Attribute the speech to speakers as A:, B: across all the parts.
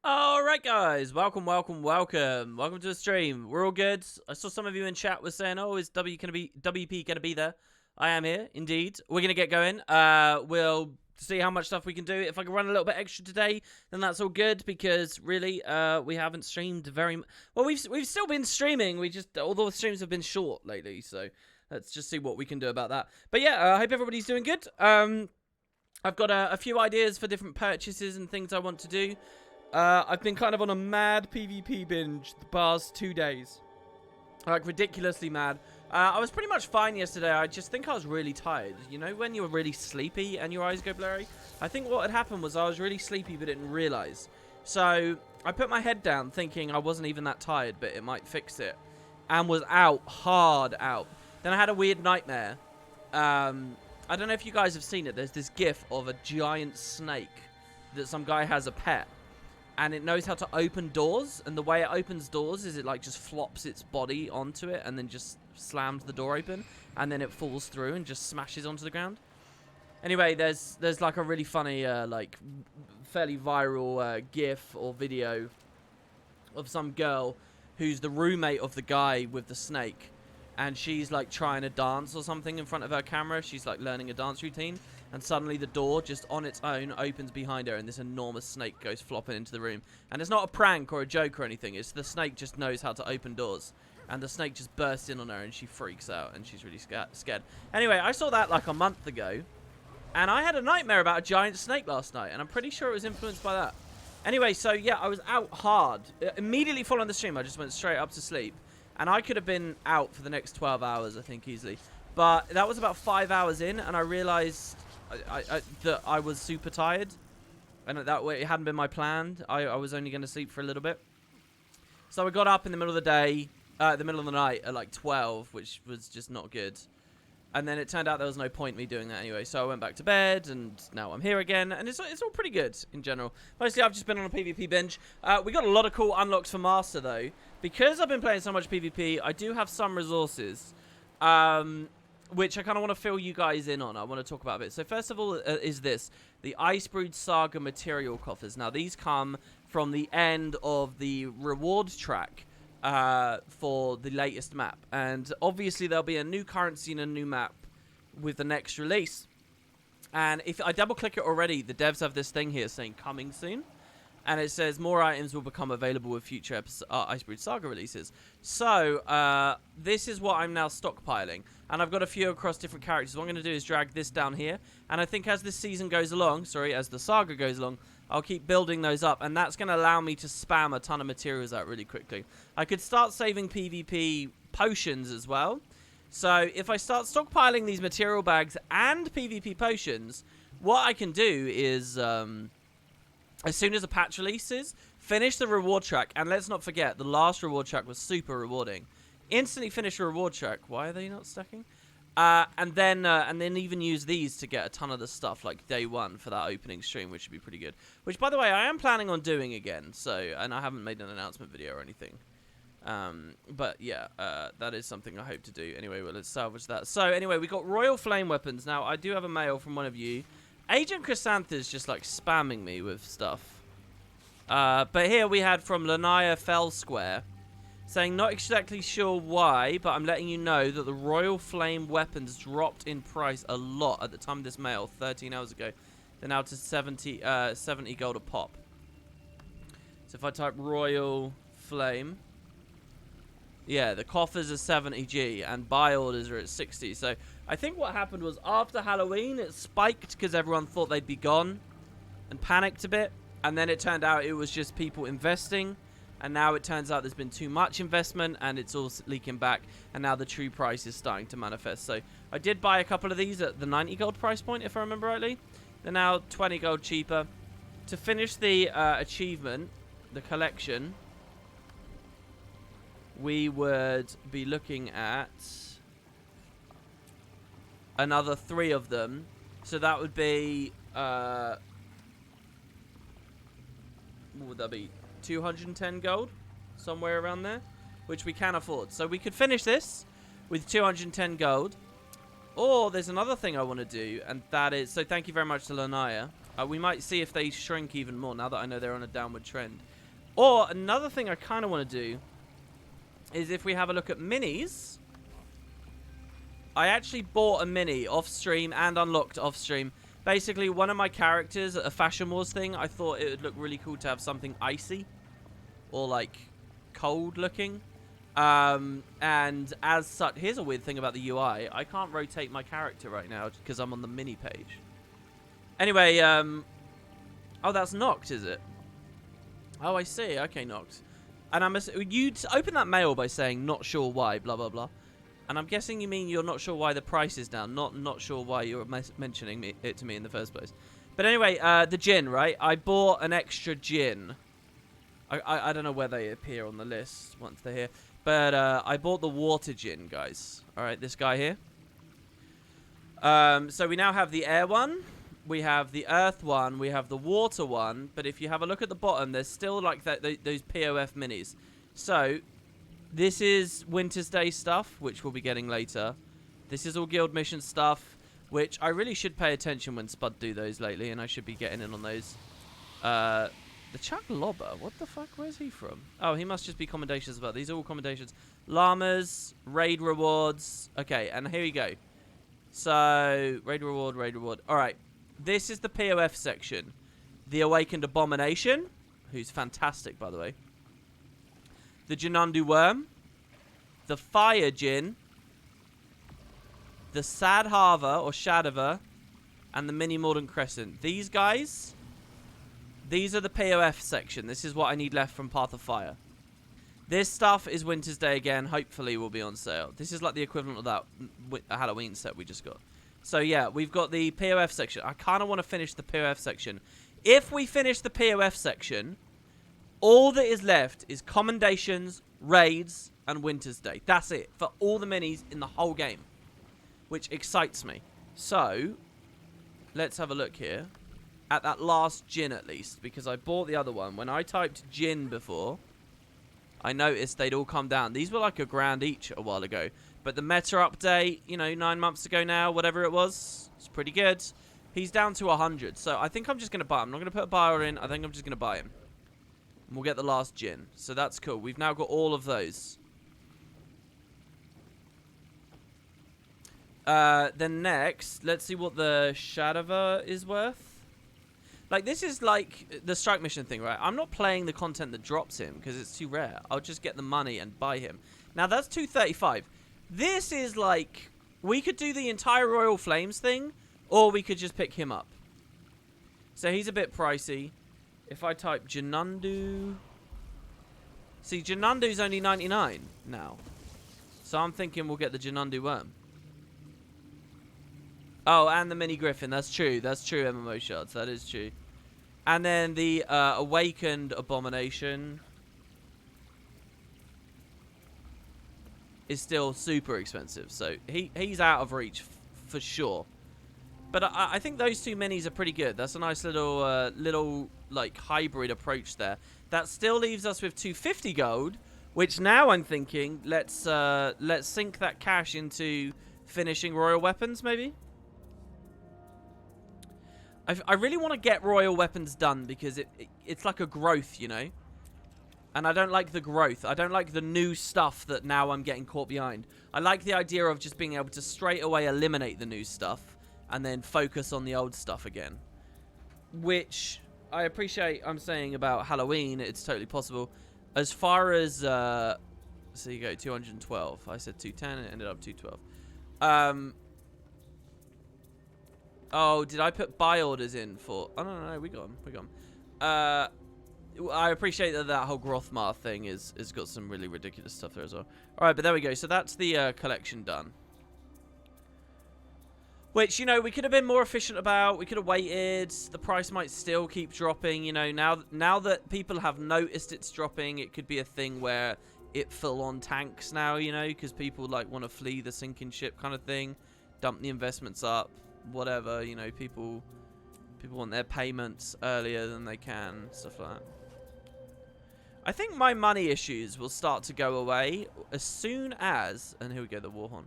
A: Alright guys, welcome to the stream. We're all good. I saw some of you in chat was saying, oh, is WP gonna be there? I am here, indeed. We're gonna get going. We'll see how much stuff we can do. If I can run a little bit extra today, then that's all good, because really, we haven't streamed very well, we've still been streaming, although the streams have been short lately, so let's just see what we can do about that. But yeah, I hope everybody's doing good. I've got a few ideas for different purchases and things I want to do. I've been kind of on a mad PvP binge the past 2 days. Like, ridiculously mad. I was pretty much fine yesterday. I just think I was really tired. You know, when you're really sleepy and your eyes go blurry? I think what had happened was I was really sleepy but didn't realize. So, I put my head down thinking I wasn't even that tired, but it might fix it. And was out, hard out. Then I had a weird nightmare. I don't know if you guys have seen it. There's this gif of a giant snake that some guy has a pet. And it knows how to open doors, and the way it opens doors is it like just flops its body onto it and then just slams the door open, and then it falls through and just smashes onto the ground. Anyway, there's like a really funny, like fairly viral gif or video of some girl who's the roommate of the guy with the snake, and she's like trying to dance or something in front of her camera. She's like learning a dance routine. And suddenly the door, just on its own, opens behind her, and this enormous snake goes flopping into the room. And it's not a prank or a joke or anything. It's the snake just knows how to open doors. And the snake just bursts in on her, and she freaks out, and she's really scared. Anyway, I saw that like a month ago. And I had a nightmare about a giant snake last night, and I'm pretty sure it was influenced by that. Anyway, so yeah, I was out hard. Immediately following the stream, I just went straight up to sleep. And I could have been out for the next 12 hours, I think, easily. But that was about 5 hours in, and I realized that I was super tired, and that way it hadn't been my plan. I was only going to sleep for a little bit, so I got up in the middle of the day, the middle of the night at like 12, which was just not good. And then it turned out there was no point me doing that anyway, so I went back to bed, and now I'm here again, and it's all pretty good in general. Mostly I've just been on a PvP binge. We got a lot of cool unlocks for Master though. Because I've been playing so much PvP, I do have some resources, which I kind of want to fill you guys in on. I want to talk about a bit. So first of all is this. The Icebrood Saga material coffers. Now these come from the end of the reward track for the latest map. And obviously there'll be a new currency and a new map with the next release. And if I double click it already, the devs have this thing here saying coming soon. And it says more items will become available with future Icebrood Saga releases. So, this is what I'm now stockpiling. And I've got a few across different characters. What I'm going to do is drag this down here. And I think as this season goes along, as the saga goes along, I'll keep building those up. And that's going to allow me to spam a ton of materials out really quickly. I could start saving PvP potions as well. So, if I start stockpiling these material bags and PvP potions, what I can do is... as soon as a patch releases, finish the reward track. And let's not forget, the last reward track was super rewarding. Instantly finish the reward track. Why are they not stacking? And then even use these to get a ton of the stuff, like day one for that opening stream, which would be pretty good. Which, by the way, I am planning on doing again. And I haven't made an announcement video or anything. But yeah, that is something I hope to do. Anyway, well, let's salvage that. So anyway, we got Royal Flame Weapons. Now, I do have a mail from one of you. Agent Chrysantha's just like spamming me with stuff. But here we had from Lanaya Fell Square saying, not exactly sure why, but I'm letting you know that the Royal Flame weapons dropped in price a lot at the time of this mail, 13 hours ago. They're now to 70 gold a pop. So if I type Royal Flame, yeah, the coffers are 70g and buy orders are at 60. So I think what happened was after Halloween, it spiked because everyone thought they'd be gone and panicked a bit. And then it turned out it was just people investing. And now it turns out there's been too much investment and it's all leaking back. And now the true price is starting to manifest. So I did buy a couple of these at the 90 gold price point, if I remember rightly. They're now 20 gold cheaper. To finish the achievement, the collection, we would be looking at another 3 of them. So that would be, what would that be? 210 gold? Somewhere around there. Which we can afford. So we could finish this with 210 gold. Or there's another thing I want to do. And that is, so thank you very much to Lanaya. We might see if they shrink even more now that I know they're on a downward trend. Or another thing I kind of want to do is if we have a look at minis. I actually bought a mini off stream and unlocked off stream. Basically, one of my characters at a Fashion Wars thing, I thought it would look really cool to have something icy or like cold looking. And as such, here's a weird thing about the UI. I can't rotate my character right now because I'm on the mini page. Anyway, oh, that's Noct, is it? Oh, I see. Okay, Noct. And you'd open that mail by saying not sure why, blah blah blah. And I'm guessing you mean you're not sure why the price is down, not sure why you're mentioning it to me in the first place. But anyway, the gin, right? I bought an extra gin. I don't know where they appear on the list once they're here. But I bought the water gin, guys. All right, this guy here. So we now have the air one. We have the earth one. We have the water one. But if you have a look at the bottom, there's still like those POF minis. So this is Winter's Day stuff, which we'll be getting later. This is all guild mission stuff, which I really should pay attention when Spud do those lately, and I should be getting in on those. The Chuck Lobber, what the fuck? Where's he from? Oh, he must just be commendations about. These are all commendations. Llamas, raid rewards. Okay, and here we go. So, raid reward, raid reward. All right, this is the POF section. The Awakened Abomination, who's fantastic, by the way. The Janundu Worm. The Fire Djinn. The Sadhava, or Shadava. And the Mini Mordant Crescent. These guys... These are the POF section. This is what I need left from Path of Fire. This stuff is Winter's Day again. Hopefully will be on sale. This is like the equivalent of that Halloween set we just got. So yeah, we've got the POF section. I kind of want to finish the POF section. If we finish the POF section, all that is left is commendations, raids, and Winter's Day. That's it for all the minis in the whole game, which excites me. So let's have a look here. At that last gin, at least, because I bought the other one. When I typed gin before, I noticed they'd all come down. These were like $1,000 each a while ago. But the meta update, you know, 9 months ago now, whatever it was, it's pretty good. He's down to 100. So I think I'm just going to buy him. I'm not going to put a buyer in. I think I'm just going to buy him. And we'll get the last gin. So that's cool. We've now got all of those. Then next, let's see what the Shadava is worth. Like, this is like the strike mission thing, right? I'm not playing the content that drops him because it's too rare. I'll just get the money and buy him. Now, that's 235. This is like, we could do the entire Royal Flames thing, or we could just pick him up. So he's a bit pricey. If I type Janundu... See, Janundu's only 99 now. So I'm thinking we'll get the Janundu Worm. Oh, and the Mini Griffin. That's true. That's true, MMO Shards. That is true. And then the Awakened Abomination is still super expensive. So he's out of reach for sure. But I think those two minis are pretty good. That's a nice little like hybrid approach there. That still leaves us with 250 gold, which now I'm thinking let's sink that cash into finishing Royal Weapons maybe. I really want to get Royal Weapons done because it's like a growth, you know? And I don't like the growth. I don't like the new stuff that now I'm getting caught behind. I like the idea of just being able to straight away eliminate the new stuff and then focus on the old stuff again. Which I appreciate I'm saying about Halloween. It's totally possible. As far as... so you go, 212. I said 210 and it ended up 212. Oh, did I put buy orders in for... Oh, no, we got them. We got them. I appreciate that whole Grothmar thing has got some really ridiculous stuff there as well. All right, but there we go. So that's the collection done. Which, you know, we could have been more efficient about. We could have waited. The price might still keep dropping. You know, now that people have noticed it's dropping, it could be a thing where it full on tanks now, you know, because people, like, want to flee the sinking ship kind of thing. Dump the investments up. Whatever, you know, people want their payments earlier than they can, stuff like that. I think my money issues will start to go away as soon as, and here we go, the Warhorn.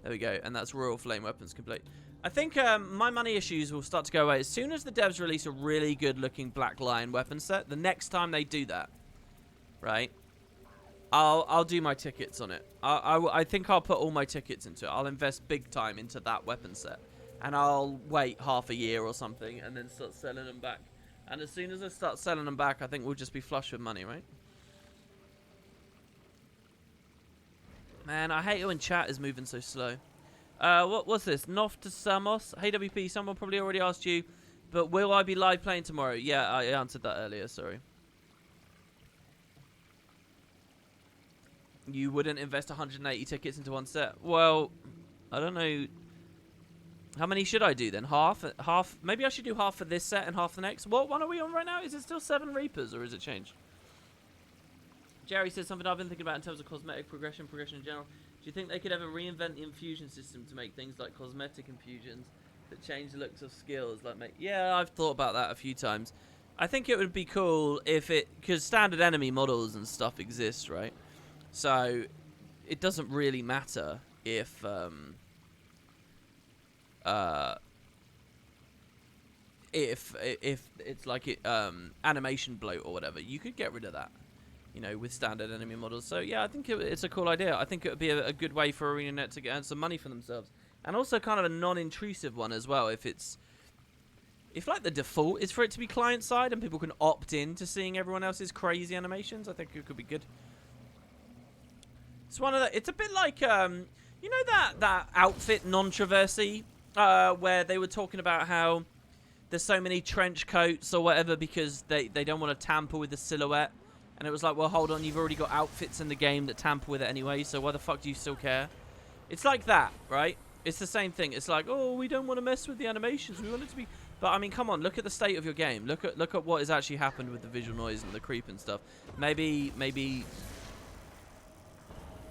A: There we go, and that's Royal Flame Weapons complete. I think my money issues will start to go away as soon as the devs release a really good-looking Black Lion weapon set. The next time they do that, right, I'll do my tickets on it. I think I'll put all my tickets into it. I'll invest big time into that weapon set, and I'll wait half a year or something, and then start selling them back. And as soon as I start selling them back, I think we'll just be flush with money, right? Man, I hate it when chat is moving so slow. What's this? Nof to Samos. Hey, WP, someone probably already asked you, but will I be live playing tomorrow? Yeah, I answered that earlier, sorry. You wouldn't invest 180 tickets into one set? Well, I don't know. How many should I do then? Half? Maybe I should do half for this set and half for the next. What one are we on right now? Is it still 7 Reapers, or has it changed? Jerry says something I've been thinking about in terms of cosmetic progression in general. Do you think they could ever reinvent the infusion system to make things like cosmetic infusions that change the looks of skills? Yeah, I've thought about that a few times. I think it would be cool if because standard enemy models and stuff exist, right? So it doesn't really matter if it's like animation bloat or whatever. You could get rid of that, you know, with standard enemy models. So yeah, I think it's a cool idea. I think it would be a good way for ArenaNet to earn some money for themselves, and also kind of a non-intrusive one as well. If like the default is for it to be client side and people can opt in to seeing everyone else's crazy animations, I think it could be good. It's one of the. It's a bit like you know that outfit non-traversy where they were talking about how there's so many trench coats or whatever because they don't want to tamper with the silhouette. And it was like, well, hold on, you've already got outfits in the game that tamper with it anyway, so why the fuck do you still care? It's like that, right? It's the same thing. It's like, oh, we don't want to mess with the animations. We want it to be... But, I mean, come on, look at the state of your game. Look at what has actually happened with the visual noise and the creep and stuff. Maybe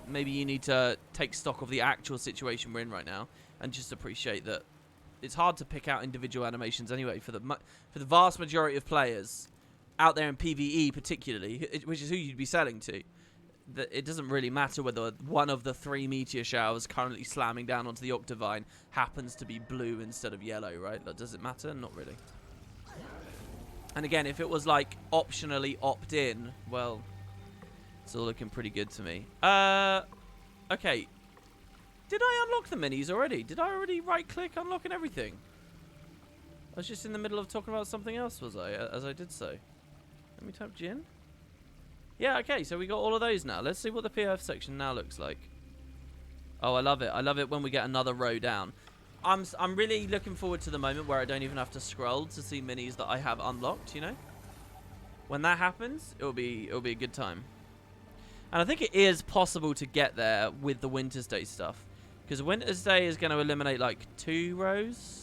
A: you need to take stock of the actual situation we're in right now and just appreciate that it's hard to pick out individual animations anyway for the vast majority of players out there in PvE particularly, which is who you'd be selling to. That it doesn't really matter whether one of the 3 meteor showers currently slamming down onto the Octavine happens to be blue instead of yellow, right? Like, does it matter? Not really. And again, if it was like optionally opt-in, well, it's all looking pretty good to me. Okay. Did I unlock the minis already? Did I already right-click unlocking everything? I was just in the middle of talking about something else, was I? As I did so. Let me type Jin. Yeah, okay, so we got all of those now. Let's see what the PF section now looks like. Oh, I love it. I love it when we get another row down. I'm really looking forward to the moment where I don't even have to scroll to see minis that I have unlocked, you know? When that happens, it'll be a good time. And I think it is possible to get there with the Winter's Day stuff. Because Winter's Day is going to eliminate like 2 rows.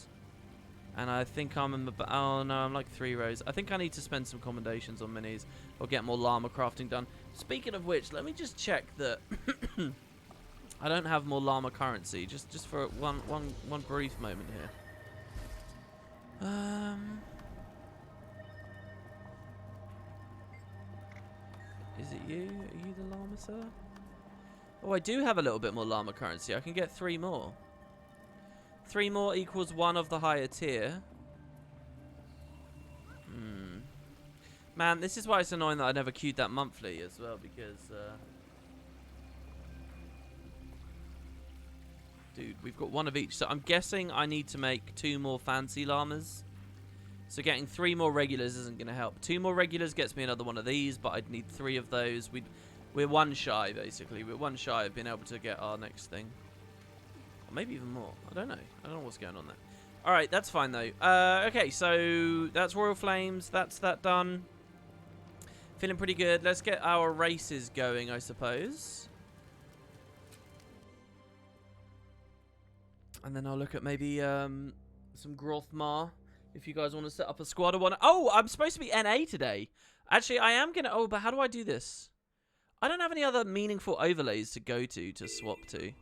A: And I think I'm in the... Oh, no, I'm like 3 rows. I think I need to spend some commendations on minis or get more llama crafting done. Speaking of which, let me just check that I don't have more llama currency. Just for one brief moment here. Is it you? Are you the llama seller? Oh, I do have a little bit more llama currency. I can get 3 more. 3 more equals 1 of the higher tier. Man, this is why it's annoying that I never queued that monthly as well, because... dude, we've got 1 of each. So I'm guessing I need to make 2 more fancy llamas. So getting 3 more regulars isn't going to help. 2 more regulars gets me another one of these, but I'd need 3 of those. We're 1 shy, basically. We're 1 shy of being able to get our next thing. Or maybe even more. I don't know. I don't know what's going on there. Alright, that's fine, though. Okay, so that's Royal Flames. That's that done. Feeling pretty good. Let's get our races going, I suppose. And then I'll look at maybe some Grothmar. If you guys want to set up a squad of 1. Oh, I'm supposed to be NA today. Actually, I am going to... Oh, but how do I do this? I don't have any other meaningful overlays to go to swap to.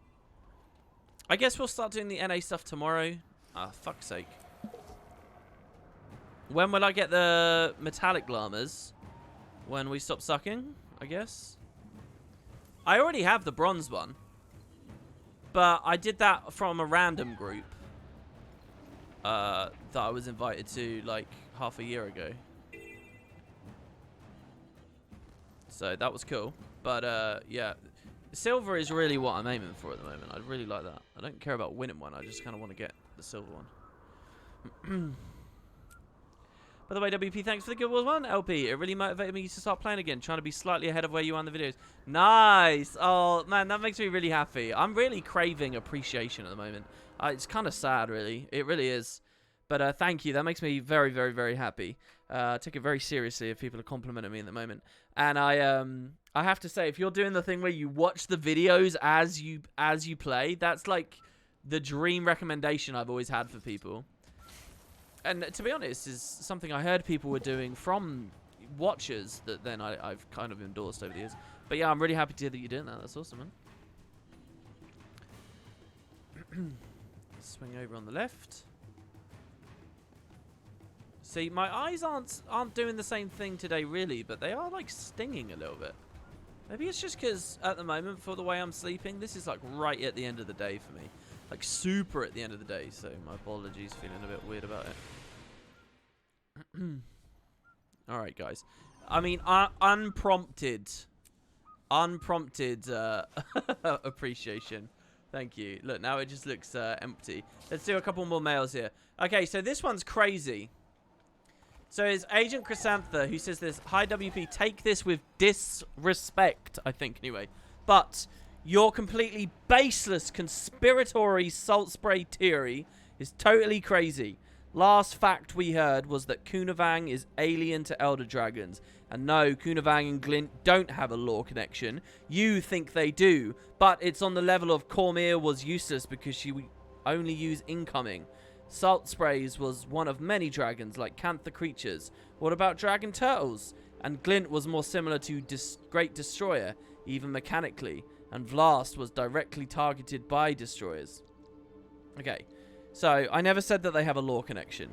A: I guess we'll start doing the NA stuff tomorrow. Ah, fuck's sake. When will I get the metallic llamas? When we stop sucking, I guess. I already have the bronze one. But I did that from a random group. that I was invited to like half a year ago. So that was cool. But yeah, silver is really what I'm aiming for at the moment. I'd really like that. I don't care about winning one. I just kind of want to get the silver one. By the way, WP, thanks for the Guild Wars 1 LP. It really motivated me to start playing again, trying to be slightly ahead of where you are in the videos. Nice! Oh, man, that makes me really happy. I'm really craving appreciation at the moment. It's kind of sad, really. It really is. But thank you. That makes me very, very, very happy. I take it very seriously if people are complimenting me at the moment. And I have to say, if you're doing the thing where you watch the videos as you play, that's like the dream recommendation I've always had for people. And to be honest, is something I heard people were doing from watchers that then I've kind of endorsed over the years. But yeah, I'm really happy to hear that you're doing that. That's awesome, man. Swing over on the left. See, my eyes aren't doing the same thing today, really, but they are like stinging a little bit. Maybe it's just because at the moment, for the way I'm sleeping, this is like right at the end of the day for me. Like super at the end of the day, so my apologies, feeling a bit weird about it. Alright, guys. I mean, unprompted appreciation. Thank you. Look, now it just looks empty. Let's do a couple more mails here. Okay, so this one's crazy. So it's Agent Chrysantha who says this. Hi, WP. Take this with disrespect, I think, anyway. But your completely baseless conspiratory salt spray theory is totally crazy. Last fact we heard was that Kunavang is alien to Elder Dragons. And no, Kunavang and Glint don't have a lore connection. You think they do. But it's on the level of Cormyr was useless because she only used incoming. Salt Sprays was one of many dragons, like Cantha creatures. What about dragon turtles? And Glint was more similar to Great Destroyer, even mechanically. And Vlast was directly targeted by destroyers. Okay, so I never said that they have a lore connection.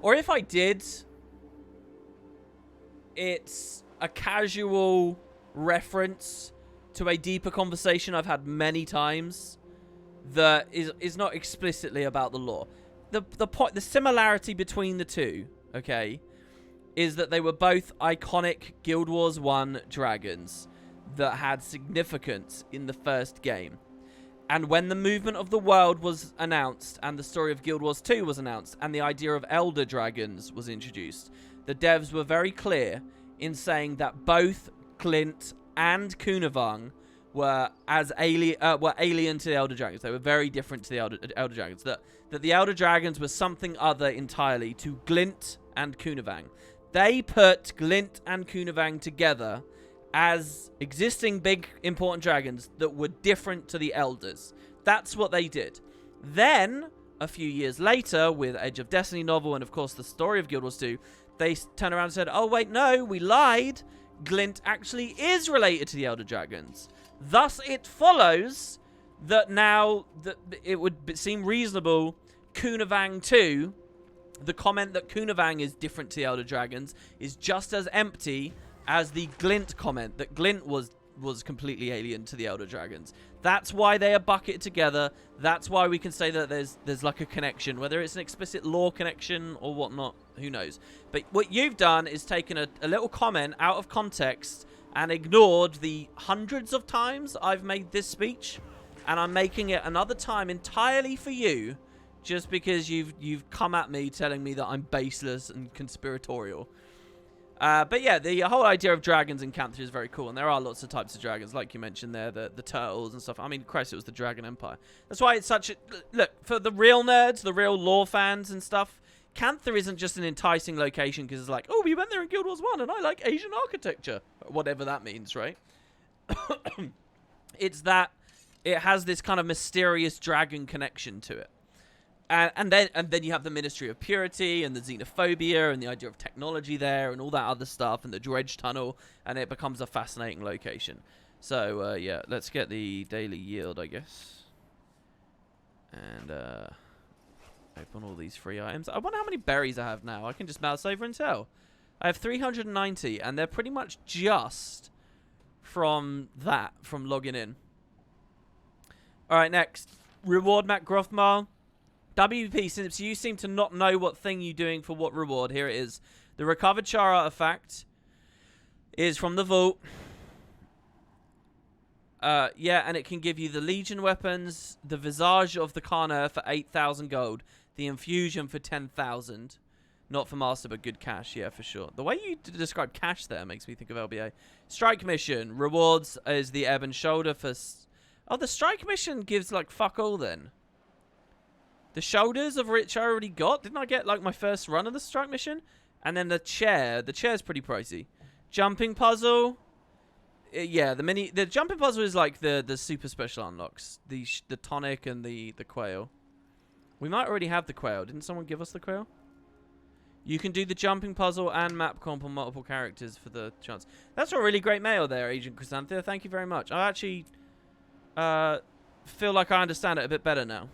A: Or if I did, it's a casual reference to a deeper conversation I've had many times that is not explicitly about the lore. The similarity between the two, okay, is that they were both iconic Guild Wars 1 dragons that had significance in the first game. And when the movement of the world was announced and the story of Guild Wars 2 was announced and the idea of Elder Dragons was introduced, the devs were very clear in saying that both Glint and Kunavang were alien to the Elder Dragons. They were very different to the Elder Dragons. That the Elder Dragons were something other entirely to Glint and Kunavang. They put Glint and Kunavang together as existing big important dragons that were different to the Elders. That's what they did. Then, a few years later, with Edge of Destiny novel and of course the story of Guild Wars 2, they turned around and said, oh wait, no, we lied. Glint actually is related to the Elder Dragons. Thus, it follows that now that it would seem reasonable, Kunavang 2, the comment that Kunavang is different to the Elder Dragons, is just as empty as the Glint comment that Glint was completely alien to the Elder Dragons. That's why they are bucketed together. That's why we can say that there's like a connection, whether it's an explicit lore connection or whatnot, who knows. But what you've done is taken a little comment out of context and ignored the hundreds of times I've made this speech, and I'm making it another time entirely for you, just because you've come at me telling me that I'm baseless and conspiratorial. But yeah, the whole idea of dragons in Cantha is very cool, and there are lots of types of dragons, like you mentioned there, the turtles and stuff. I mean, Christ, it was the Dragon Empire. That's why it's such a... Look, for the real nerds, the real lore fans and stuff, Cantha isn't just an enticing location because it's like, oh, we went there in Guild Wars 1 and I like Asian architecture. Whatever that means, right? It's that it has this kind of mysterious dragon connection to it. And then you have the Ministry of Purity and the xenophobia and the idea of technology there and all that other stuff and the Dredge Tunnel, and it becomes a fascinating location. So, yeah, let's get the daily yield, I guess. And, open all these free items. I wonder how many berries I have now. I can just mouse over and tell. I have 390, and they're pretty much just from logging in. Alright, next. Reward Matt Grothmar. WP, since you seem to not know what thing you're doing for what reward, here it is. The recovered char artifact is from the vault. Yeah, and it can give you the Legion weapons, the Visage of the Kana for 8,000 gold, the Infusion for 10,000. Not for Master, but good cash, yeah, for sure. The way you describe cash there makes me think of LBA. Strike mission. Rewards is the Ebon Shoulder for... Oh, the strike mission gives, like, fuck all then. The shoulders of which I already got. Didn't I get, like, my first run of the strike mission? And then the chair. The chair's pretty pricey. Jumping puzzle. Yeah, the jumping puzzle is, like, the super special unlocks. The tonic and the quail. We might already have the quail. Didn't someone give us the quail? You can do the jumping puzzle and map comp on multiple characters for the chance. That's a really great mail there, Agent Chrysanthia. Thank you very much. I actually feel like I understand it a bit better now.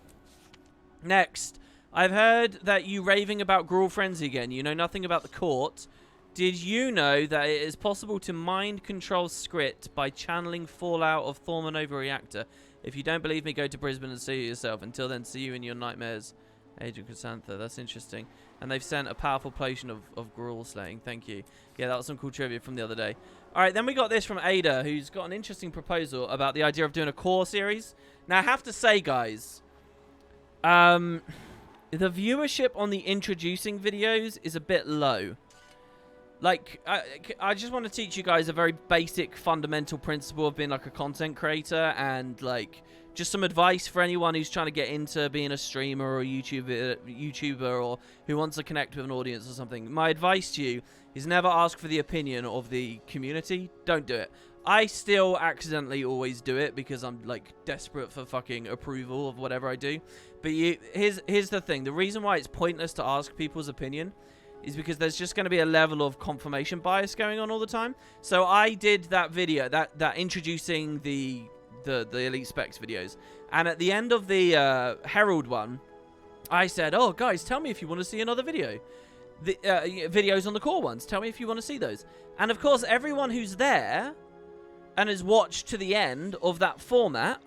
A: Next, I've heard that you raving about Gruul Frenzy again. You know nothing about the court. Did you know that it is possible to mind control script by channeling fallout of Thormanova reactor? If you don't believe me, go to Brisbane and see it yourself. Until then, see you in your nightmares, Agent Chrysantha. That's interesting. And they've sent a powerful potion of Gruul slaying. Thank you. Yeah, that was some cool trivia from the other day. All right, then we got this from Ada, who's got an interesting proposal about the idea of doing a core series. Now, I have to say, guys, the viewership on the introducing videos is a bit low. Like, I just want to teach you guys a very basic, fundamental principle of being, like, a content creator and, like, just some advice for anyone who's trying to get into being a streamer or a YouTuber or who wants to connect with an audience or something. My advice to you is never ask for the opinion of the community. Don't do it. I still accidentally always do it because I'm, like, desperate for fucking approval of whatever I do. But here's the thing. The reason why it's pointless to ask people's opinion is because there's just going to be a level of confirmation bias going on all the time. So I did that video, that introducing the Elite Specs videos. And at the end of the Herald one, I said, oh, guys, tell me if you want to see another video. The videos on the core ones. Tell me if you want to see those. And, of course, everyone who's there and has watched to the end of that format,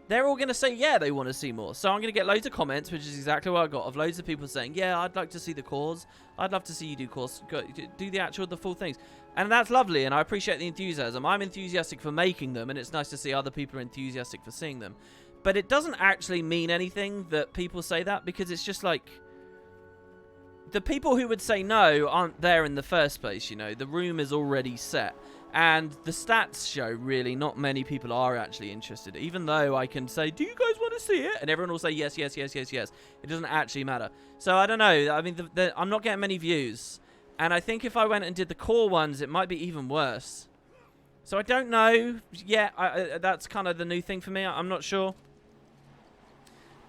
A: they're all going to say, yeah, they want to see more. So I'm going to get loads of comments, which is exactly what I got, of loads of people saying, yeah, I'd like to see the cores. I'd love to see you do cores. Do the full things. And that's lovely, and I appreciate the enthusiasm. I'm enthusiastic for making them, and it's nice to see other people are enthusiastic for seeing them. But it doesn't actually mean anything that people say that, because it's just like... the people who would say no aren't there in the first place, you know. The room is already set. And the stats show, really, not many people are actually interested. Even though I can say, do you guys want to see it? And everyone will say, yes, yes, yes, yes, yes. It doesn't actually matter. So, I don't know. I mean, I'm not getting many views. And I think if I went and did the core ones, it might be even worse. So, I don't know. Yeah, that's kind of the new thing for me. I'm not sure.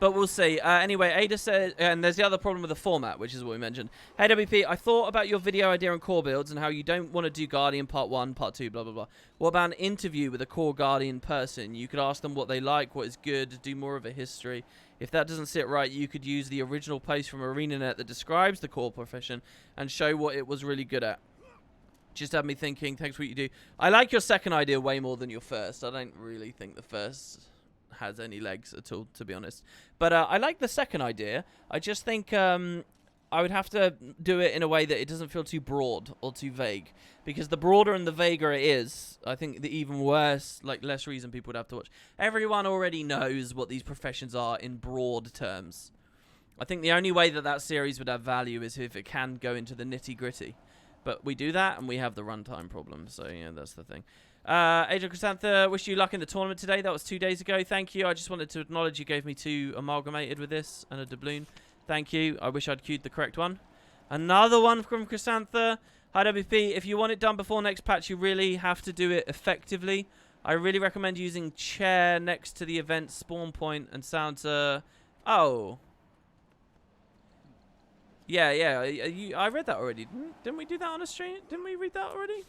A: But we'll see. Anyway, Ada says, and there's the other problem with the format, which is what we mentioned. Hey, WP, I thought about your video idea on core builds and how you don't want to do Guardian Part 1, Part 2, blah, blah, blah. What about an interview with a core Guardian person? You could ask them what they like, what is good, do more of a history. If that doesn't sit right, you could use the original post from ArenaNet that describes the core profession and show what it was really good at. Just had me thinking, thanks for what you do. I like your second idea way more than your first. I don't really think the first has any legs at all, to be honest. But I like the second idea. I just think I would have to do it in a way that it doesn't feel too broad or too vague. Because the broader and the vaguer it is, I think the even worse, like, less reason people would have to watch. Everyone already knows what these professions are in broad terms. I think the only way that that series would have value is if it can go into the nitty-gritty. But we do that, and we have the runtime problem. So, yeah, that's the thing. Adrian Chrysantha, wish you luck in the tournament today. That was 2 days ago. Thank you. I just wanted to acknowledge you gave me 2 amalgamated with this and a doubloon. Thank you. I wish I'd queued the correct one. Another one from Chrysantha. Hi, WP. If you want it done before next patch, you really have to do it effectively. I really recommend using chair next to the event spawn point and sound. Oh. Yeah. I read that already. Didn't we do that on a stream? Didn't we read that already?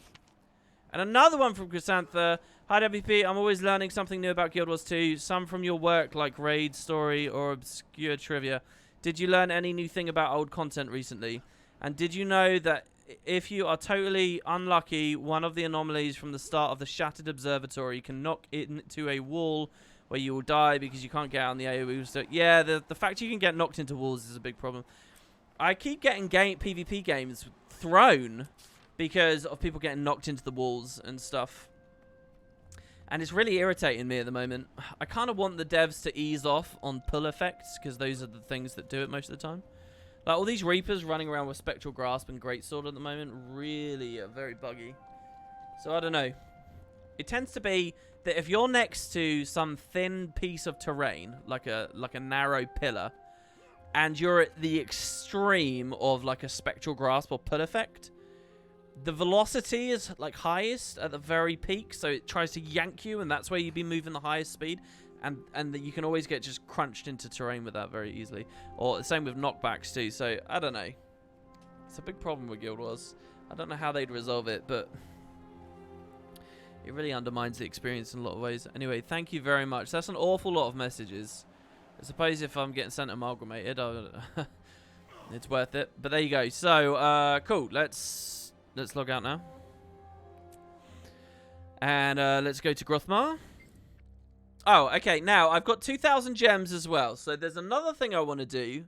A: And another one from Chrysantha. Hi, WP. I'm always learning something new about Guild Wars 2. Some from your work, like raid, story, or obscure trivia. Did you learn any new thing about old content recently? And did you know that if you are totally unlucky, one of the anomalies from the start of the Shattered Observatory can knock into a wall where you will die because you can't get out on the AoE. So, yeah, the fact you can get knocked into walls is a big problem. I keep getting PvP games thrown because of people getting knocked into the walls and stuff. And it's really irritating me at the moment. I kind of want the devs to ease off on pull effects because those are the things that do it most of the time. Like, all these Reapers running around with Spectral Grasp and Greatsword at the moment really are very buggy. So, I don't know. It tends to be that if you're next to some thin piece of terrain, like a narrow pillar, and you're at the extreme of, like, a Spectral Grasp or pull effect, the velocity is, like, highest at the very peak, so it tries to yank you, and that's where you'd be moving the highest speed. And you can always get just crunched into terrain with that very easily. Or the same with knockbacks too. So, I don't know. It's a big problem with Guild Wars. I don't know how they'd resolve it, but it really undermines the experience in a lot of ways. Anyway, thank you very much. That's an awful lot of messages. I suppose if I'm getting sent amalgamated, it's worth it. But there you go. So, cool. Let's log out now. And let's go to Grothmar. Oh, okay. Now, I've got 2,000 gems as well. So, there's another thing I want to do.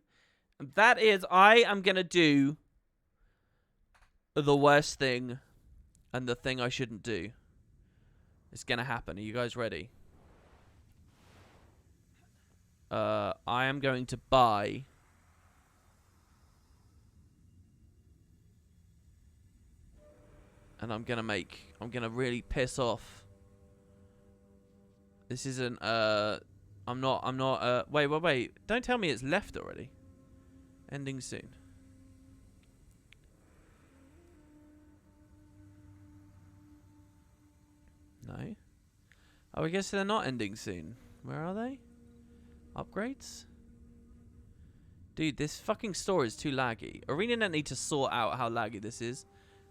A: And that is, I am going to do the worst thing and the thing I shouldn't do. It's going to happen. Are you guys ready? I am going to buy... And I'm going to really piss off... This isn't, I'm not, wait. Don't tell me it's left already. Ending soon. No. Oh, I guess they're not ending soon. Where are they? Upgrades? Dude, this fucking store is too laggy. ArenaNet need to sort out how laggy this is.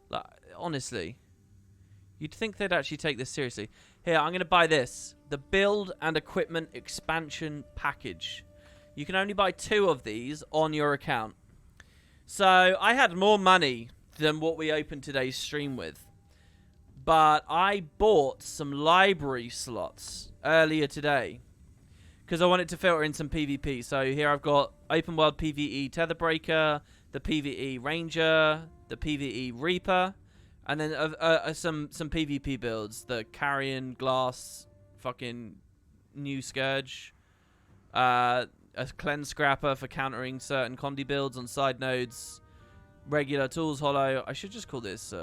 A: Like, honestly. You'd think they'd actually take this seriously. Here, I'm going to buy this. The Build and Equipment Expansion Package. You can only buy 2 of these on your account. So, I had more money than what we opened today's stream with. But I bought some library slots earlier today. Because I wanted to filter in some PvP. So, here I've got Open World PvE Tether Breaker, the PvE Ranger, the PvE Reaper. And then some PvP builds. The Carrion, Glass, fucking New Scourge. A Cleanse Scrapper for countering certain Condi builds on side nodes. Regular Tools Hollow. I should just call this...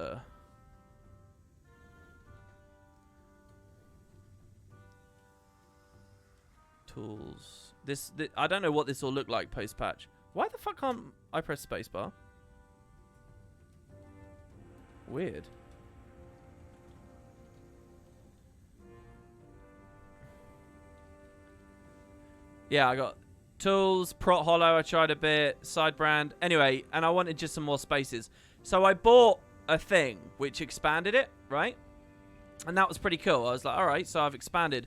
A: Tools. This I don't know what this will look like post-patch. Why the fuck can't I press spacebar? Weird. Yeah, I got tools, Prot Hollow, I tried a bit, side brand. Anyway, and I wanted just some more spaces. So I bought a thing which expanded it, right? And that was pretty cool. I was like, alright, so I've expanded.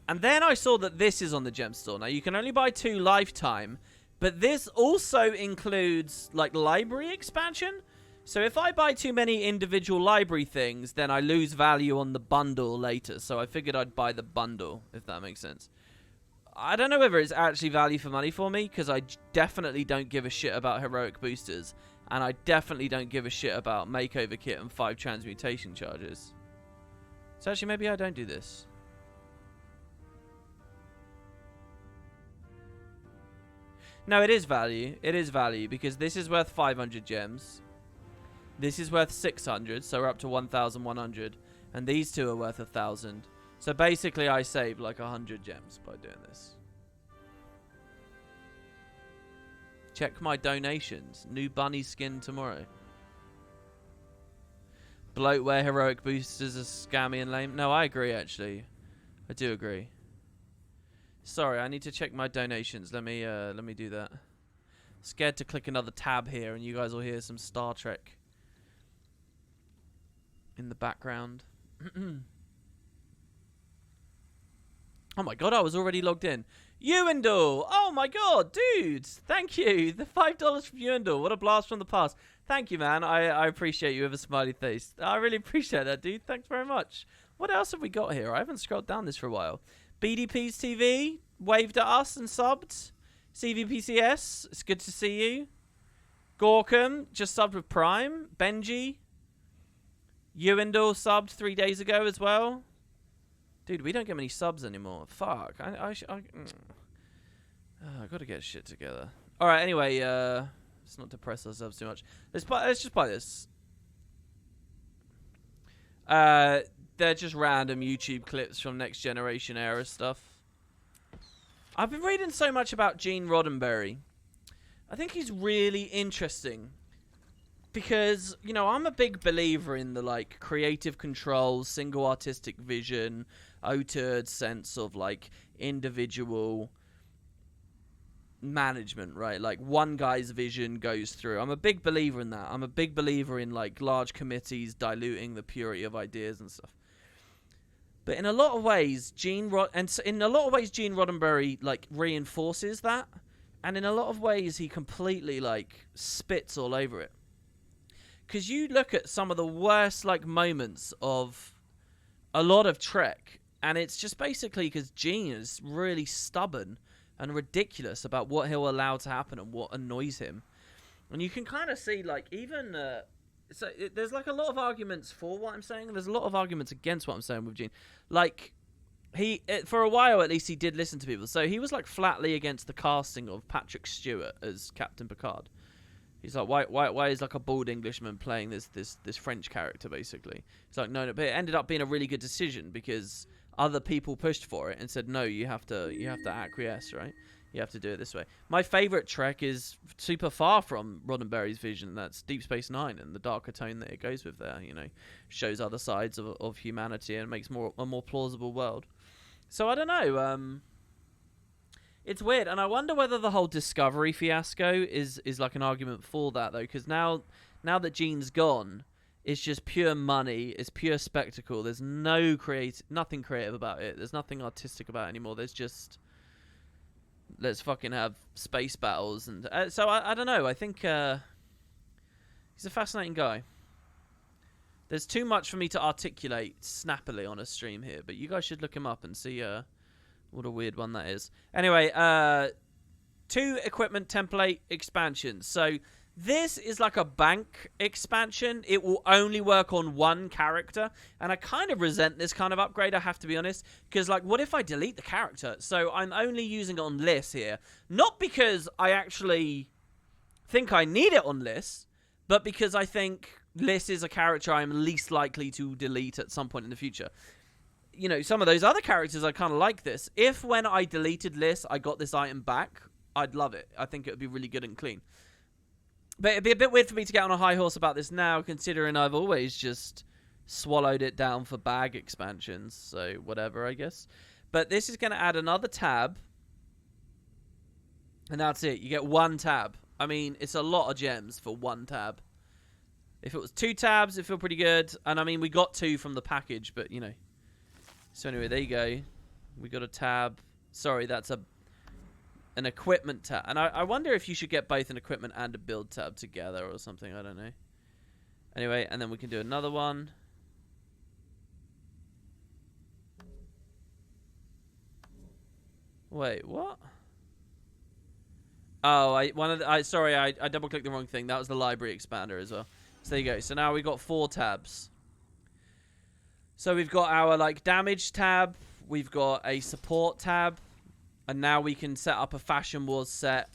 A: And then I saw that this is on the gem store. Now, you can only buy 2 lifetime, but this also includes, like, library expansion. So if I buy too many individual library things, then I lose value on the bundle later. So I figured I'd buy the bundle, if that makes sense. I don't know whether it's actually value for money for me, because I definitely don't give a shit about heroic boosters. And I definitely don't give a shit about makeover kit and 5 transmutation charges. So actually, maybe I don't do this. No, it is value. It is value, because this is worth 500 gems. This is worth 600, so we're up to 1,100. And these 2 are worth 1,000. So basically, I saved like 100 gems by doing this. Check my donations. New bunny skin tomorrow. Bloatware heroic boosters are scammy and lame. No, I agree, actually. I do agree. Sorry, I need to check my donations. Let me do that. Scared to click another tab here, and you guys will hear some Star Trek in the background. Oh my god, I was already logged in. Ewendel! Oh my god, dude! Thank you! The $5 from Ewendel. What a blast from the past. Thank you, man. I appreciate you with a smiley face. I really appreciate that, dude. Thanks very much. What else have we got here? I haven't scrolled down this for a while. BDP's TV waved at us and subbed. CVPCS, it's good to see you. Gorkum just subbed with Prime. Benji. Ewindle subbed 3 days ago as well. Dude, we don't get many subs anymore. Fuck. I gotta get shit together. Alright, anyway, let's not depress ourselves too much. Let's just buy this. They're just random YouTube clips from Next Generation era stuff. I've been reading so much about Gene Roddenberry. I think he's really interesting. Because, you know, I'm a big believer in the, like, creative control, single artistic vision, auteur sense of, like, individual management, right? Like, one guy's vision goes through. I'm a big believer in that. I'm a big believer in, like, large committees diluting the purity of ideas and stuff. But in a lot of ways, Gene Roddenberry, like, reinforces that. And in a lot of ways, he completely, like, spits all over it. Because you look at some of the worst, like, moments of a lot of Trek, and it's just basically because Gene is really stubborn and ridiculous about what he'll allow to happen and what annoys him. And you can kind of see, like, even... there's, like, a lot of arguments for what I'm saying, and there's a lot of arguments against what I'm saying with Gene. Like, for a while, at least, he did listen to people. So he was, like, flatly against the casting of Patrick Stewart as Captain Picard. He's like, why is like a bald Englishman playing this French character, basically? He's like, no, but it ended up being a really good decision because other people pushed for it and said, no, you have to acquiesce, right? You have to do it this way. My favorite Trek is super far from Roddenberry's vision. That's Deep Space Nine, and the darker tone that it goes with there, you know, shows other sides of humanity and makes a more plausible world. So I don't know. It's weird, and I wonder whether the whole Discovery fiasco is like an argument for that, though, because now that Gene's gone, it's just pure money, it's pure spectacle. There's nothing creative about it. There's nothing artistic about it anymore. There's just, let's fucking have space battles, and so I don't know. I think he's a fascinating guy. There's too much for me to articulate snappily on a stream here, but you guys should look him up and see what a weird one that is. Anyway, 2 equipment template expansions. So this is like a bank expansion. It will only work on one character. And I kind of resent this kind of upgrade, I have to be honest. Because, like, what if I delete the character? So I'm only using it on Liz here. Not because I actually think I need it on Liz, but because I think Liz is a character I'm least likely to delete at some point in the future. You know, some of those other characters I kind of like this. If when I deleted Liz, I got this item back, I'd love it. I think it would be really good and clean. But it'd be a bit weird for me to get on a high horse about this now, considering I've always just swallowed it down for bag expansions. So, whatever, I guess. But this is going to add another tab. And that's it. You get 1 tab. I mean, it's a lot of gems for 1 tab. If it was 2 tabs, it'd feel pretty good. And, I mean, we got 2 from the package, but, you know. So anyway, there you go. We got a tab. Sorry, that's an equipment tab. And I wonder if you should get both an equipment and a build tab together or something. I don't know. Anyway, and then we can do another one. Wait, what? Oh, sorry, I double-clicked the wrong thing. That was the library expander as well. So there you go. So now we got 4 tabs. So we've got our, like, damage tab, we've got a support tab, and now we can set up a Fashion Wars set.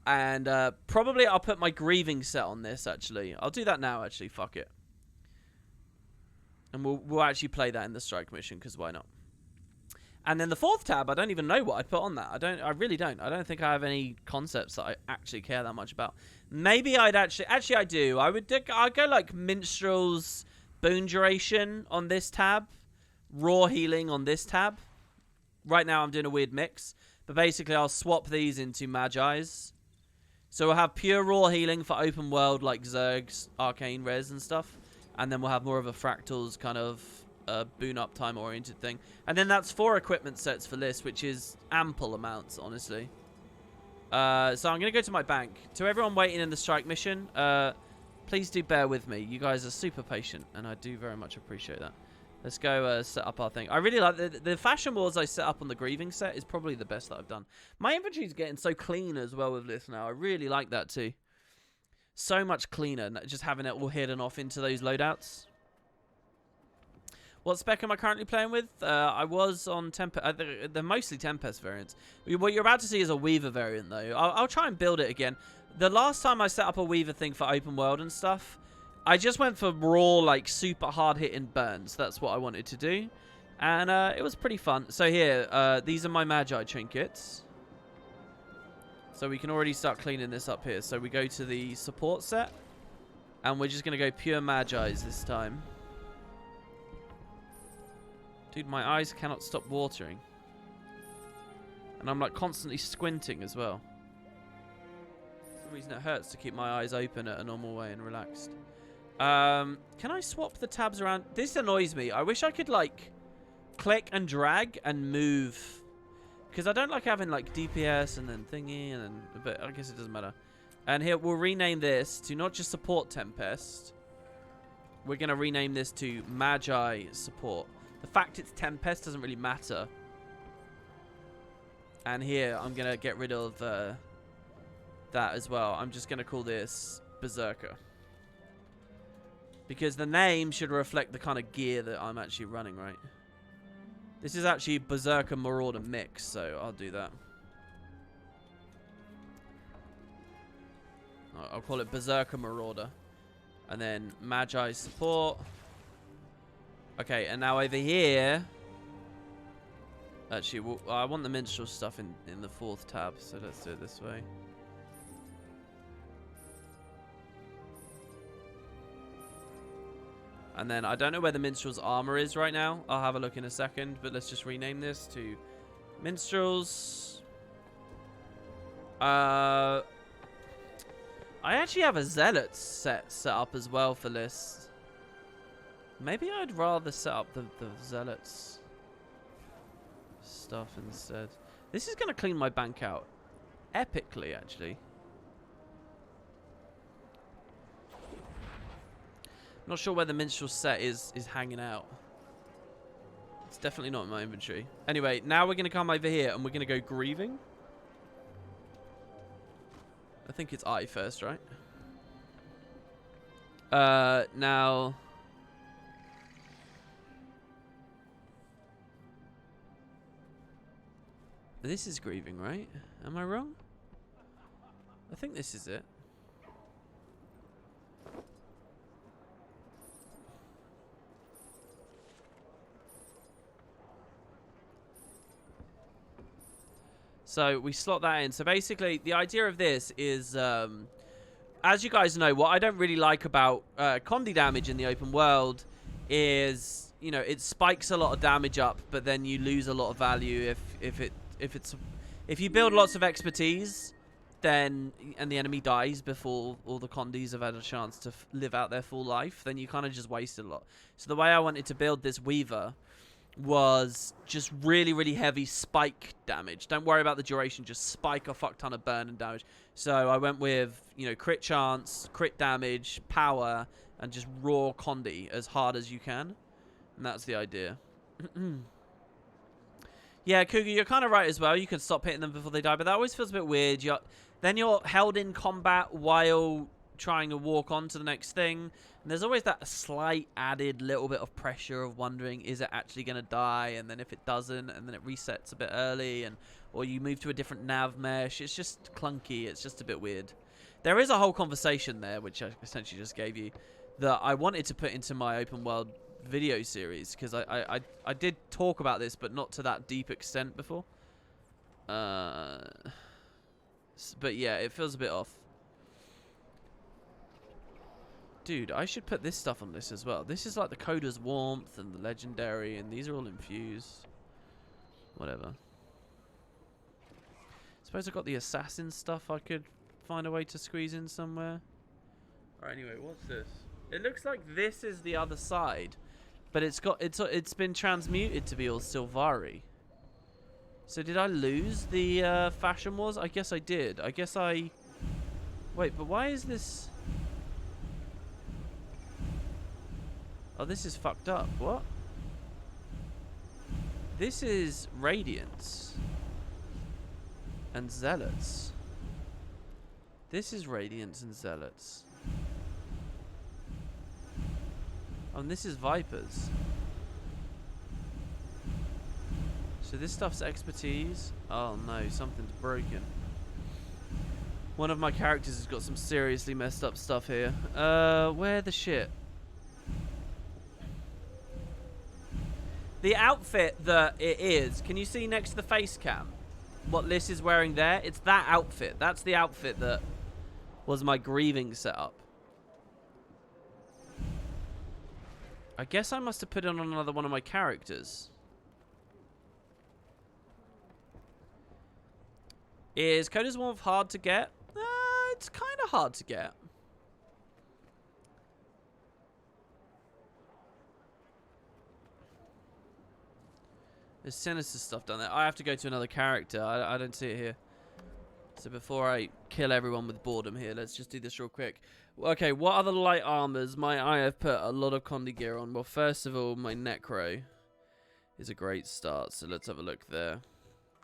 A: And probably I'll put my grieving set on this, actually. I'll do that now, actually, fuck it. And we'll actually play that in the strike mission, because why not? And then the 4th tab, I don't even know what I'd put on that. I really don't. I don't think I have any concepts that I actually care that much about. Maybe I'd actually I do. I'd go, like, Minstrel's Boon Duration on this tab, Raw Healing on this tab. Right now I'm doing a weird mix, but basically I'll swap these into Magi's. So we'll have pure Raw Healing for open world like Zerg's Arcane Res and stuff, and then we'll have more of a Fractals kind of boon uptime oriented thing. And then that's 4 equipment sets for this, which is ample amounts, honestly. So I'm going to go to my bank. To everyone waiting in the strike mission, please do bear with me. You guys are super patient, and I do very much appreciate that. Let's go set up our thing. I really like the fashion wars I set up on the grieving set is probably the best that I've done. My inventory's getting so clean as well with this now. I really like that too. So much cleaner, just having it all hidden off into those loadouts. What spec am I currently playing with? I was on Tempest. They're mostly Tempest variants. What you're about to see is a Weaver variant, though. I'll try and build it again. The last time I set up a Weaver thing for open world and stuff, I just went for raw, like, super hard-hitting burns. That's what I wanted to do. And it was pretty fun. So here, these are my Magi trinkets. So we can already start cleaning this up here. So we go to the support set. And we're just going to go pure Magi's this time. Dude, my eyes cannot stop watering. And I'm like constantly squinting as well. For some reason it hurts to keep my eyes open at a normal way and relaxed. Can I swap the tabs around? This annoys me. I wish I could like click and drag and move. Because I don't like having like DPS and then thingy and then, but I guess it doesn't matter. And here we'll rename this to not just support Tempest. We're going to rename this to Magi support. The fact it's Tempest doesn't really matter. And here, I'm going to get rid of that as well. I'm just going to call this Berserker. Because the name should reflect the kind of gear that I'm actually running, right? This is actually Berserker Marauder mix, so I'll do that. I'll call it Berserker Marauder. And then Magi support. Okay, and now over here... Actually, well, I want the minstrel stuff in the 4th tab, so let's do it this way. And then I don't know where the minstrel's armor is right now. I'll have a look in a second, but let's just rename this to minstrels. I actually have a zealot set up as well for this. Maybe I'd rather set up the zealots stuff instead. This is going to clean my bank out epically, actually. Not sure where the minstrel set is hanging out. It's definitely not in my inventory. Anyway, now we're going to come over here and we're going to go grieving. I think it's I first, right? Now... This is grieving, right? Am I wrong? I think this is it. So we slot that in. So basically, the idea of this is, as you guys know, what I don't really like about Condi damage in the open world is, you know, it spikes a lot of damage up, but then you lose a lot of value if you build lots of expertise, then and the enemy dies before all the Condis have had a chance to live out their full life, then you kind of just wasted a lot. So the way I wanted to build this Weaver was just really, really heavy spike damage. Don't worry about the duration, just spike a fuck ton of burn and damage. So I went with, you know, crit chance, crit damage, power, and just raw Condi as hard as you can. And that's the idea. Yeah, Cougar, you're kind of right as well. You can stop hitting them before they die, but that always feels a bit weird. Then you're held in combat while trying to walk on to the next thing. And there's always that slight added little bit of pressure of wondering, is it actually going to die? And then if it doesn't, and then it resets a bit early, or you move to a different nav mesh. It's just clunky. It's just a bit weird. There is a whole conversation there, which I essentially just gave you, that I wanted to put into my open world video series, because I did talk about this, but not to that deep extent before. But yeah, it feels a bit off. Dude, I should put this stuff on this as well. This is like the Coder's Warmth and the Legendary, and these are all infused. Whatever. Suppose I got the Assassin stuff I could find a way to squeeze in somewhere. Alright, anyway, what's this? It looks like this is the other side, but it's been transmuted to be all Silvari. So did I lose the Fashion Wars? I guess I did. I guess I... Wait, but why is this... Oh, this is fucked up. What? This is Radiance and Zealots. This is Radiance and Zealots. Oh, and this is Vipers. So this stuff's expertise. Oh no, something's broken. One of my characters has got some seriously messed up stuff here. Where the shit? The outfit that it is, can you see next to the face cam? What Liz is wearing there? It's that outfit. That's the outfit that was my grieving setup. I guess I must have put it on another one of my characters. Is Coda's Warmth hard to get? It's kind of hard to get. There's sinister stuff down there. I have to go to another character. I don't see it here. So before I kill everyone with boredom here, let's just do this real quick. Okay, what other light armors might I have put a lot of Condi gear on? Well, first of all, my Necro is a great start. So let's have a look there.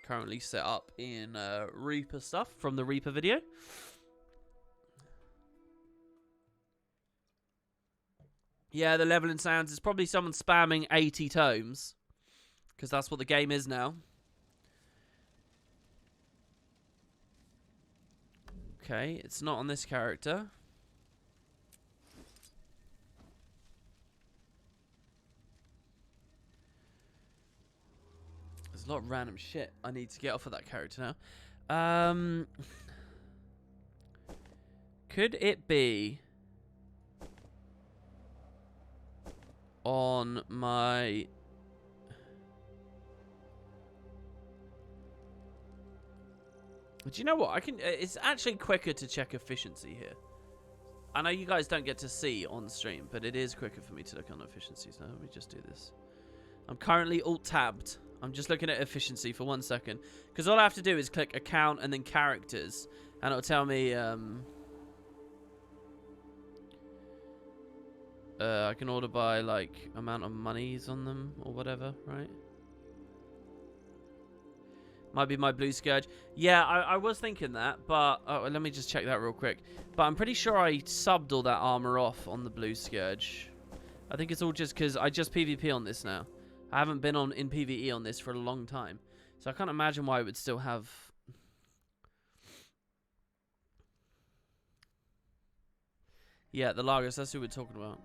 A: Currently set up in Reaper stuff from the Reaper video. Yeah, the leveling sounds is probably someone spamming 80 tomes. Because that's what the game is now. Okay, it's not on this character. There's a lot of random shit I need to get off of that character now. Could it be on my... Do you know what? I can. It's actually quicker to check efficiency here. I know you guys don't get to see on stream, but it is quicker for me to look on efficiency. So let me just do this. I'm currently alt-tabbed. I'm just looking at efficiency for 1 second. Because all I have to do is click account and then characters. And it'll tell me... I can order by, like, amount of monies on them or whatever, right? Might be my Blue Scourge. Yeah, I was thinking that, but... Oh, let me just check that real quick. But I'm pretty sure I subbed all that armor off on the Blue Scourge. I think it's all just because I just PvP on this now. I haven't been in PvE on this for a long time. So I can't imagine why it would still have... Yeah, the Lagos, that's who we're talking about.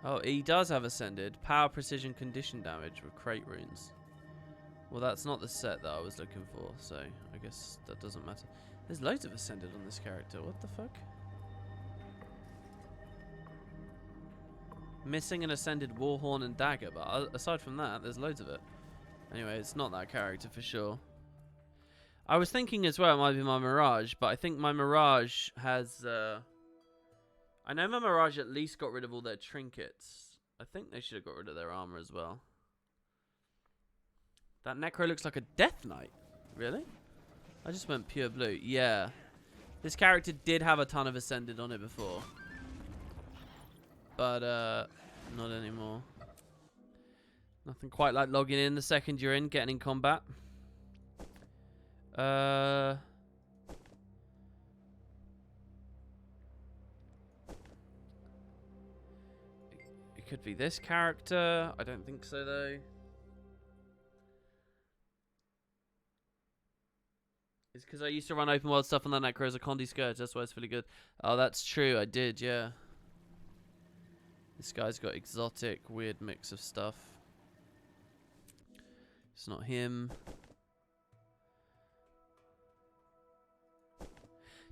A: Oh, he does have Ascended. Power, Precision, Condition Damage with Crate Runes. Well, that's not the set that I was looking for, so I guess that doesn't matter. There's loads of Ascended on this character. What the fuck? Missing an Ascended Warhorn and Dagger, but aside from that, there's loads of it. Anyway, it's not that character for sure. I was thinking as well it might be my Mirage, but I think my Mirage has... I know my Mirage at least got rid of all their trinkets. I think they should have got rid of their armor as well. That Necro looks like a Death Knight. Really? I just went pure blue. Yeah. This character did have a ton of Ascended on it before. But, not anymore. Nothing quite like logging in the second you're in, getting in combat. It could be this character. I don't think so, though. It's because I used to run open world stuff on that Necro as a Condi Scourge. That's why it's really good. Oh, that's true. I did, yeah. This guy's got exotic, weird mix of stuff. It's not him.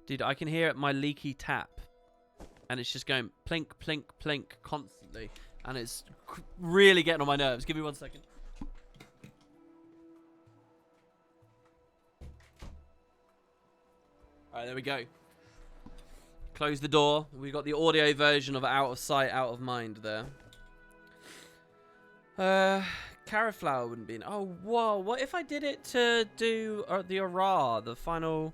A: Dude, I can hear my leaky tap. And it's just going plink, plink, plink constantly. And it's really getting on my nerves. Give me 1 second. Alright, there we go. Close the door. We got the audio version of Out of Sight, Out of Mind there. Carrotflower wouldn't be in... Oh, whoa. What if I did it to do the Aura, the final...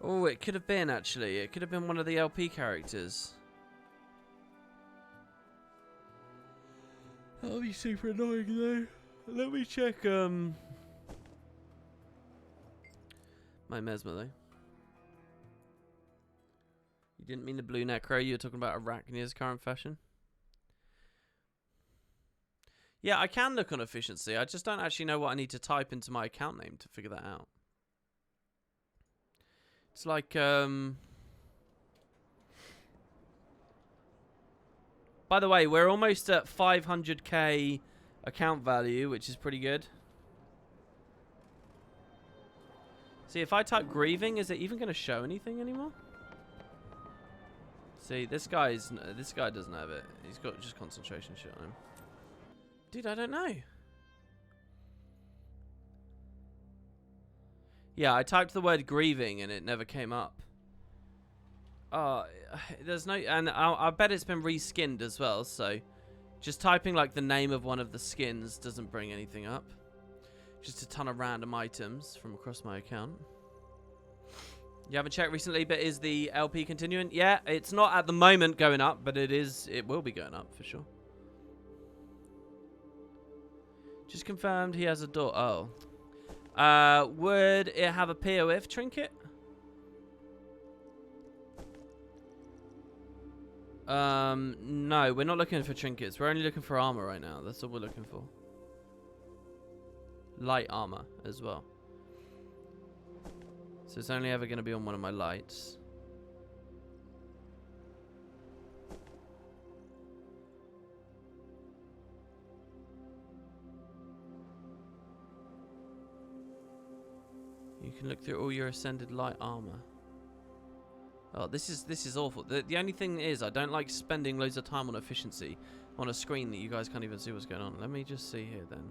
A: Oh, it could have been, actually. It could have been one of the LP characters. That'll be super annoying though. Let me check my Mesmer though. You didn't mean the blue necro, you were talking about Arachnia's current fashion? Yeah, I can look on efficiency. I just don't actually know what I need to type into my account name to figure that out. It's like, by the way, we're almost at 500k account value, which is pretty good. See, if I type grieving, is it even going to show anything anymore? See, this guy doesn't have it. He's got just concentration shit on him. Dude, I don't know. Yeah, I typed the word grieving and it never came up. There's no, and I bet it's been reskinned as well, so just typing like the name of one of the skins doesn't bring anything up. Just a ton of random items from across my account. You haven't checked recently, but is the LP continuing? Yeah, it's not at the moment going up, but it will be going up for sure. Just confirmed he has a door. Oh. Would it have a POF trinket? No, we're not looking for trinkets. We're only looking for armor right now. That's all we're looking for. Light armor as well. So it's only ever going to be on one of my lights. You can look through all your ascended light armor. Oh, this is awful. The only thing is, I don't like spending loads of time on efficiency on a screen that you guys can't even see what's going on. Let me just see here then.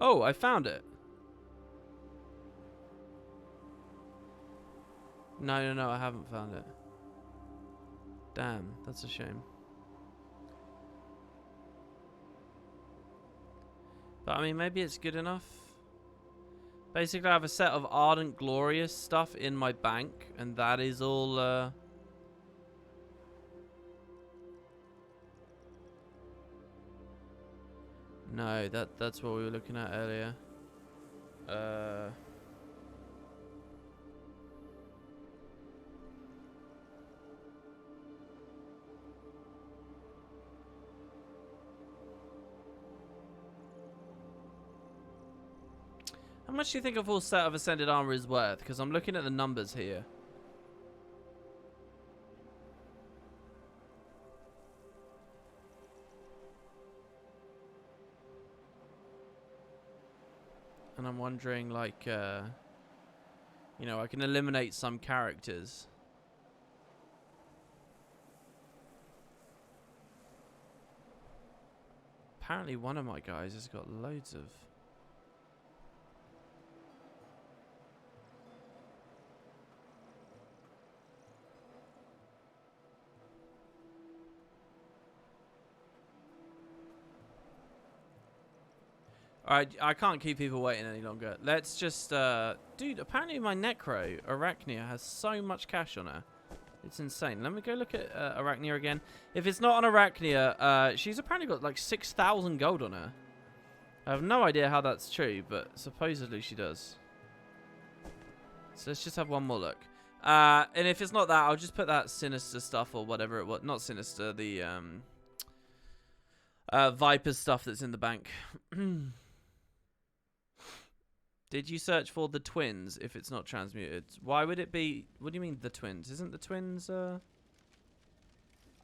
A: Oh, I found it. No, I haven't found it. Damn, that's a shame. But I mean, maybe it's good enough. Basically, I have a set of Ardent Glorious stuff in my bank, and that is all, No, that's what we were looking at earlier. How much do you think a full set of Ascended Armor is worth? Because I'm looking at the numbers here. And I'm wondering, like, you know, I can eliminate some characters. Apparently one of my guys has got loads of... Alright, I can't keep people waiting any longer. Let's just, dude, apparently my Necro, Arachnia, has so much cash on her. It's insane. Let me go look at Arachnia again. If it's not on Arachnia, she's apparently got like 6,000 gold on her. I have no idea how that's true, but supposedly she does. So let's just have one more look. And if it's not that, I'll just put that Sinister stuff or whatever it was. Not Sinister, the Viper stuff that's in the bank. Did you search for the twins if it's not transmuted? Why would it be... What do you mean the twins? Isn't the twins...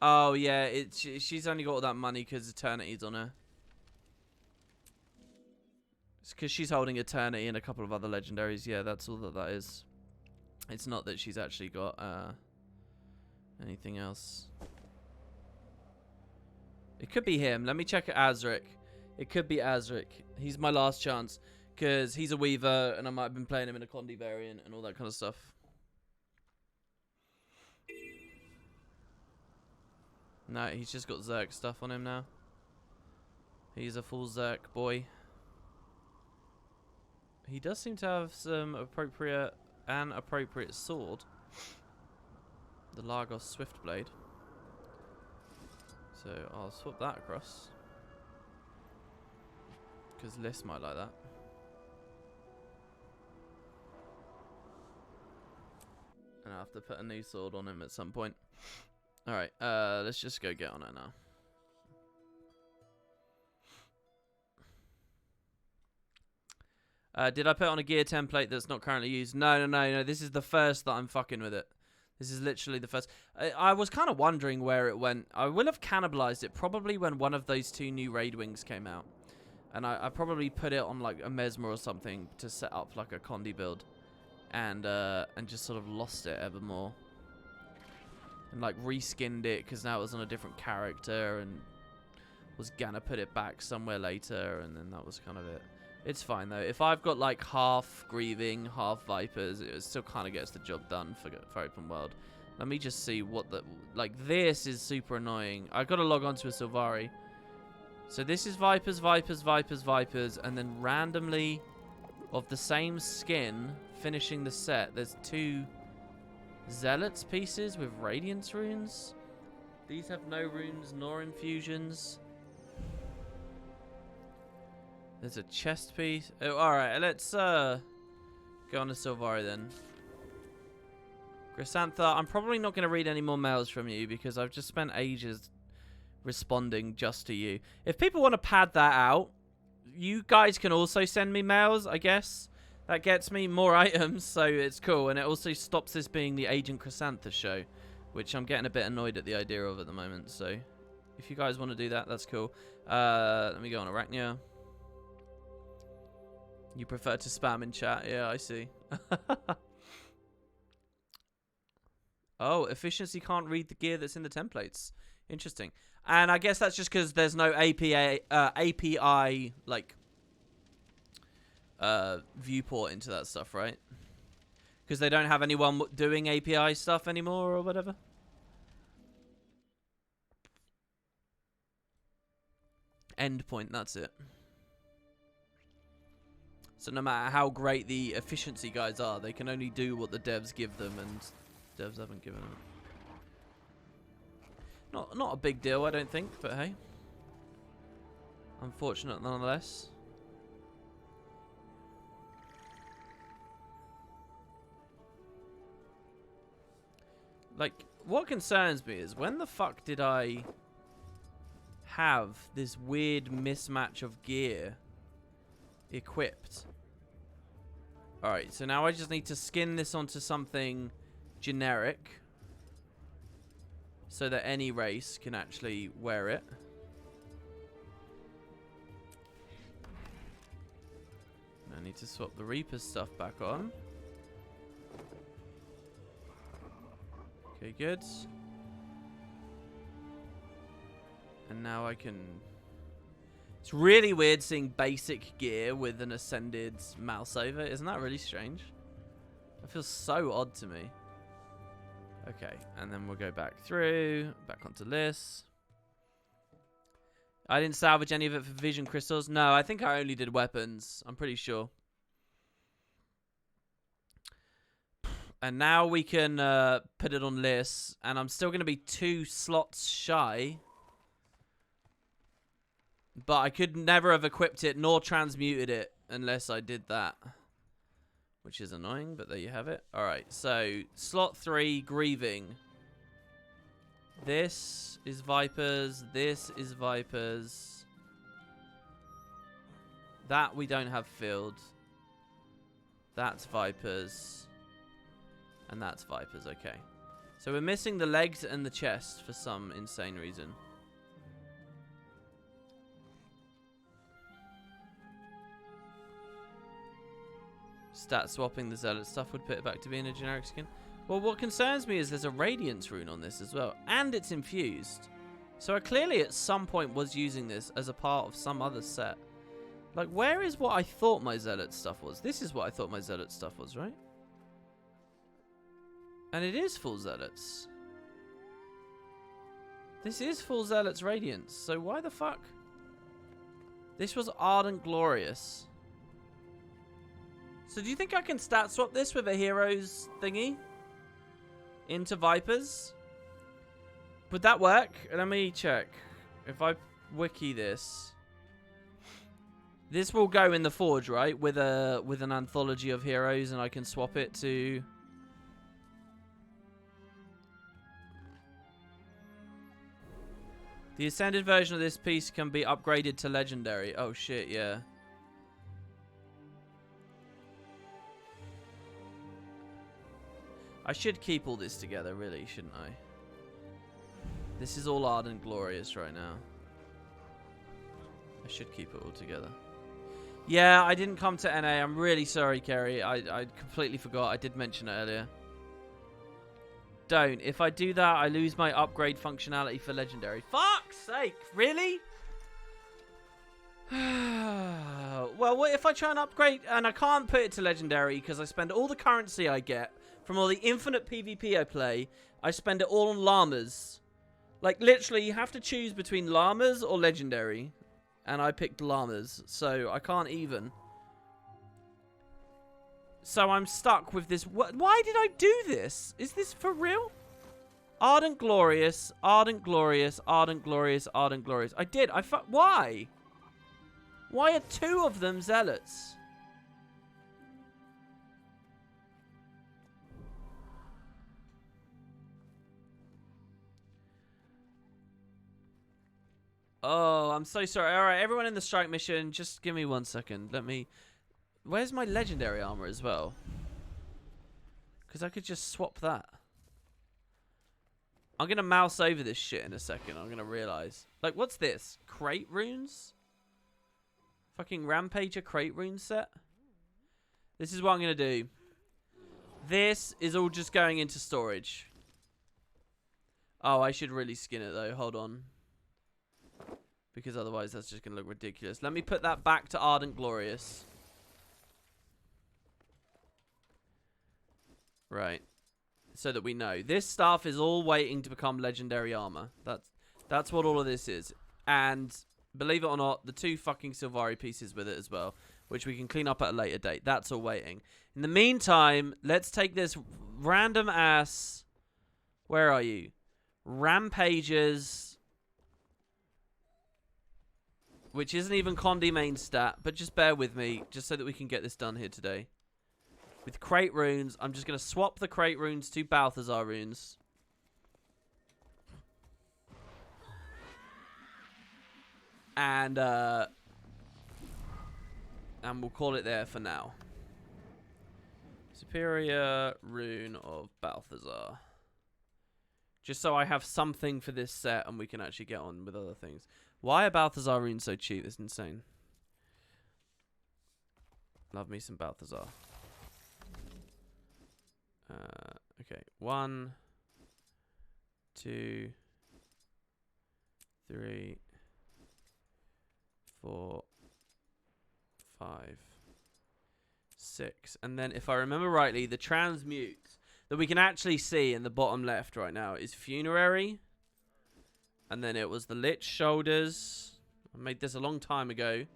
A: Oh, yeah. She's only got all that money because Eternity's on her. It's because she's holding Eternity and a couple of other legendaries. Yeah, that's all that is. It's not that she's actually got anything else. It could be him. Let me check Azric. It could be Azric. He's my last chance. Because he's a Weaver, and I might have been playing him in a Condi variant and all that kind of stuff. No, he's just got Zerk stuff on him now. He's a full Zerk boy. He does seem to have some appropriate sword. The Lagos Swiftblade. So I'll swap that across. Because Liss might like that. And I'll have to put a new sword on him at some point. Alright, let's just go get on it now. Did I put on a gear template that's not currently used? No. This is the first that I'm fucking with it. This is literally the first. I was kind of wondering where it went. I will have cannibalized it probably when one of those 2 new raid wings came out. And I probably put it on like a Mesmer or something to set up like a Condi build. And just sort of lost it ever more. And like reskinned it because now it was on a different character and was gonna put it back somewhere later, and then that was kind of it. It's fine though. If I've got like half Grieving, half Vipers, it still kind of gets the job done for open world. Let me just see what the... Like, this is super annoying. I've got to log on to a Sylvari. So this is Vipers, and then randomly of the same skin, finishing the set, there's 2 Zealots pieces with Radiance runes. These have no runes nor infusions. There's a chest piece. Oh, alright, let's go on to Sylvari then. Grisantha, I'm probably not going to read any more mails from you because I've just spent ages responding just to you. If people want to pad that out, you guys can also send me mails, I guess. That gets me more items, so it's cool. And it also stops this being the Agent Chrysantha show, which I'm getting a bit annoyed at the idea of at the moment. So if you guys want to do that, that's cool. Let me go on Arachnia. You prefer to spam in chat? Yeah, I see. Oh, efficiency can't read the gear that's in the templates. Interesting. And I guess that's just because there's no API like viewport into that stuff, right? Because they don't have anyone doing API stuff anymore or whatever. Endpoint, that's it. So no matter how great the efficiency guys are, they can only do what the devs give them, and devs haven't given them. Not a big deal, I don't think, but hey. Unfortunate nonetheless. Like, what concerns me is when the fuck did I have this weird mismatch of gear equipped? Alright, so now I just need to skin this onto something generic so that any race can actually wear it. I need to swap the Reaper stuff back on. Okay, good. And now I can... It's really weird seeing basic gear with an ascended mouse over. Isn't that really strange? That feels so odd to me. Okay, and then we'll go back through, back onto Liss. I didn't salvage any of it for vision crystals. No, I think I only did weapons. I'm pretty sure. And now we can put it on Liss, and I'm still going to be 2 slots shy. But I could never have equipped it nor transmuted it unless I did that. Which is annoying, but there you have it. Alright, so slot 3, Grieving. This is Vipers. This is Vipers. That we don't have filled. That's Vipers. And that's Vipers, okay. So we're missing the legs and the chest for some insane reason. Stat swapping the Zealot stuff would put it back to being a generic skin. Well, what concerns me is there's a Radiance rune on this as well. And it's infused. So I clearly at some point was using this as a part of some other set. Like, where is what I thought my Zealot stuff was? This is what I thought my Zealot stuff was, right? And it is full Zealots. This is full Zealot's Radiance, so why the fuck? This was Ardent Glorious. So do you think I can stat swap this with a heroes thingy? Into Vipers? Would that work? Let me check. If I wiki this. This will go in the Forge, right? With an anthology of heroes, and I can swap it to... The Ascended version of this piece can be upgraded to Legendary. Oh shit, yeah. I should keep all this together, really, shouldn't I? This is all Ardent Glorious right now. I should keep it all together. Yeah, I didn't come to NA. I'm really sorry, Kerry. I completely forgot. I did mention it earlier. Don't. If I do that, I lose my upgrade functionality for Legendary. Fuck's sake. Really? Well, what if I try and upgrade and I can't put it to Legendary because I spend all the currency I get from all the infinite PvP I play. I spend it all on llamas. Like, literally, you have to choose between llamas or Legendary. And I picked llamas, so I can't even. So I'm stuck with this. Why did I do this? Is this for real? Ardent Glorious, Ardent Glorious, Ardent Glorious, Ardent Glorious. I did. Why? Why are two of them Zealots? Oh, I'm so sorry. All right, everyone in the strike mission, just give me 1 second. Let me... Where's my legendary armor as well? Because I could just swap that. I'm going to mouse over this shit in a second. I'm going to realize. Like, what's this? Crate runes? Fucking Rampager crate rune set? This is what I'm going to do. This is all just going into storage. Oh, I should really skin it though. Hold on. Because otherwise that's just going to look ridiculous. Let me put that back to Ardent Glorious. Right. So that we know. This stuff is all waiting to become legendary armor. That's what all of this is. And believe it or not, the 2 fucking Sylvari pieces with it as well. Which we can clean up at a later date. That's all waiting. In the meantime, let's take this random ass... Where are you? Rampagers... Which isn't even Condi main stat, but just bear with me, just so that we can get this done here today. With crate runes, I'm just going to swap the crate runes to Balthazar runes. And we'll call it there for now. Superior rune of Balthazar. Just so I have something for this set and we can actually get on with other things. Why are Balthazar runes so cheap? It's insane. Love me some Balthazar. Okay. 1, 2, 3, 4, 5, 6. And then if I remember rightly, the transmute that we can actually see in the bottom left right now is Funerary. And then it was the Lich Shoulders. I made this a long time ago.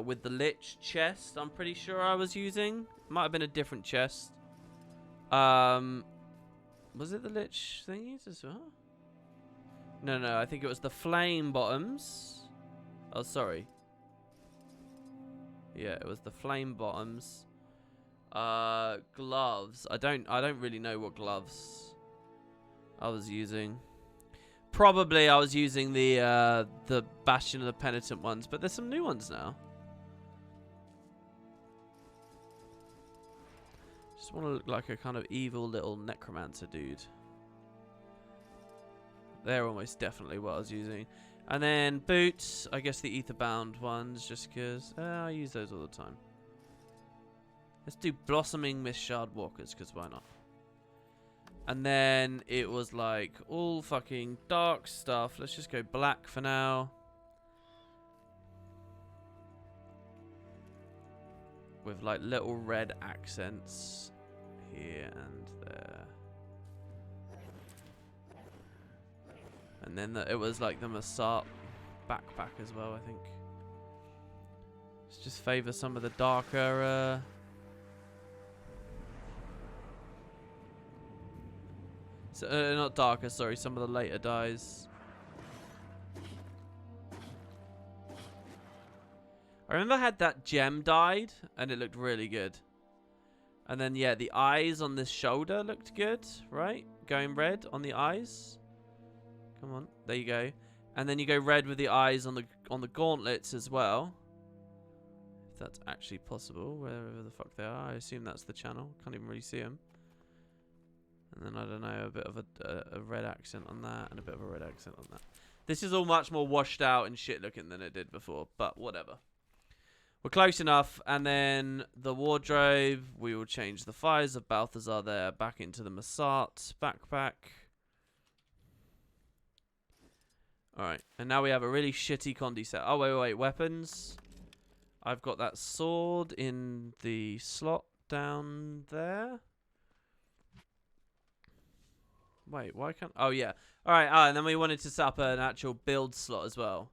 A: With the Lich chest, I'm pretty sure I was using. Might have been a different chest. Was it the Lich thingies as well? No, I think it was the Flame Bottoms. Oh, sorry. Yeah, it was the Flame Bottoms. Gloves. I don't really know what gloves I was using. Probably I was using the Bastion of the Penitent ones, but there's some new ones now. Just want to look like a kind of evil little necromancer dude. They're almost definitely what I was using. And then boots, I guess the Aetherbound ones, just because I use those all the time. Let's do Blossoming Mist Shard Walkers, because why not? And then it was like all fucking dark stuff. Let's just go black for now. With like little red accents here and there. And then it was like the Masat backpack as well, I think. Let's just favour some of the darker... not darker, sorry, some of the later dyes. I remember I had that gem dyed, and it looked really good. And then, yeah, the eyes on this shoulder looked good, right? Going red on the eyes. Come on, there you go. And then you go red with the eyes on the gauntlets as well. If that's actually possible, wherever the fuck they are. I assume that's the channel. Can't even really see them. And then, I don't know, a bit of a red accent on that, and a bit of a red accent on that. This is all much more washed out and shit looking than it did before, but whatever. We're close enough, and then the wardrobe, we will change the fires of Balthazar there back into the Masat backpack. Alright, and now we have a really shitty Condi set. Oh, wait, weapons. I've got that sword in the slot down there. Wait, why can't... Oh, yeah. Alright, and then we wanted to set up an actual build slot as well.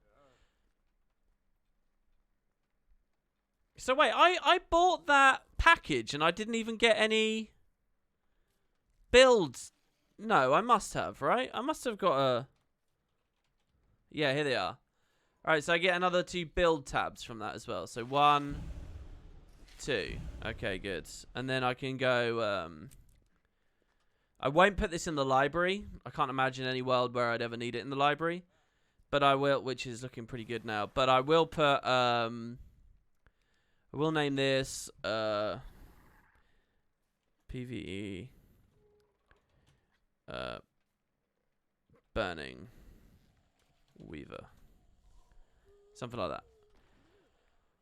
A: So wait, I bought that package and I didn't even get any builds. No, I must have, right? I must have got a... Yeah, here they are. Alright, so I get another 2 build tabs from that as well. So 1, 2. Okay, good. And then I can go... I won't put this in the library. I can't imagine any world where I'd ever need it in the library. But I will, which is looking pretty good now. But I will put... We'll name this PvE Burning Weaver. Something like that.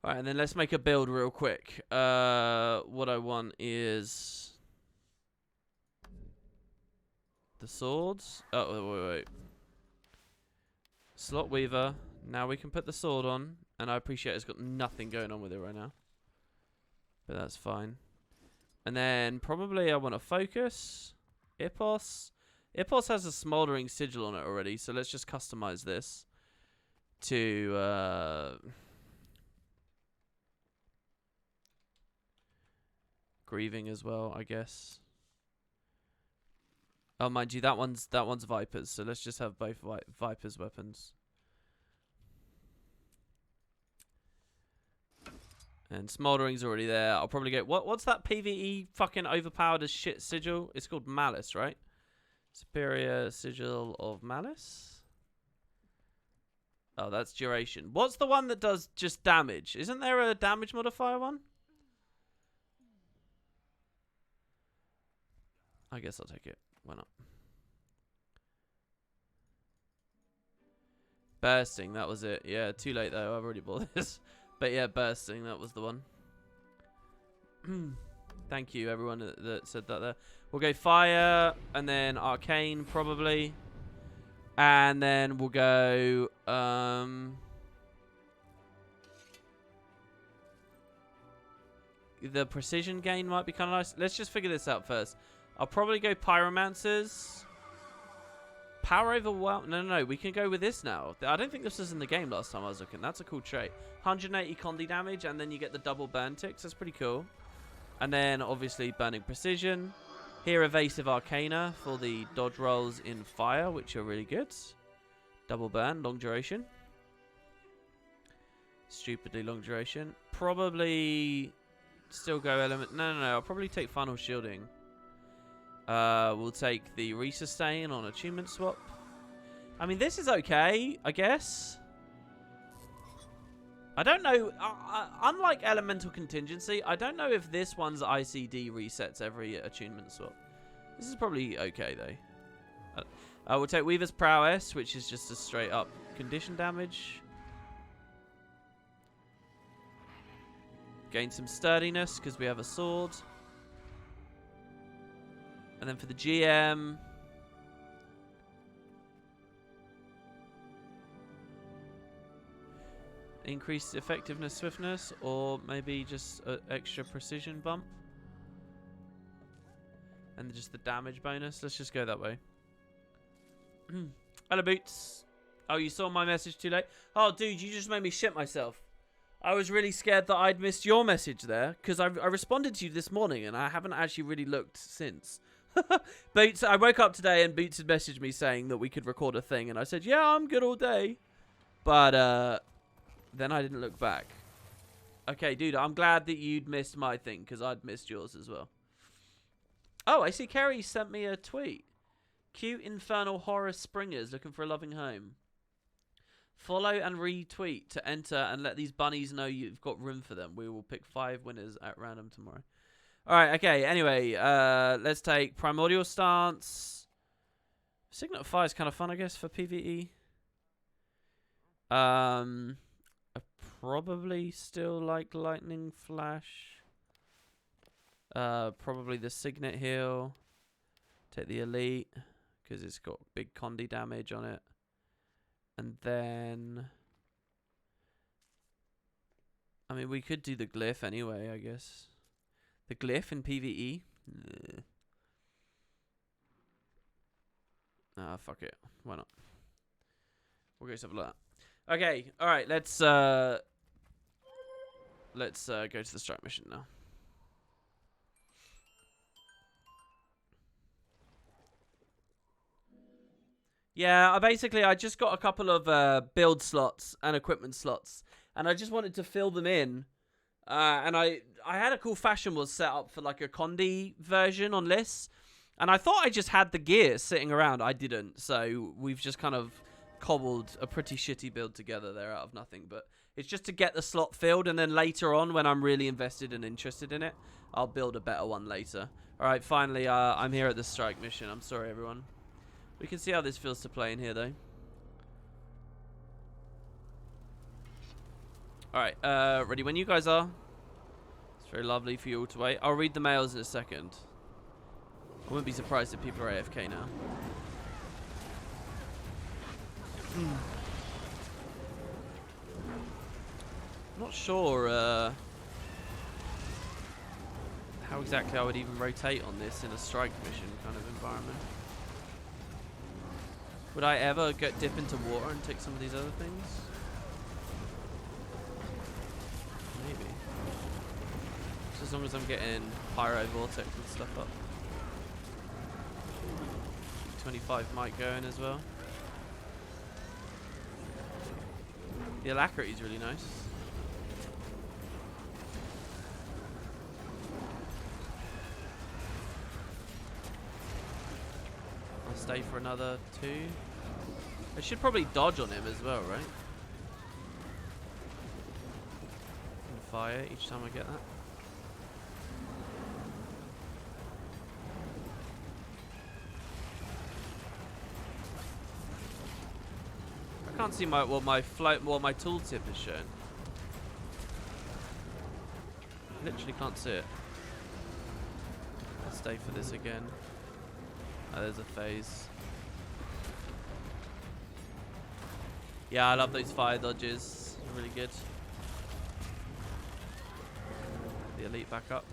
A: Alright, and then let's make a build real quick. What I want is the swords. Oh, wait. Slot Weaver. Now we can put the sword on. And I appreciate it's got nothing going on with it right now. But that's fine. And then probably I want to focus. Ipos. Ipos has a smoldering sigil on it already. So let's just customize this to grieving as well, I guess. Oh, mind you, that one's Vipers. So let's just have both Vipers weapons. And Smoldering's already there. I'll probably get... What's that PvE fucking overpowered as shit sigil? It's called Malice, right? Superior Sigil of Malice? Oh, that's duration. What's the one that does just damage? Isn't there a damage modifier one? I guess I'll take it. Why not? Bursting, that was it. Yeah, too late though. I've already bought this. But yeah, bursting, that was the one. Thank you, everyone that said that there. We'll go fire, and then arcane, probably. And then we'll go... the precision gain might be kind of nice. Let's just figure this out first. I'll probably go pyromancers. Power overwhelm. No. We can go with this now. I don't think this was in the game last time I was looking. That's a cool trait. 180 Condi damage, and then you get the double burn ticks. That's pretty cool. And then, obviously, burning precision. Here, evasive arcana for the dodge rolls in fire, which are really good. Double burn, long duration. Stupidly long duration. Probably still go element. No. I'll probably take final shielding. We'll take the resustain on attunement swap. I mean, this is okay, I guess. I don't know. Unlike elemental contingency, I don't know if this one's ICD resets every attunement swap. This is probably okay, though. We'll take Weaver's Prowess, which is just a straight up condition damage. Gain some sturdiness because we have a sword. And then for the GM... increase effectiveness, swiftness, or maybe just an extra precision bump. And just the damage bonus. Let's just go that way. Hello, Boots. Oh, you saw my message too late? Oh, dude, you just made me shit myself. I was really scared that I'd missed your message there, because I responded to you this morning, and I haven't actually really looked since. Boots, I woke up today, and Boots had messaged me saying that we could record a thing, and I said, yeah, I'm good all day. But, then I didn't look back. Okay, dude, I'm glad that you'd missed my thing, because I'd missed yours as well. Oh, I see Kerry sent me a tweet. Cute infernal horror springers looking for a loving home. Follow and retweet to enter and let these bunnies know you've got room for them. We will pick 5 winners at random tomorrow. Alright, okay, anyway, let's take Primordial Stance. Signet of Fire is kind of fun, I guess, for PvE. I probably still like Lightning Flash. Probably the Signet Heal. Take the Elite, because it's got big Condi damage on it. And then... I mean, we could do the Glyph anyway, I guess. The Glyph in PvE? Ah, fuck it. Why not? We'll go something like that. Okay, alright, let's go to the strike mission now. Yeah, I just got a couple of build slots and equipment slots, and I just wanted to fill them in. And I had a cool fashion was set up for like a Condi version on lists, and I thought I just had the gear sitting around. I didn't, so we've just kind of cobbled a pretty shitty build together there out of nothing. But it's just to get the slot filled, and then later on, when I'm really invested and interested in it, I'll build a better one later. All right, finally, I'm here at the strike mission. I'm sorry, everyone. We can see how this feels to play in here, though. Alright, ready when you guys are. It's very lovely for you all to wait. I'll read the mails in a second. I wouldn't be surprised if people are AFK now. Not sure how exactly I would even rotate on this in a strike mission kind of environment. Would I ever dip into water and take some of these other things? Maybe. Just as long as I'm getting Pyro Vortex and stuff up. 25 might go in as well. The Alacrity is really nice. I'll stay for another 2. I should probably dodge on him as well, right? And fire each time I get that. I can't see what my tooltip is showing. I literally can't see it. I'll stay for this again. Oh, there's a phase. Yeah, I love those fire dodges. Really good. The elite back up.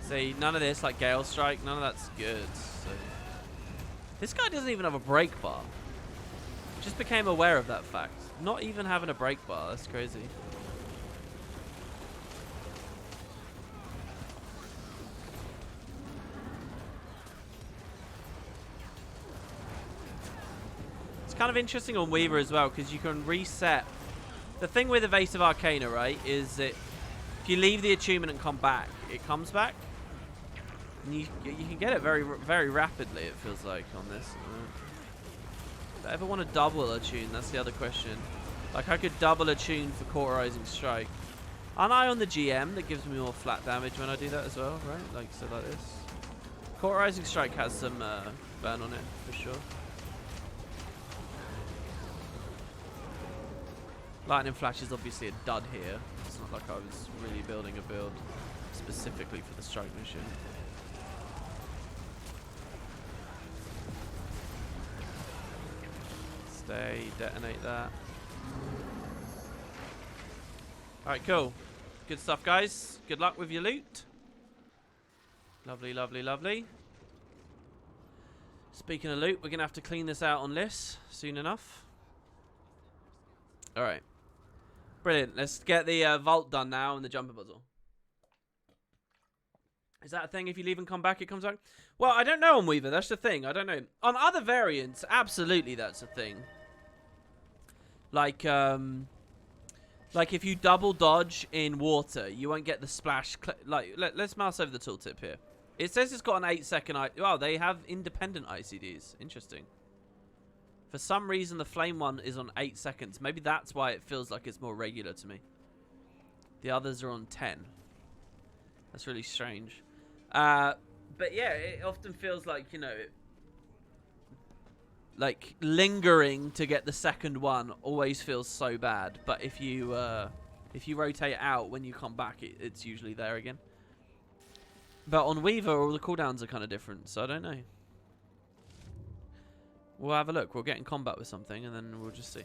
A: See, none of this, like Gale Strike, none of that's good. So. This guy doesn't even have a break bar. Just became aware of that fact. Not even having a break bar, that's crazy. Kind of interesting on Weaver as well, because you can reset. The thing with Evasive Arcana, right, is that if you leave the attunement and come back, it comes back. And you can get it very, very rapidly, it feels like, on this. Do I ever want to double attune? That's the other question. Like, I could double attune for Cauterizing Strike. Aren't I on the GM that gives me more flat damage when I do that as well, right? Like, so like this. Cauterizing Strike has some burn on it, for sure. Lightning Flash is obviously a dud here. It's not like I was really building a build specifically for the strike mission. Stay, detonate that. Alright, cool. Good stuff, guys. Good luck with your loot. Lovely, lovely, lovely. Speaking of loot, we're going to have to clean this out on this soon enough. Alright. Brilliant. Let's get the vault done now and the jumper puzzle. Is that a thing? If you leave and come back, it comes back? Well, I don't know on Weaver. That's the thing. I don't know. On other variants, absolutely that's a thing. Like if you double dodge in water, you won't get the splash. Like, let's mouse over the tooltip here. It says it's got an 8-second... Wow, they have independent ICDs. Interesting. For some reason, the flame one is on 8 seconds. Maybe that's why it feels like it's more regular to me. The others are on 10. That's really strange. But yeah, it often feels like, you know... like, lingering to get the second one always feels so bad. But if you rotate out when you come back, it's usually there again. But on Weaver, all the cooldowns are kind of different, so I don't know. We'll have a look. We'll get in combat with something, and then we'll just see.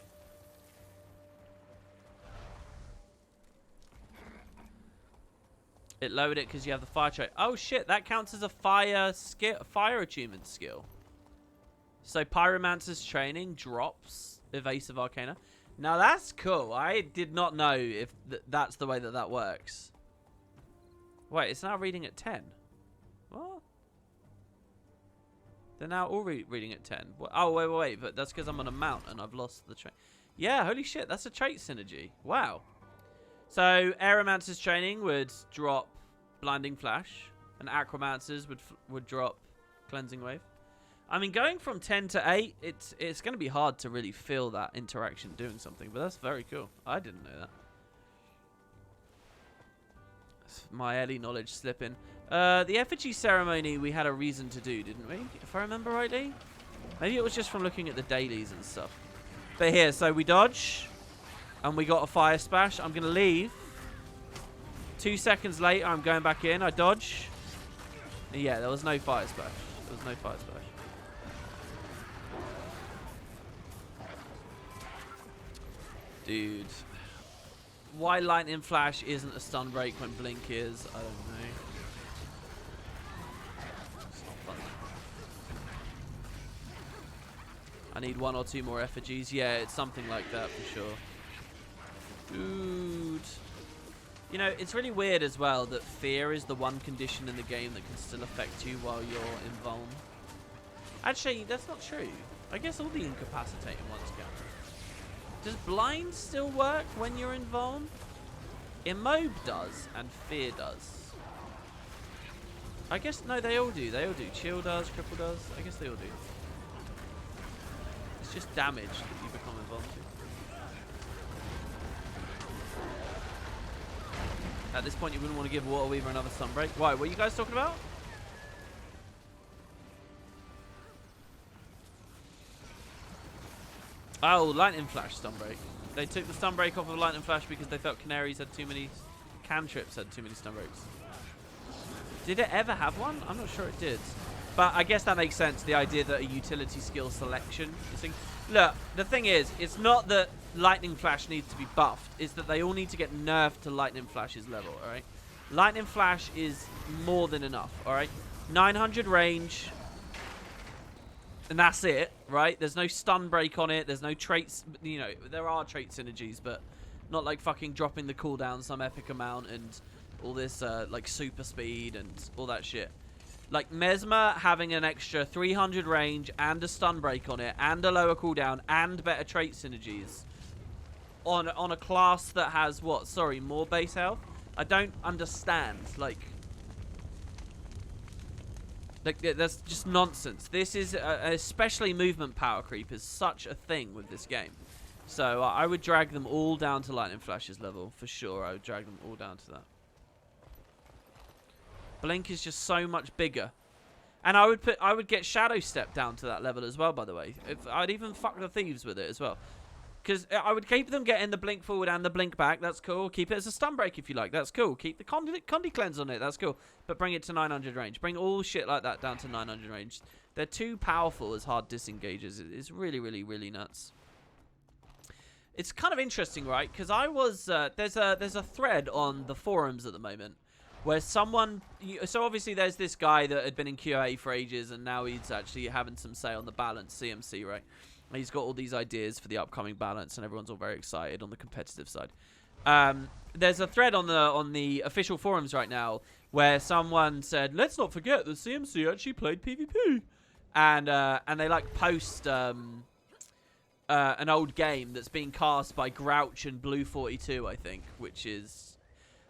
A: It lowered it because you have the fire trait. Oh shit, that counts as a fire achievement skill. So Pyromancer's training drops Evasive Arcana. Now that's cool. I did not know if that's the way that works. Wait, it's now reading at 10. What? They're now all reading at 10. Oh, wait. But that's because I'm on a mount and I've lost the trait. Yeah, holy shit. That's a trait synergy. Wow. So, Aeromancer's training would drop Blinding Flash. And Aquamancer's would drop Cleansing Wave. I mean, going from 10 to 8, it's going to be hard to really feel that interaction doing something. But that's very cool. I didn't know that. My Ellie knowledge slipping. The effigy ceremony we had a reason to do, didn't we? If I remember rightly. Maybe it was just from looking at the dailies and stuff. But here, so we dodge. And we got a fire splash. I'm going to leave. 2 seconds later, I'm going back in. I dodge. And yeah, there was no fire splash. There was no fire splash. Dude. Why Lightning Flash isn't a stun break when Blink is, I don't know. It's not fun. I need 1 or 2 more effigies. Yeah, it's something like that for sure. Dude. You know, it's really weird as well that fear is the one condition in the game that can still affect you while you're in vuln. Actually, that's not true. I guess all the incapacitating ones can. Does blind still work when you're in vuln? Immob does, and fear does. I guess, no, they all do. They all do. Chill does, cripple does. I guess they all do. It's just damage that you become involved to. At this point, you wouldn't want to give Water Weaver another sunbreak. Why? What are you guys talking about? Oh, Lightning Flash Stunbreak. They took the Stunbreak off of Lightning Flash because they felt Canaries had too many... Cantrips had too many Stunbreaks. Did it ever have one? I'm not sure it did. But I guess that makes sense, the idea that a utility skill selection is thing. Look, the thing is, it's not that Lightning Flash needs to be buffed. It's that they all need to get nerfed to Lightning Flash's level, alright? Lightning Flash is more than enough, alright? 900 range... And that's it, right? There's no stun break on it. There's no traits. You know, there are trait synergies, but not like fucking dropping the cooldown some epic amount and all this, like, super speed and all that shit. Like, Mesmer having an extra 300 range and a stun break on it and a lower cooldown and better trait synergies on a class that has, what? Sorry, more base health? I don't understand. Like, that's just nonsense. This is, especially movement power creep is such a thing with this game. So I would drag them all down to Lightning Flash's level. For sure, I would drag them all down to that. Blink is just so much bigger. And I would get Shadow Step down to that level as well, by the way. I'd even fuck the Thieves with it as well. Because I would keep them getting the blink forward and the blink back. That's cool. Keep it as a stun break if you like. That's cool. Keep the Condi Cleanse on it. That's cool. But bring it to 900 range. Bring all shit like that down to 900 range. They're too powerful as hard disengages. It's really, really, really nuts. It's kind of interesting, right? Because I was... there's a thread on the forums at the moment where someone... So obviously there's this guy that had been in QA for ages, and now he's actually having some say on the balance, CMC, right? And he's got all these ideas for the upcoming balance, and everyone's all very excited on the competitive side. There's a thread on the official forums right now where someone said, let's not forget that CMC actually played PvP. And they like post an old game that's being cast by Grouch and Blue42, I think, which is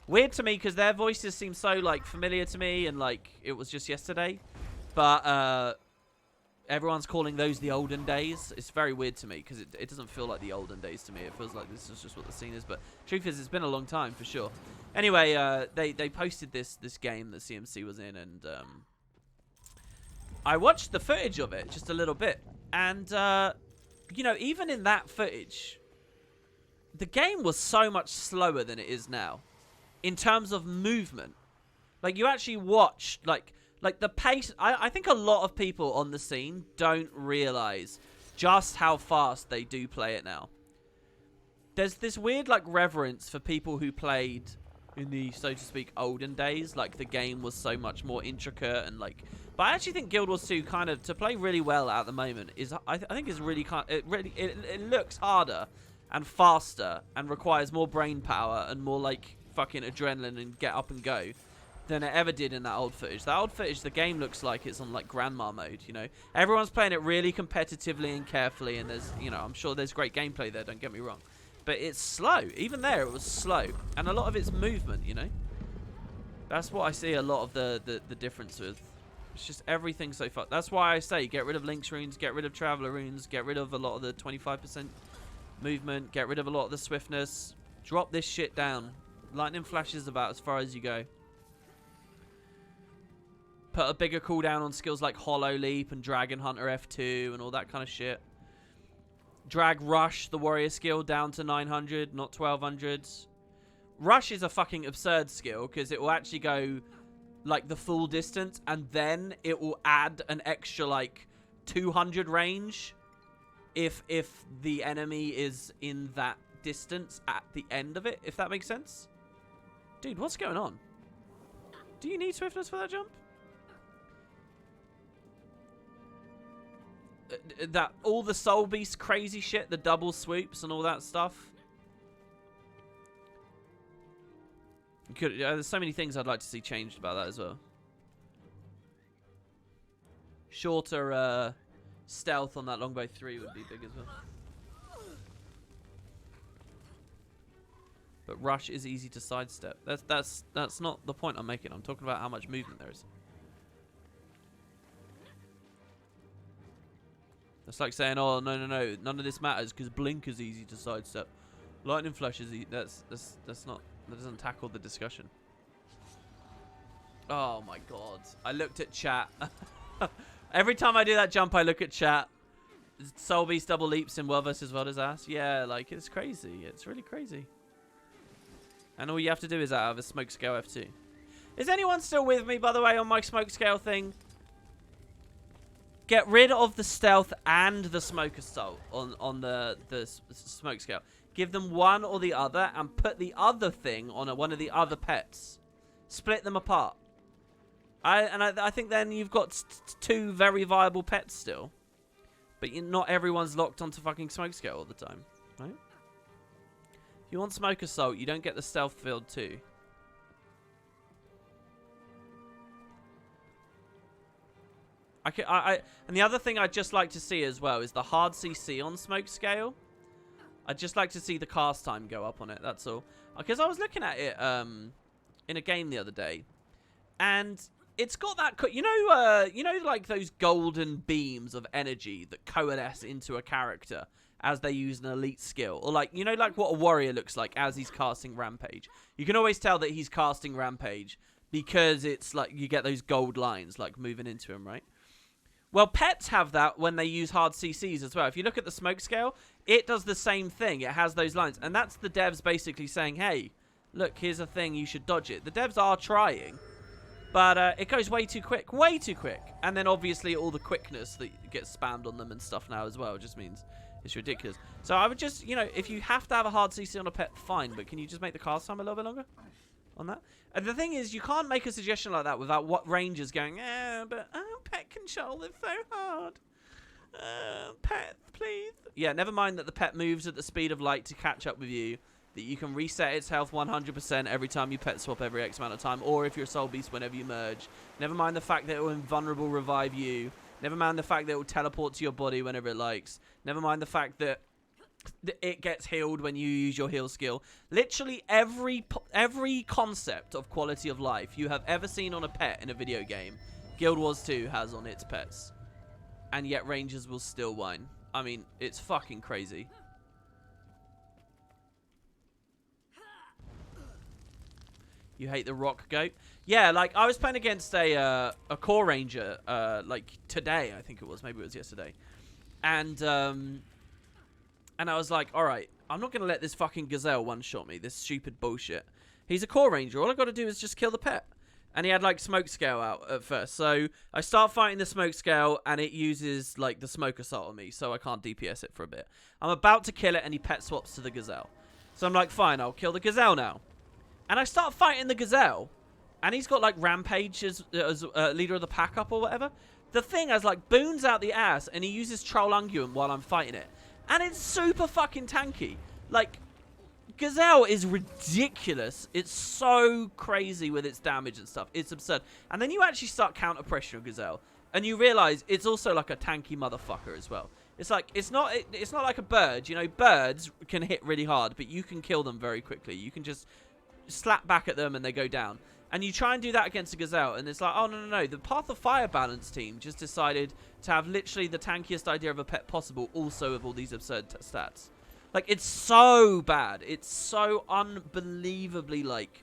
A: weird to me because their voices seem so like familiar to me and like it was just yesterday. But everyone's calling those the olden days. It's very weird to me because it doesn't feel like the olden days to me. It feels like this is just what the scene is. But truth is, it's been a long time for sure. Anyway, they posted this game that CMC was in, and I watched the footage of it just a little bit. And, you know, even in that footage, the game was so much slower than it is now in terms of movement. Like, you actually watch, like the pace. I think a lot of people on the scene don't realize just how fast they do play it now. There's this weird, like, reverence for people who played in the, so to speak, olden days. Like, the game was so much more intricate and, like... But I actually think Guild Wars 2 kind of, to play really well at the moment, is I think is really kind of, it looks harder and faster and requires more brain power and more, like, fucking adrenaline and get up and go than it ever did in that old footage. That old footage, the game looks like it's on, like, grandma mode, you know? Everyone's playing it really competitively and carefully, and there's, you know, I'm sure there's great gameplay there, don't get me wrong. But it's slow. Even there, it was slow. And a lot of it's movement, you know? That's what I see a lot of the difference with. It's just everything so far. That's why I say get rid of Lynx runes, get rid of Traveler runes, get rid of a lot of the 25% movement, get rid of a lot of the swiftness. Drop this shit down. Lightning Flash is about as far as you go. Put a bigger cooldown on skills like Hollow Leap and Dragon Hunter F2 and all that kind of shit. Drag Rush, the warrior skill, down to 900, not 1200. Rush is a fucking absurd skill because it will actually go like the full distance and then it will add an extra like 200 range if the enemy is in that distance at the end of it, if that makes sense. Dude, what's going on? Do you need swiftness for that jump? That all the Soul Beast crazy shit, the double swoops and all that stuff. There's so many things I'd like to see changed about that as well. Shorter stealth on that longbow 3 would be big as well. But Rush is easy to sidestep. That's not the point I'm making. I'm talking about how much movement there is. It's like saying, oh, no, none of this matters because Blink is easy to sidestep. Lightning Flash is easy. That's not, that doesn't tackle the discussion. Oh my god. I looked at chat. Every time I do that jump, I look at chat. Soul Beast double leaps in World vs. World is ass. Yeah, like, it's crazy. It's really crazy. And all you have to do is out of a smoke scale F2. Is anyone still with me, by the way, on my smoke scale thing? Get rid of the stealth and the smoke assault on the smoke scale. Give them one or the other and put the other thing on one of the other pets. Split them apart. I think then you've got two very viable pets still. But not everyone's locked onto fucking smoke scale all the time, right? If you want smoke assault, you don't get the stealth field too. And the other thing I'd just like to see as well is the hard CC on smoke scale. I'd just like to see the cast time go up on it, that's all. Because I was looking at it in a game the other day, and it's got that, you know, like those golden beams of energy that coalesce into a character as they use an elite skill, or like, you know, like what a warrior looks like as he's casting Rampage. You can always tell that he's casting Rampage because it's like you get those gold lines like moving into him, right? Well, pets have that when they use hard CCs as well. If you look at the smoke scale, it does the same thing. It has those lines. And that's the devs basically saying, hey, look, here's a thing, you should dodge it. The devs are trying, but it goes way too quick. Way too quick. And then obviously all the quickness that gets spammed on them and stuff now as well just means it's ridiculous. So I would just, you know, if you have to have a hard CC on a pet, fine. But can you just make the cast time a little bit longer on that. And the thing is, you can't make a suggestion like that without what rangers going, but pet control is so hard. Pet, please. Yeah, never mind that the pet moves at the speed of light to catch up with you, that you can reset its health 100% every time you pet swap every X amount of time, or if you're a soul beast whenever you merge. Never mind the fact that it will invulnerable revive you. Never mind the fact that it will teleport to your body whenever it likes. Never mind the fact that it gets healed when you use your heal skill. Literally every concept of quality of life you have ever seen on a pet in a video game, Guild Wars 2 has on its pets. And yet rangers will still whine. I mean, it's fucking crazy. You hate the rock goat? Yeah, like, I was playing against a core ranger, like, today, I think it was. Maybe it was yesterday. And I was like, alright, I'm not going to let this fucking gazelle one-shot me, this stupid bullshit. He's a core ranger. All I got to do is just kill the pet. And he had, like, smoke scale out at first. So I start fighting the smoke scale, and it uses, like, the smoke assault on me, so I can't DPS it for a bit. I'm about to kill it, and he pet swaps to the gazelle. So I'm like, fine, I'll kill the gazelle now. And I start fighting the gazelle, and he's got, like, Rampage as leader of the pack up or whatever. The thing has, like, boons out the ass, and he uses Troll Unguent while I'm fighting it. And it's super fucking tanky. Like, Gazelle is ridiculous. It's so crazy with its damage and stuff. It's absurd. And then you actually start counter pressure on Gazelle, and you realize it's also like a tanky motherfucker as well. It's like it's not like a bird. You know, birds can hit really hard, but you can kill them very quickly. You can just slap back at them and they go down. And you try and do that against a Gazelle, and it's like, oh, no. The Path of Fire Balance team just decided to have literally the tankiest idea of a pet possible, also with all these absurd stats. Like, it's so bad. It's so unbelievably, like,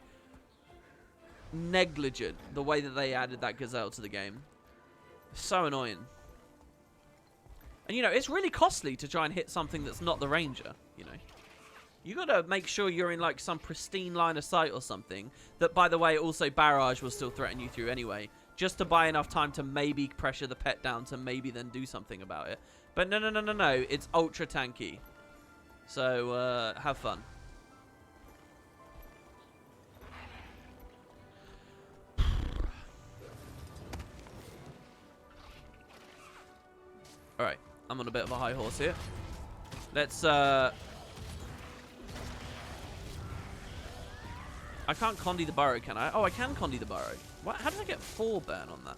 A: negligent, the way that they added that Gazelle to the game. So annoying. And, you know, it's really costly to try and hit something that's not the Ranger, you know. You gotta make sure you're in, like, some pristine line of sight or something. That, by the way, also Barrage will still threaten you through anyway. Just to buy enough time to maybe pressure the pet down to maybe then do something about it. But no. It's ultra tanky. So, have fun. Alright, I'm on a bit of a high horse here. Let's, I can't Condi the burrow, can I? Oh, I can Condi the burrow. What? How did I get 4 burn on that?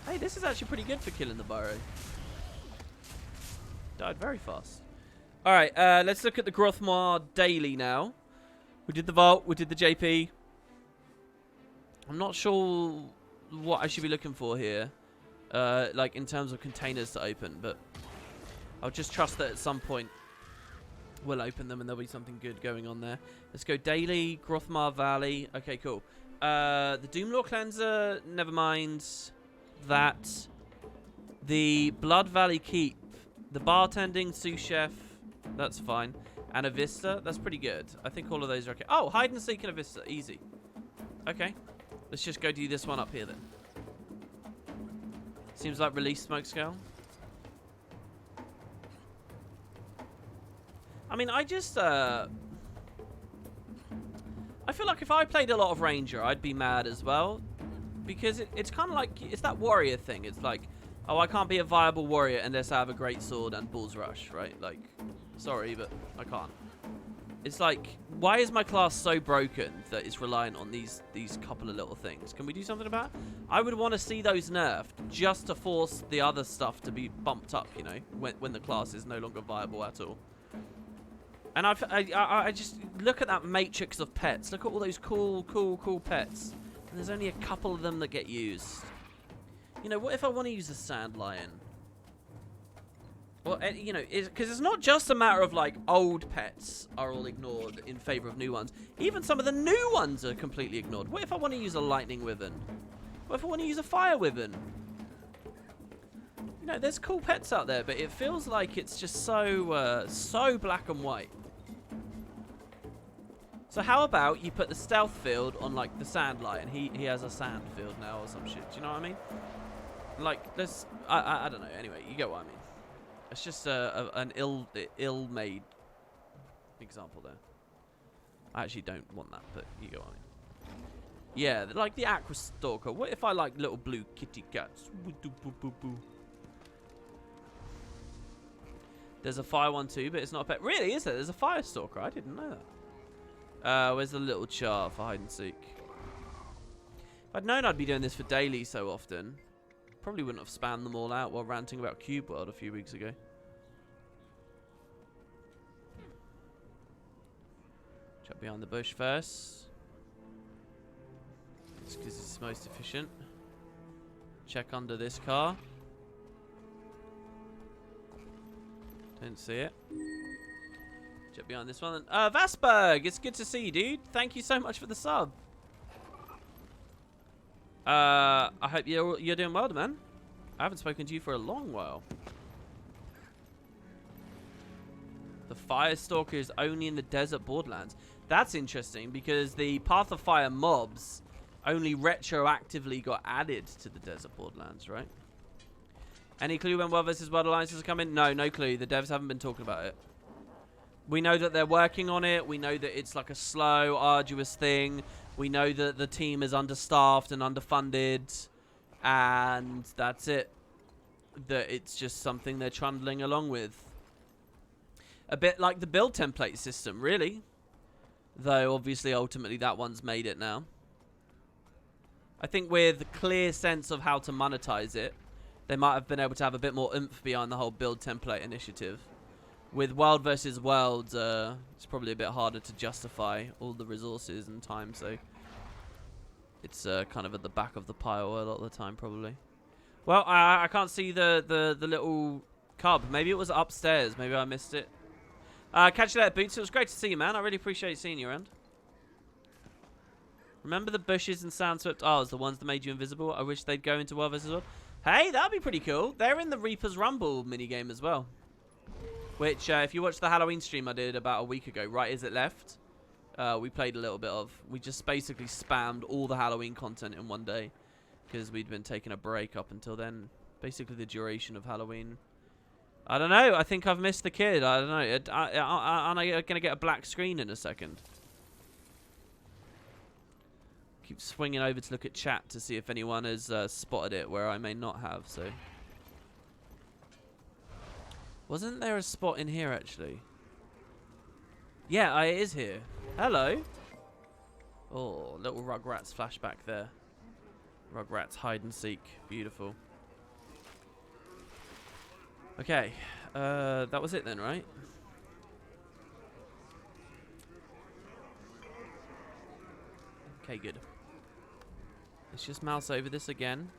A: Hey, this is actually pretty good for killing the burrow. Died very fast. Alright, let's look at the Grothmar daily now. We did the vault, we did the JP. I'm not sure what I should be looking for here. Like, in terms of containers to open, but I'll just trust that at some point we'll open them and there'll be something good going on there. Let's go daily, Grothmar Valley. Okay, cool. The Doomlore Cleanser, never mind that. The Blood Valley Keep. The bartending, sous chef, that's fine. And a Vista, that's pretty good. I think all of those are okay. Oh, hide and seek and a Vista, easy. Okay, let's just go do this one up here then. Seems like release smoke scale. I mean, I just, I feel like if I played a lot of Ranger, I'd be mad as well. Because it's kind of like, it's that warrior thing. It's like, oh, I can't be a viable warrior unless I have a great sword and Bull's Rush, right? Like, sorry, but I can't. It's like, why is my class so broken that it's reliant on these couple of little things? Can we do something about it? I would want to see those nerfed just to force the other stuff to be bumped up, you know, when the class is no longer viable at all. And I just look at that matrix of pets. Look at all those cool pets. And there's only a couple of them that get used. You know, what if I want to use a sand lion? Well, you know, because it's not just a matter of, like, old pets are all ignored in favor of new ones. Even some of the new ones are completely ignored. What if I want to use a lightning wyvern? What if I want to use a fire wyvern? You know, there's cool pets out there, but it feels like it's just so, so black and white. So how about you put the stealth field on, like, the sand lion? He has a sand field now or some shit. Do you know what I mean? Like, this, I don't know. Anyway, you get what I mean. It's just an ill-made example there. I actually don't want that, but you go on. Yeah, like the Aqua Stalker. What if I like little blue kitty cats? There's a fire one too, but it's not a pet. Really, is there? There's a fire stalker. I didn't know that. Where's the little chart for hide and seek? If I'd known I'd be doing this for daily so often, probably wouldn't have spammed them all out while ranting about Cube World a few weeks ago. Check behind the bush first. It's because it's most efficient. Check under this car. Don't see it. Check behind this one. Vasberg, it's good to see you, dude. Thank you so much for the sub. I hope you're doing well, man. I haven't spoken to you for a long while. The Firestalker is only in the desert borderlands. That's interesting because the Path of Fire mobs only retroactively got added to the desert borderlands, right? Any clue when World vs. World Alliances are coming? No, no clue. The devs haven't been talking about it. We know that they're working on it. We know that it's like a slow, arduous thing. We know that the team is understaffed and underfunded. And that's it. That it's just something they're trundling along with. A bit like the build template system, really. Though, obviously, ultimately, that one's made it now. I think with a clear sense of how to monetize it, they might have been able to have a bit more oomph behind the whole build template initiative. With World vs. World, it's probably a bit harder to justify all the resources and time, so it's kind of at the back of the pile a lot of the time, probably. Well, I can't see the little cub. Maybe it was upstairs. Maybe I missed it. Catch you later, Boots. It was great to see you, man. I really appreciate seeing you around. Remember the bushes and sand-swept R's, the ones that made you invisible? I wish they'd go into World vs. World. Hey, that'd be pretty cool. They're in the Reaper's Rumble minigame as well. Which, if you watched the Halloween stream I did about a week ago, Right Is It Left, we played a little bit of. We just basically spammed all the Halloween content in one day. Because we'd been taking a break up until then. Basically the duration of Halloween. I don't know. I think I've missed the kid. I don't know. Am I going to get a black screen in a second? Keep swinging over to look at chat to see if anyone has spotted it where I may not have, so. Wasn't there a spot in here, actually? Yeah, it is here. Hello. Oh, little Rugrats flashback there. Rugrats hide and seek. Beautiful. Okay. That was it then, right? Okay, good. Let's just mouse over this again.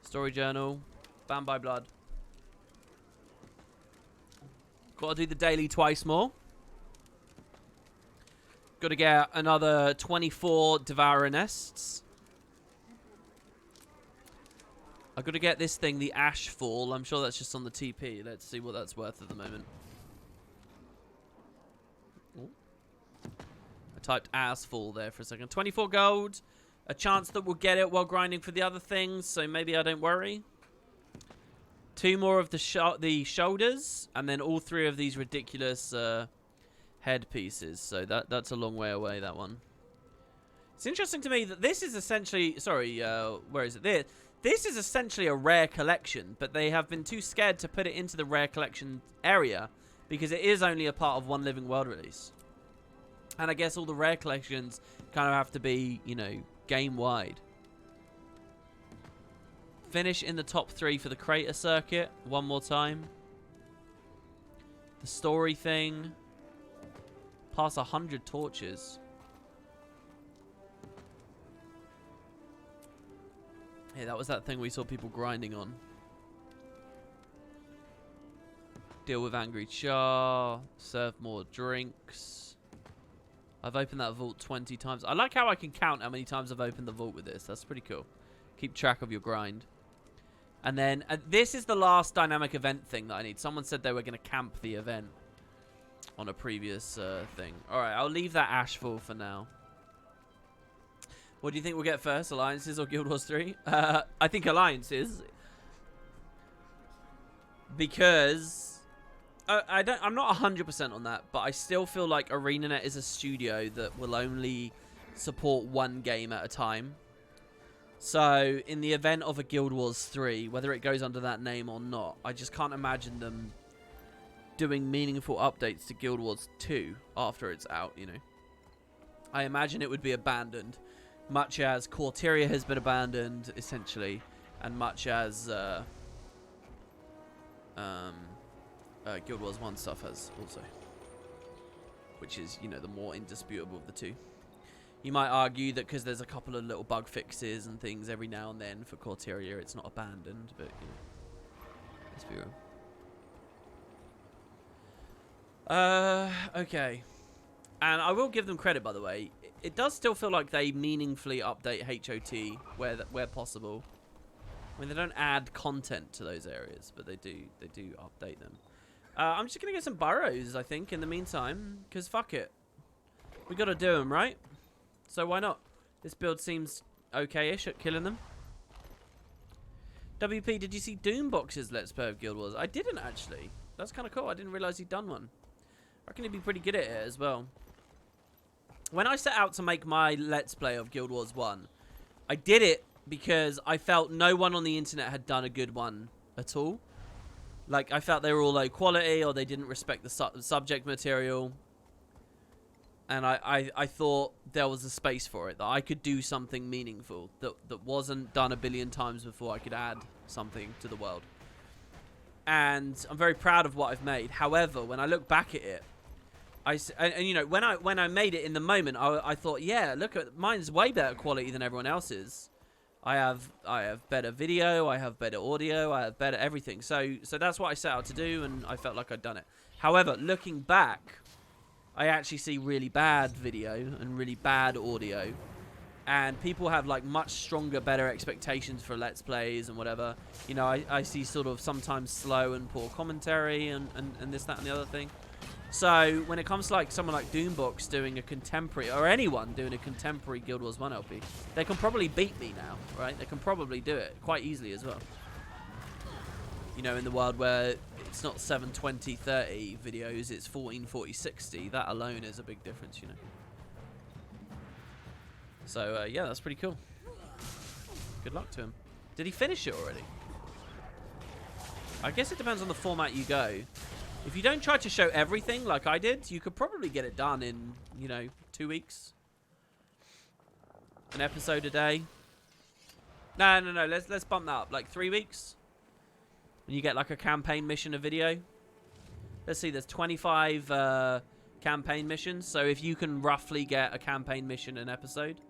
A: Story journal. Bound by blood. Gotta do the daily twice more. Gotta get another 24 Devourer nests. I've got to get this thing, the Ashfall. I'm sure that's just on the TP. Let's see what that's worth at the moment. Ooh. I typed Ashfall there for a second. 24 gold. A chance that we'll get it while grinding for the other things, so maybe I don't worry. 2 more of the shoulders, and then all 3 of these ridiculous head pieces. So that's a long way away, that one. It's interesting to me that this is essentially... Sorry, where is it? This is essentially a rare collection, but they have been too scared to put it into the rare collection area because it is only a part of one Living World release. And I guess all the rare collections kind of have to be, you know, game-wide. Finish in the top 3 for the Crater Circuit one more time. The story thing. Pass 100 torches. Yeah, that was that thing we saw people grinding on. Deal with Angry Char. Serve more drinks. I've opened that vault 20 times. I like how I can count how many times I've opened the vault with this. That's pretty cool. Keep track of your grind. And then, this is the last dynamic event thing that I need. Someone said they were going to camp the event on a previous thing. Alright, I'll leave that Ashfall for now. What do you think we'll get first? Alliances or Guild Wars 3? I think Alliances. Because I'm not 100% on that, but I still feel like ArenaNet is a studio that will only support one game at a time. So, in the event of a Guild Wars 3, whether it goes under that name or not, I just can't imagine them doing meaningful updates to Guild Wars 2 after it's out, you know. I imagine it would be abandoned, much as Quarteria has been abandoned, essentially, and much as Guild Wars 1 stuff has also. Which is, you know, the more indisputable of the two. You might argue that because there's a couple of little bug fixes and things every now and then for Quarteria, it's not abandoned, but, you know, let's be real. Okay. And I will give them credit, by the way. It does still feel like they meaningfully update HOT where possible. I mean, they don't add content to those areas, but they do update them. I'm just going to get some burrows, I think, in the meantime, because fuck it. We got to do them, right? So why not? This build seems okay-ish at killing them. WP, did you see Doombox's Let's Play of Guild Wars? I didn't, actually. That's kind of cool. I didn't realise he'd done one. I reckon he'd be pretty good at it as well. When I set out to make my Let's Play of Guild Wars 1, I did it because I felt no one on the internet had done a good one at all. Like, I felt they were all low quality or they didn't respect the subject material. And I thought there was a space for it, that I could do something meaningful that wasn't done a billion times before I could add something to the world. And I'm very proud of what I've made. However, when I look back at it, and you know, when I made it in the moment, I thought, yeah, look at mine's way better quality than everyone else's. I have better video, I have better audio, I have better everything. So that's what I set out to do, and I felt like I'd done it. However, looking back, I actually see really bad video and really bad audio, and people have like much stronger, better expectations for Let's Plays and whatever. You know, I see sort of sometimes slow and poor commentary and this, that, and the other thing. So when it comes to like someone like Doombox doing a contemporary, or anyone doing a contemporary Guild Wars 1 LP, they can probably beat me now, right? They can probably do it quite easily as well. You know, in the world where it's not 720/30 videos, it's 1440/60. That alone is a big difference, you know. So yeah, that's pretty cool. Good luck to him. Did he finish it already? I guess it depends on the format you go. If you don't try to show everything like I did, you could probably get it done in, you know, 2 weeks. An episode a day. No. Let's bump that up. Like 3 weeks. When you get like a campaign mission a video. Let's see, there's 25 campaign missions. So if you can roughly get a campaign mission an episode,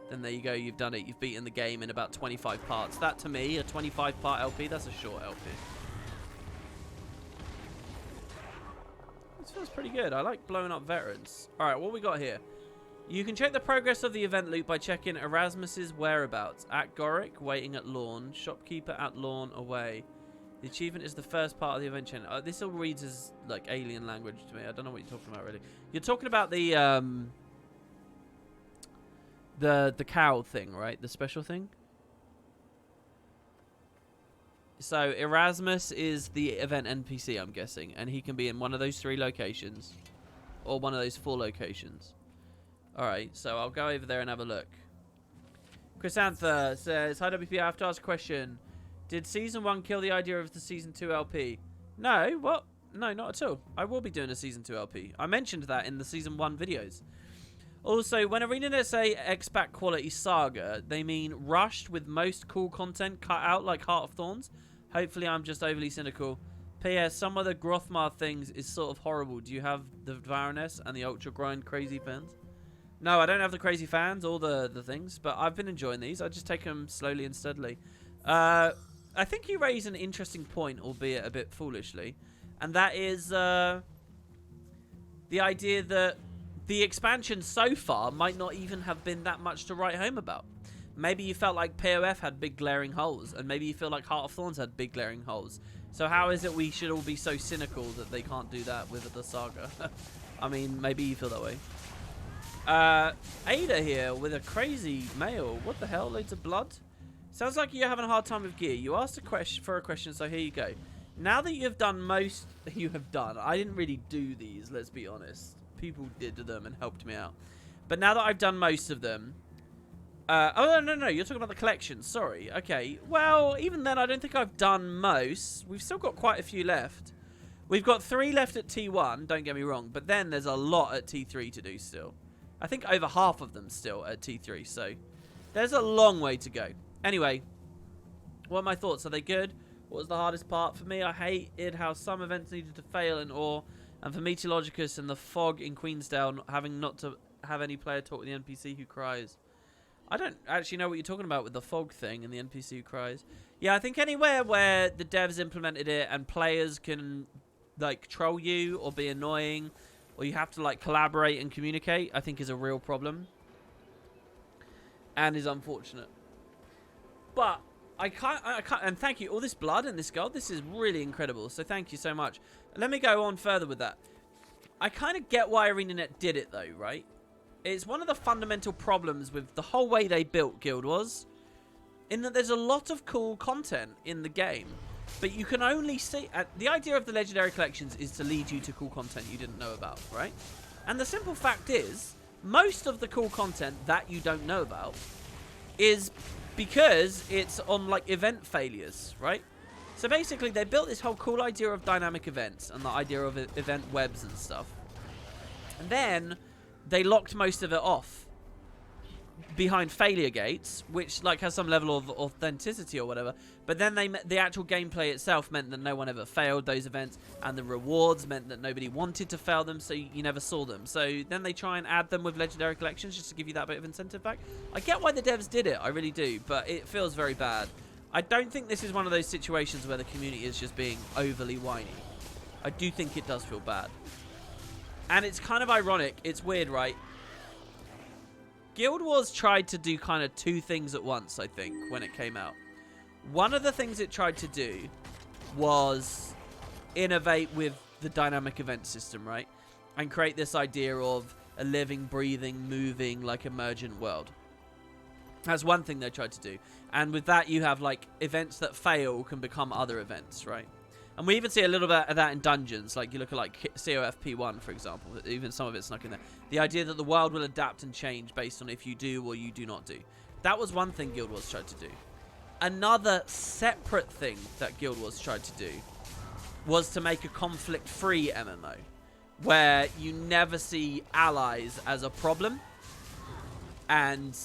A: then there you go, you've done it. You've beaten the game in about 25 parts. That to me, a 25-part LP, that's a short LP. This feels pretty good. I like blowing up veterans. Alright, what we got here? You can check the progress of the event loop by checking Erasmus's whereabouts. At Gorick, waiting at Lawn. Shopkeeper at Lawn, away. The achievement is the first part of the event chain. This all reads as like alien language to me. I don't know what you're talking about really. You're talking about the cow thing, right? The special thing. So Erasmus is the event NPC, I'm guessing, and he can be in one of those 3 locations, or one of those 4 locations. All right, so I'll go over there and have a look. Chrysantha says, "Hi WP, I have to ask a question. Did Season 1 kill the idea of the Season 2 LP? No, what? No, not at all. I will be doing a Season 2 LP. I mentioned that in the Season 1 videos. Also, when ArenaNet say expat quality saga, they mean rushed with most cool content cut out like Heart of Thorns? Hopefully I'm just overly cynical. P.S. Some of the Grothmar things is sort of horrible. Do you have the Baroness and the Ultra Grind crazy fans?" No, I don't have the crazy fans or the things, but I've been enjoying these. I just take them slowly and steadily. I think you raise an interesting point, albeit a bit foolishly, and that is the idea that the expansion so far might not even have been that much to write home about. Maybe you felt like POF had big glaring holes, and maybe you feel like Heart of Thorns had big glaring holes. So how is it we should all be so cynical that they can't do that with the saga? I mean, maybe you feel that way. Ada here with a crazy mail. What the hell? Loads of blood? Sounds like you're having a hard time with gear. You asked for a question, so here you go. Now that you've done most... You have done. I didn't really do these, let's be honest. People did them and helped me out. But now that I've done most of them... oh, no. You're talking about the collection. Sorry. Okay. Well, even then, I don't think I've done most. We've still got quite a few left. We've got 3 left at T1, don't get me wrong. But then there's a lot at T3 to do still. I think over half of them still at T3. So there's a long way to go. Anyway, what are my thoughts? Are they good? What was the hardest part for me? I hated how some events needed to fail in Ore. And for Meteorologicus and the fog in Queensdale, having not to have any player talk with the NPC who cries. I don't actually know what you're talking about with the fog thing and the NPC who cries. Yeah, I think anywhere where the devs implemented it and players can, like, troll you or be annoying, or you have to, like, collaborate and communicate, I think is a real problem. And is unfortunate. But I can't, and thank you, all this blood and this gold, this is really incredible, so thank you so much. Let me go on further with that. I kind of get why ArenaNet did it though, right? It's one of the fundamental problems with the whole way they built Guild Wars, in that there's a lot of cool content in the game, but you can only see... the idea of the Legendary Collections is to lead you to cool content you didn't know about, right? And the simple fact is, most of the cool content that you don't know about is because it's on, like, event failures, right? So basically, they built this whole cool idea of dynamic events and the idea of event webs and stuff. And then they locked most of it off behind failure gates, which, like, has some level of authenticity or whatever. But then the actual gameplay itself meant that no one ever failed those events, and the rewards meant that nobody wanted to fail them, so you never saw them. So then they try and add them with Legendary Collections just to give you that bit of incentive back. I get why the devs did it, I really do, but it feels very bad. I don't think this is one of those situations where the community is just being overly whiny. I do think it does feel bad. And it's kind of ironic. It's weird, right? Guild Wars tried to do kind of 2 things at once, I think, when it came out. One of the things it tried to do was innovate with the dynamic event system, right? And create this idea of a living, breathing, moving, like, emergent world. That's one thing they tried to do. And with that, you have, like, events that fail can become other events, right? And we even see a little bit of that in dungeons. Like, you look at, like, COFP1, for example. Even some of it's snuck in there. The idea that the world will adapt and change based on if you do or you do not do. That was one thing Guild Wars tried to do. Another separate thing that Guild Wars tried to do was to make a conflict-free MMO. Where you never see allies as a problem. And...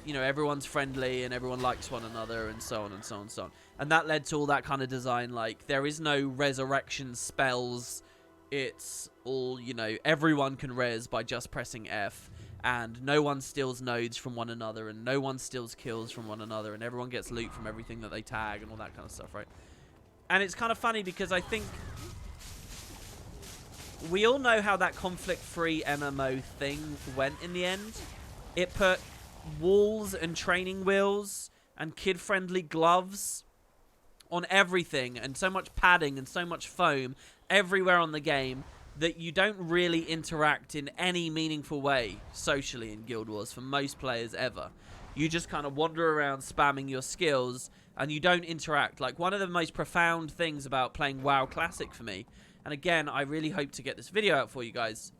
A: you know, everyone's friendly and everyone likes one another and so on and so on and so on. And that led to all that kind of design, like, there is no resurrection spells. It's all, you know, everyone can res by just pressing F. And no one steals nodes from one another and no one steals kills from one another. And everyone gets loot from everything that they tag and all that kind of stuff, right? And it's kind of funny because I think... we all know how that conflict-free MMO thing went in the end. It put walls and training wheels and kid-friendly gloves on everything, and so much padding and so much foam everywhere on the game that you don't really interact in any meaningful way socially in Guild Wars for most players ever. You just kind of wander around spamming your skills and you don't interact. Like, one of the most profound things about playing WoW Classic for me, and again, I really hope to get this video out for you guys,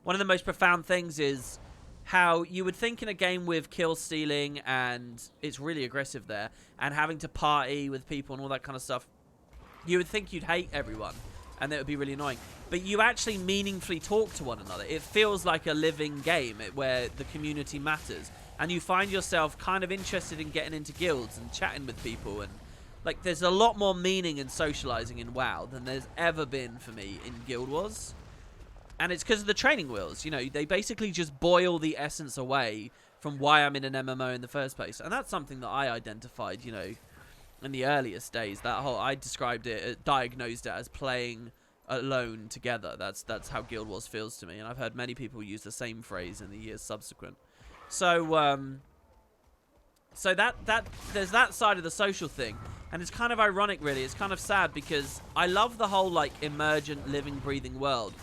A: one of the most profound things is how you would think in a game with kill stealing and it's really aggressive there and having to party with people and all that kind of stuff, you would think you'd hate everyone and that would be really annoying. But you actually meaningfully talk to one another. It feels like a living game where the community matters and you find yourself kind of interested in getting into guilds and chatting with people, and like, there's a lot more meaning in socializing in WoW than there's ever been for me in Guild Wars. And it's because of the training wheels. You know, they basically just boil the essence away from why I'm in an MMO in the first place. And that's something that I identified, you know, in the earliest days. That whole, I described it, diagnosed it as playing alone together. That's how Guild Wars feels to me. And I've heard many people use the same phrase in the years subsequent. So, so there's that side of the social thing. And it's kind of ironic, really. It's kind of sad because I love the whole, like, emergent, living, breathing world.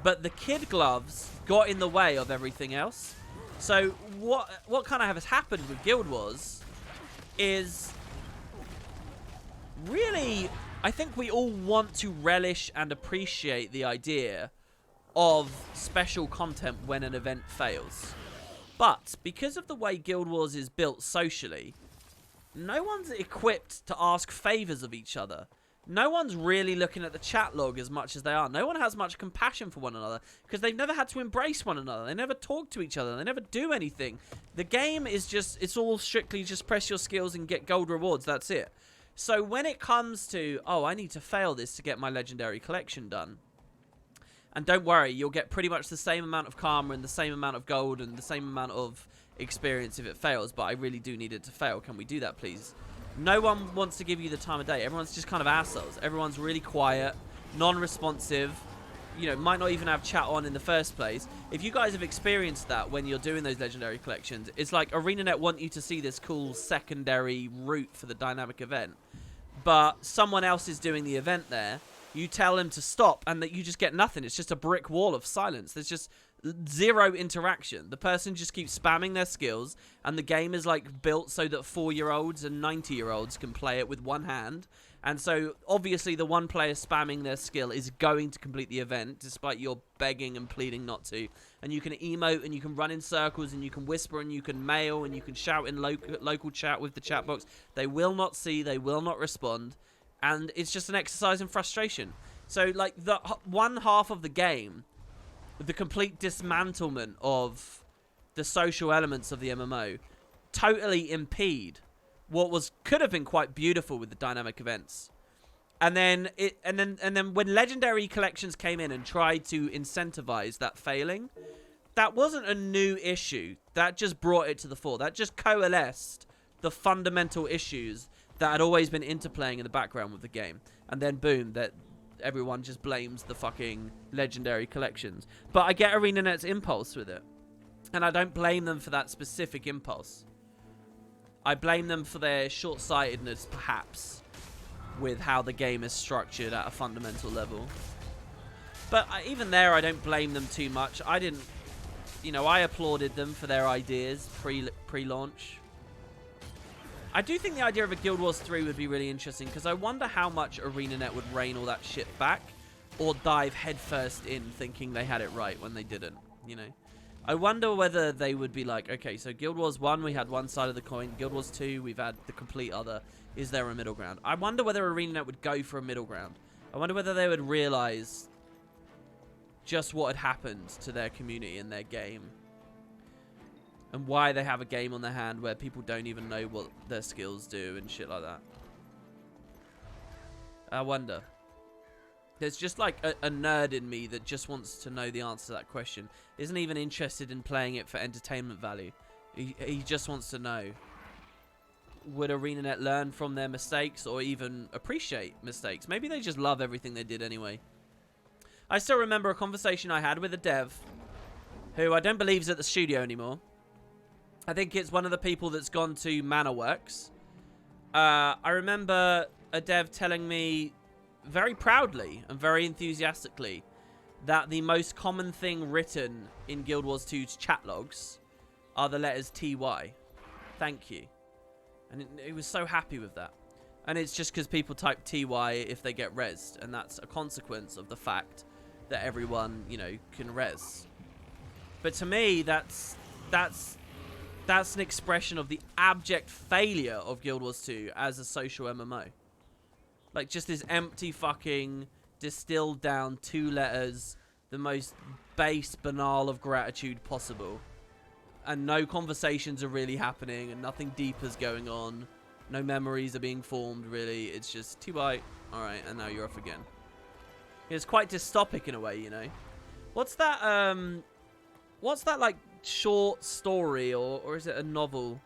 A: But the kid gloves got in the way of everything else. So what kind of has happened with Guild Wars is really I think we all want to relish and appreciate the idea of special content when an event fails. But because of the way Guild Wars is built socially, no one's equipped to ask favors of each other. No one's really looking at the chat log as much as they are. No one has much compassion for one another because they've never had to embrace one another. They never talk to each other. They never do anything. The game is just, it's all strictly just press your skills and get gold rewards. That's it. So when it comes to, oh, I need to fail this to get my legendary collection done. And don't worry, you'll get pretty much the same amount of karma and the same amount of gold and the same amount of experience if it fails. But I really do need it to fail. Can we do that, please? No one wants to give you the time of day. Everyone's just kind of assholes. Everyone's really quiet, non-responsive. You know, might not even have chat on in the first place. If you guys have experienced that when you're doing those legendary collections, it's like ArenaNet want you to see this cool secondary route for the dynamic event. But someone else is doing the event there. You tell them to stop and that you just get nothing. It's just a brick wall of silence. There's just zero interaction. The person just keeps spamming their skills and the game is like built so that 4-year-olds and 90-year-olds can play it with one hand. And so obviously the one player spamming their skill is going to complete the event despite your begging and pleading not to. And you can emote and you can run in circles and you can whisper and you can mail and you can shout in local chat with the chat box. They will not see, they will not respond. And it's just an exercise in frustration. So like the one half of the game, the complete dismantlement of the social elements of the MMO totally impede what could have been quite beautiful with the dynamic events. And then when legendary collections came in and tried to incentivize that failing, that wasn't a new issue. That just brought it to the fore. That just coalesced the fundamental issues that had always been interplaying in the background with the game. And then boom, that everyone just blames the fucking legendary collections. But I get ArenaNet's impulse with it. And I don't blame them for that specific impulse. I blame them for their short-sightedness, perhaps, with how the game is structured at a fundamental level. But even there, I don't blame them too much. I didn't, you know, I applauded them for their ideas pre-launch. I do think the idea of a Guild Wars 3 would be really interesting, because I wonder how much ArenaNet would rein all that shit back, or dive headfirst in thinking they had it right when they didn't, you know? I wonder whether they would be like, okay, so Guild Wars 1, we had one side of the coin. Guild Wars 2, we've had the complete other. Is there a middle ground? I wonder whether ArenaNet would go for a middle ground. I wonder whether they would realize just what had happened to their community and their game. And why they have a game on their hand where people don't even know what their skills do and shit like that. I wonder. There's just like a nerd in me that just wants to know the answer to that question. Isn't even interested in playing it for entertainment value. He just wants to know. Would ArenaNet learn from their mistakes or even appreciate mistakes? Maybe they just love everything they did anyway. I still remember a conversation I had with a dev who I don't believe is at the studio anymore. I think it's one of the people that's gone to Manor-Works. I remember a dev telling me very proudly and very enthusiastically that the most common thing written in Guild Wars 2's chat logs are the letters TY. Thank you. And he was so happy with that. And it's just because people type TY if they get rezzed, and that's a consequence of the fact that everyone, you know, can res. But to me, that's an expression of the abject failure of Guild Wars 2 as a social MMO. Like, just this empty fucking distilled down 2 letters, the most base, banal of gratitude possible. And no conversations are really happening, and nothing deep is going on. No memories are being formed, really. It's just, TY, alright, and now you're off again. It's quite dystopic in a way, you know. What's that, like, short story, or is it a novel?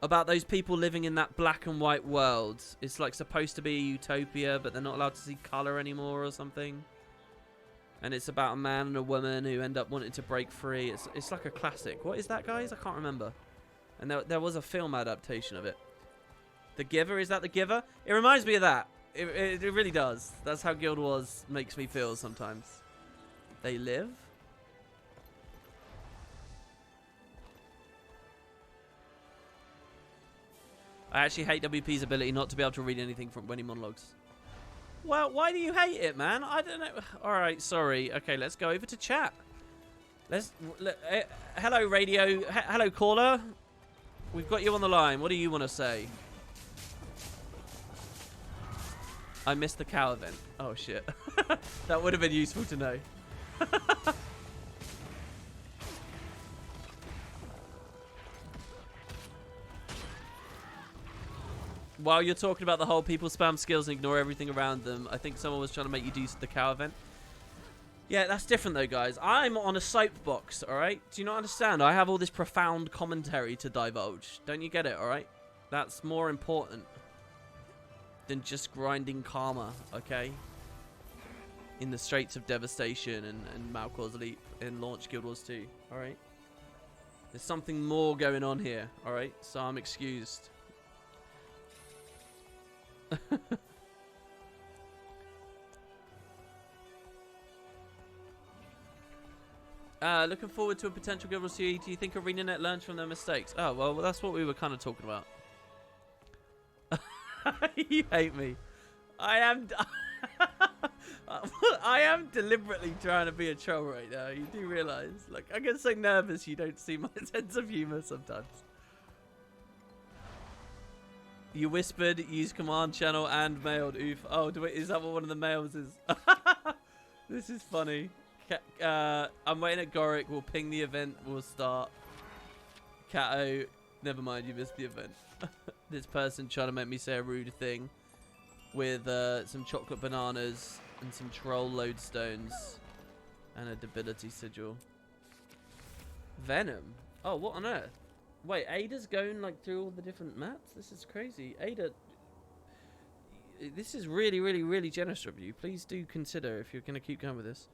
A: About those people living in that black and white world. It's like supposed to be a utopia, but they're not allowed to see color anymore or something. And it's about a man and a woman who end up wanting to break free. It's like a classic. What is that, guys? I can't remember. And there was a film adaptation of it. The Giver, is that The Giver? It reminds me of that. It really does. That's how Guild Wars makes me feel sometimes. They live? I actually hate WP's ability not to be able to read anything from when he monologues. Well, why do you hate it, man? I don't know. All right, sorry. Okay, let's go over to chat. Hello, radio. Hello, caller. We've got you on the line. What do you want to say? I missed the cow event. Oh, shit. That would have been useful to know. While you're talking about the whole people spam skills and ignore everything around them, I think someone was trying to make you do the cow event. Yeah, that's different though, guys. I'm on a soapbox, alright? Do you not understand? I have all this profound commentary to divulge. Don't you get it, alright? That's more important than just grinding karma, okay? In the Straits of Devastation and Malcor's Leap in Launch Guild Wars 2, alright? There's something more going on here, alright? So I'm excused. Looking forward to a potential Guild Wars 2. Do you think ArenaNet learns from their mistakes? Oh, well, that's what we were kind of talking about. You hate me. I am... I am deliberately trying to be a troll right now. You do realise. Like, I get so nervous you don't see my sense of humour sometimes. You whispered, use command channel and mailed. Oof. Oh, is that what one of the mails is? This is funny. I'm waiting at Goric. We'll ping the event. We'll start. Kato. Never mind, you missed the event. This person trying to make me say a rude thing with some chocolate bananas and some troll lodestones and a debility sigil. Venom? Oh, what on earth? Wait, Ada's going like through all the different maps? This is crazy. Ada, this is really, really, really generous of you. Please do consider if you're going to keep going with this.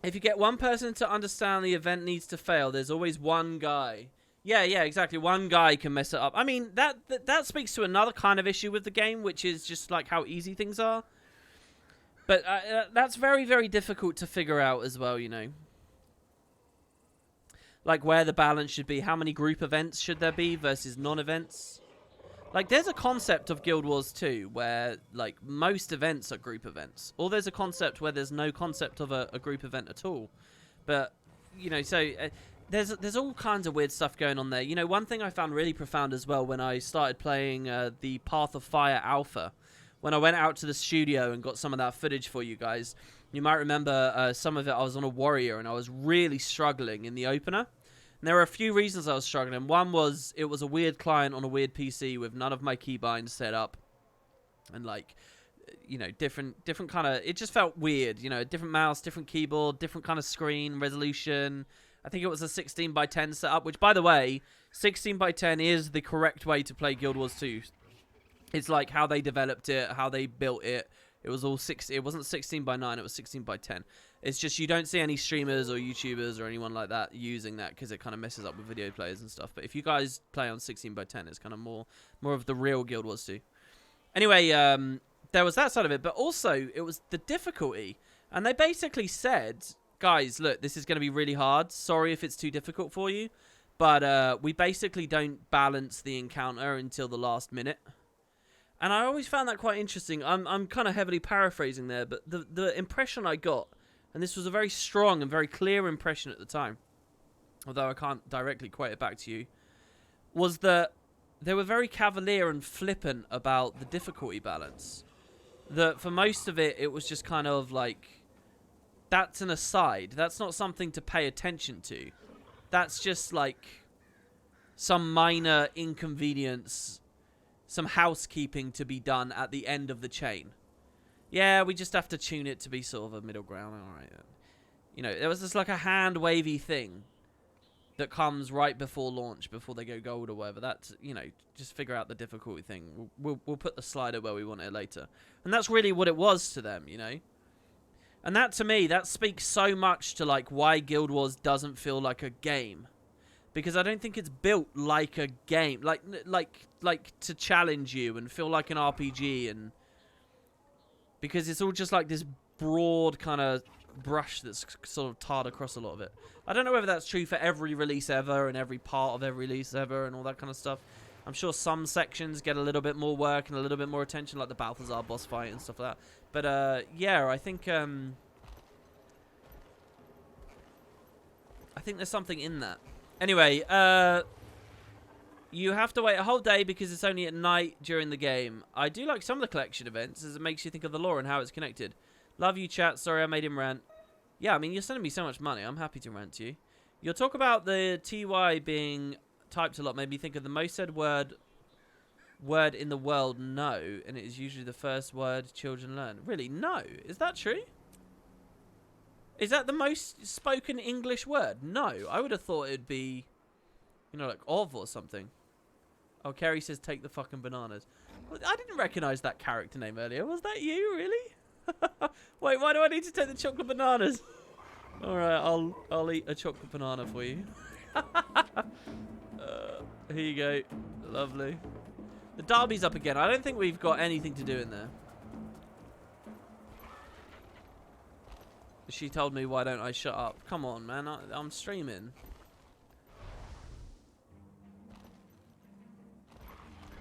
A: If you get one person to understand the event needs to fail, there's always one guy. Yeah, exactly. One guy can mess it up. I mean, that speaks to another kind of issue with the game, which is just like how easy things are. But that's very, very difficult to figure out as well, you know. Like where the balance should be. How many group events should there be versus non-events? Like there's a concept of Guild Wars 2 where like most events are group events. Or there's a concept where there's no concept of a group event at all. But, you know, so there's all kinds of weird stuff going on there. You know, one thing I found really profound as well when I started playing the Path of Fire Alpha. When I went out to the studio and got some of that footage for you guys, you might remember some of it I was on a warrior and I was really struggling in the opener. And there were a few reasons I was struggling. One was it was a weird client on a weird PC with none of my keybinds set up. And like, you know, different kind of, it just felt weird. You know, different mouse, different keyboard, different kind of screen resolution. I think it was a 16:10 setup, which by the way, 16:10 is the correct way to play Guild Wars 2. It's like how they developed it, how they built it. It was all it wasn't 16:9, it was 16:10. It's just you don't see any streamers or YouTubers or anyone like that using that because it kind of messes up with video players and stuff. But if you guys play on 16:10, it's kind of more of the real Guild Wars 2. Anyway, there was that side of it, but also it was the difficulty. And they basically said, guys, look, this is going to be really hard. Sorry if it's too difficult for you. But we basically don't balance the encounter until the last minute. And I always found that quite interesting. I'm kind of heavily paraphrasing there, but the impression I got, and this was a very strong and very clear impression at the time, although I can't directly quote it back to you, was that they were very cavalier and flippant about the difficulty balance. That for most of it, it was just kind of like, that's an aside. That's not something to pay attention to. That's just like some minor inconvenience, some housekeeping to be done at the end of the chain. Yeah, we just have to tune it to be sort of a middle ground. All right. You know, there was just like a hand-wavy thing that comes right before launch, before they go gold or whatever. That's, you know, just figure out the difficulty thing. We'll put the slider where we want it later. And that's really what it was to them, you know. And that, to me, that speaks so much to, like, why Guild Wars doesn't feel like a game. Because I don't think it's built like a game, like to challenge you and feel like an RPG, and because it's all just like this broad kind of brush that's sort of tarred across a lot of it. I don't know whether that's true for every release ever and every part of every release ever and all that kind of stuff. I'm sure some sections get a little bit more work and a little bit more attention, like the Balthazar boss fight and stuff like that. But yeah, I think there's something in that. Anyway, you have to wait a whole day because it's only at night during the game. I do like some of the collection events as it makes you think of the lore and how it's connected. Love you, chat. Sorry I made him rant. Yeah, I mean, you're sending me so much money. I'm happy to rant to you. You'll talk about the TY being typed a lot. Made me think of the most said word in the world, no. And it is usually the first word children learn. Really? No? Is that true? Is that the most spoken English word? No. I would have thought it'd be, you know, like of or something. Oh, Kerry says take the fucking bananas. Well, I didn't recognise that character name earlier. Was that you, really? Wait, why do I need to take the chocolate bananas? Alright, I'll eat a chocolate banana for you. Here you go. Lovely. The derby's up again. I don't think we've got anything to do in there. She told me, why don't I shut up? Come on, man. I'm streaming.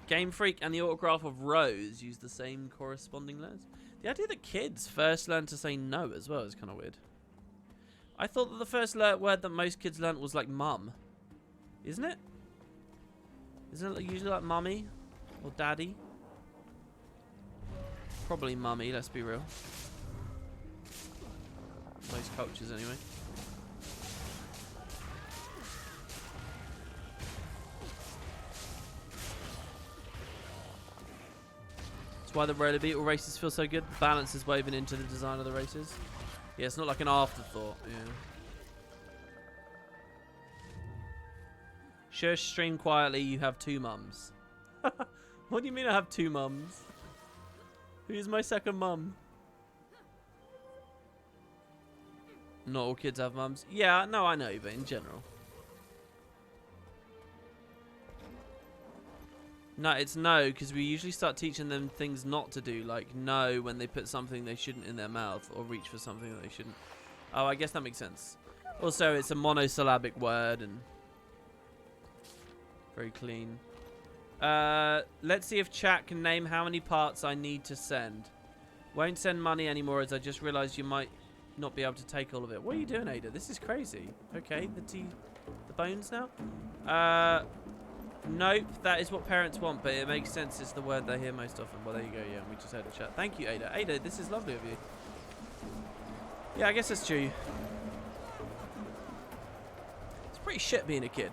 A: Game Freak and the autograph of Rose use the same corresponding letters. The idea that kids first learn to say no as well is kind of weird. I thought that the first word that most kids learnt was like mum. Isn't it? Isn't it usually like mummy or daddy? Probably mummy, let's be real. Most cultures anyway. That's why the roller beetle races feel so good. Balance is woven into the design of the races. Yeah, it's not like an afterthought. Yeah. Shush, stream quietly, you have two mums. What do you mean I have two mums? Who's my second mum? Not all kids have mums. Yeah, no, I know, but in general. No, it's no, because we usually start teaching them things not to do, like no when they put something they shouldn't in their mouth, or reach for something that they shouldn't. Oh, I guess that makes sense. Also, it's a monosyllabic word, and very clean. Let's see if chat can name how many parts I need to send. Won't send money anymore, as I just realised you might not be able to take all of it. What are you doing, Ada? This is crazy. Okay, the bones now? Nope, that is what parents want, but it makes sense. It's the word they hear most often. Well, there you go, yeah, we just heard a chat. Thank you, Ada. Ada, this is lovely of you. Yeah, I guess that's true. It's pretty shit being a kid.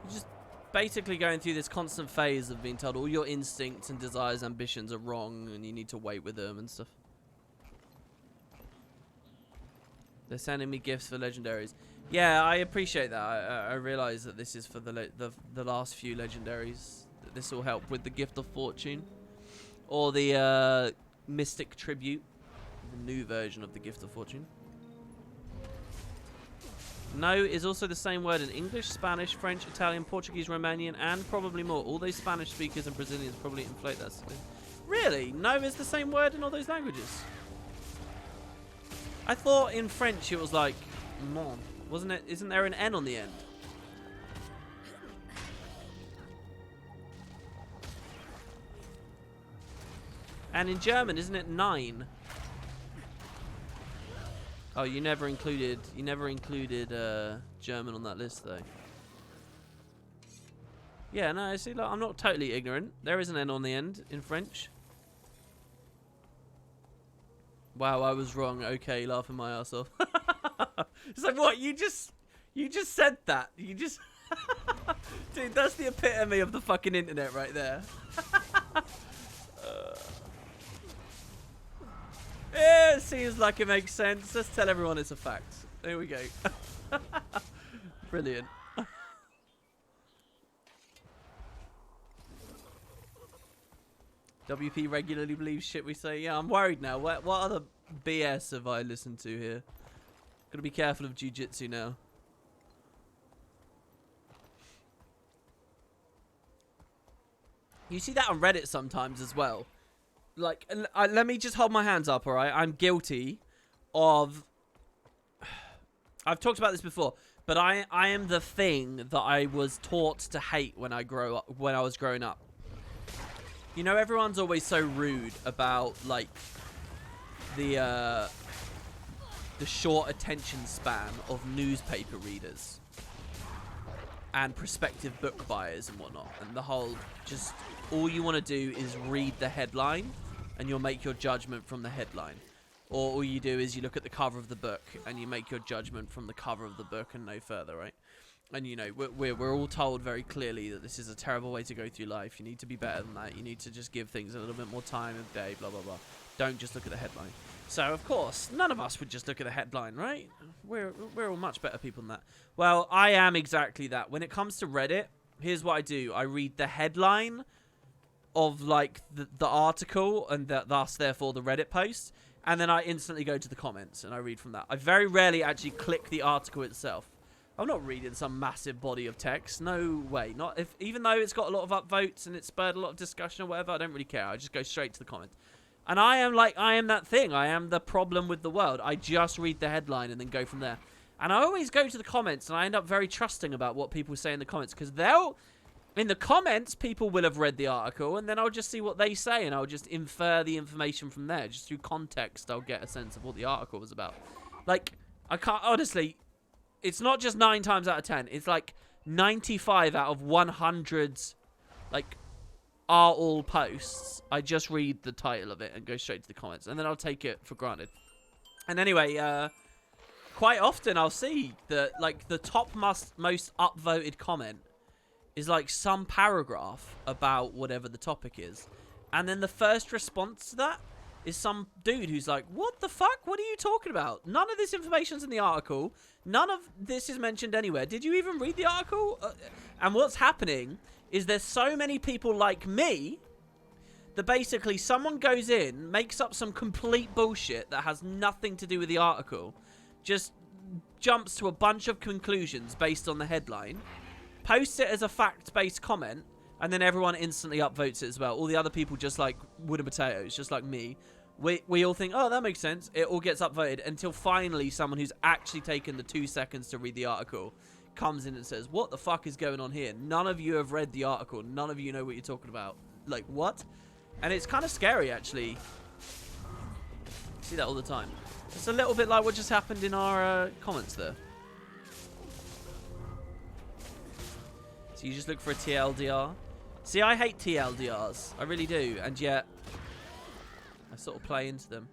A: You're just basically going through this constant phase of being told all your instincts and desires, ambitions are wrong, and you need to wait with them and stuff. They're sending me gifts for legendaries. Yeah, I appreciate that. I realise that this is for the last few legendaries. This will help with the Gift of Fortune. Or the Mystic Tribute. The new version of the Gift of Fortune. No is also the same word in English, Spanish, French, Italian, Portuguese, Romanian, and probably more. All those Spanish speakers and Brazilians probably inflate that. Really? No is the same word in all those languages? I thought in French it was like non. Wasn't it? Isn't there an N on the end? And in German, isn't it 9? Oh, you never included German on that list though. Yeah, no, see, like, I'm not totally ignorant. There is an N on the end in French. Wow, I was wrong. Okay, laughing my ass off. It's like, what? You just said that. You just... Dude, that's the epitome of the fucking internet right there. Yeah, it seems like it makes sense. Let's tell everyone it's a fact. There we go. Brilliant. WP regularly believes shit we say. Yeah, I'm worried now. What other BS have I listened to here? Gotta be careful of jiu-jitsu now. You see that on Reddit sometimes as well. Like, let me just hold my hands up, alright? I'm guilty of... I've talked about this before. But I am the thing that I was taught to hate when I was growing up. You know, everyone's always so rude about like the short attention span of newspaper readers and prospective book buyers and whatnot, and the whole just all you want to do is read the headline and you'll make your judgment from the headline. Or all you do is you look at the cover of the book and you make your judgment from the cover of the book and no further, right? And, you know, we're all told very clearly that this is a terrible way to go through life. You need to be better than that. You need to just give things a little bit more time of day, blah, blah, blah. Don't just look at the headline. So, of course, none of us would just look at the headline, right? We're all much better people than that. Well, I am exactly that. When it comes to Reddit, here's what I do. I read the headline of, like, the article and thus, therefore, the Reddit post. And then I instantly go to the comments and I read from that. I very rarely actually click the article itself. I'm not reading some massive body of text. No way. Not if, even though it's got a lot of upvotes and it spurred a lot of discussion or whatever, I don't really care. I just go straight to the comments. And I am that thing. I am the problem with the world. I just read the headline and then go from there. And I always go to the comments and I end up very trusting about what people say in the comments. Because in the comments, people will have read the article, and then I'll just see what they say, and I'll just infer the information from there. Just through context, I'll get a sense of what the article was about. Like, I can't, honestly, it's not just 9 times out of 10. It's like 95 out of 100, like, are all posts. I just read the title of it and go straight to the comments, and then I'll take it for granted. And anyway, quite often I'll see that, like, the top most upvoted comment is like some paragraph about whatever the topic is. And then the first response to that is some dude who's like, what the fuck? What are you talking about? None of this information's in the article. None of this is mentioned anywhere. Did you even read the article? And what's happening is there's so many people like me that basically someone goes in, makes up some complete bullshit that has nothing to do with the article, just jumps to a bunch of conclusions based on the headline, posts it as a fact-based comment, and then everyone instantly upvotes it as well. All the other people just like wood and potatoes, just like me. We all think, oh, that makes sense. It all gets upvoted until finally someone who's actually taken the 2 seconds to read the article comes in and says, what the fuck is going on here? None of you have read the article. None of you know what you're talking about. Like, what? And it's kind of scary, actually. I see that all the time. It's a little bit like what just happened in our comments there. So you just look for a TLDR. See, I hate TLDRs. I really do. And yet, I sort of play into them.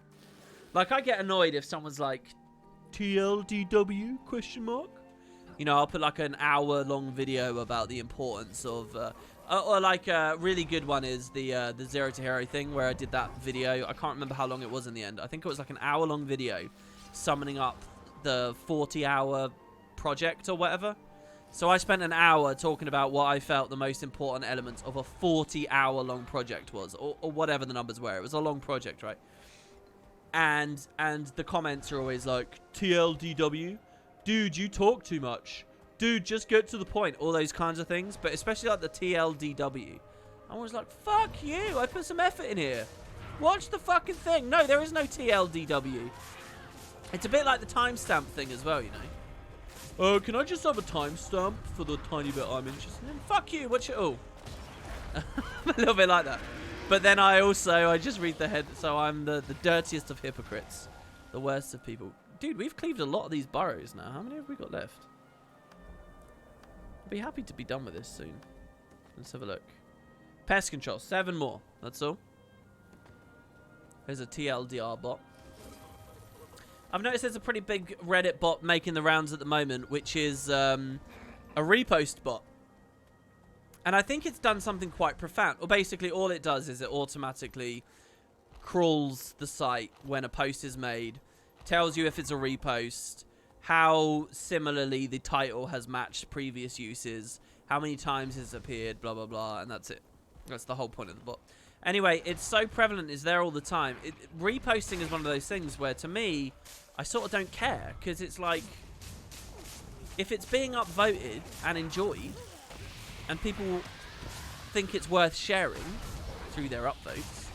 A: Like, I get annoyed if someone's like, TLDW, question mark? You know, I'll put like an hour-long video about the importance of... or like a really good one is the Zero to Hero thing, where I did that video. I can't remember how long it was in the end. I think it was like an hour-long video summoning up the 40-hour project or whatever. So I spent an hour talking about what I felt the most important elements of a 40-hour-long project was, or whatever the numbers were. It was a long project, right? And the comments are always like, TLDW, dude, you talk too much. Dude, just get to the point. All those kinds of things, but especially like the TLDW. I was like, fuck you, I put some effort in here. Watch the fucking thing. No, there is no TLDW. It's a bit like the timestamp thing as well, you know. Oh, can I just have a timestamp for the tiny bit I'm interested in? Fuck you, watch it all. A little bit like that. But then I just read the head, so I'm the dirtiest of hypocrites. The worst of people. Dude, we've cleaved a lot of these burrows now. How many have we got left? I'll be happy to be done with this soon. Let's have a look. Pest control, 7 more. That's all. There's a TLDR bot. I've noticed there's a pretty big Reddit bot making the rounds at the moment, which is a repost bot. And I think it's done something quite profound. Well, basically, all it does is it automatically crawls the site when a post is made, tells you if it's a repost, how similarly the title has matched previous uses, how many times it's appeared, blah, blah, blah, and that's it. That's the whole point of the bot. Anyway, it's so prevalent, it's there all the time. Reposting is one of those things where, to me, I sort of don't care, because it's like, if it's being upvoted and enjoyed, and people think it's worth sharing through their upvotes,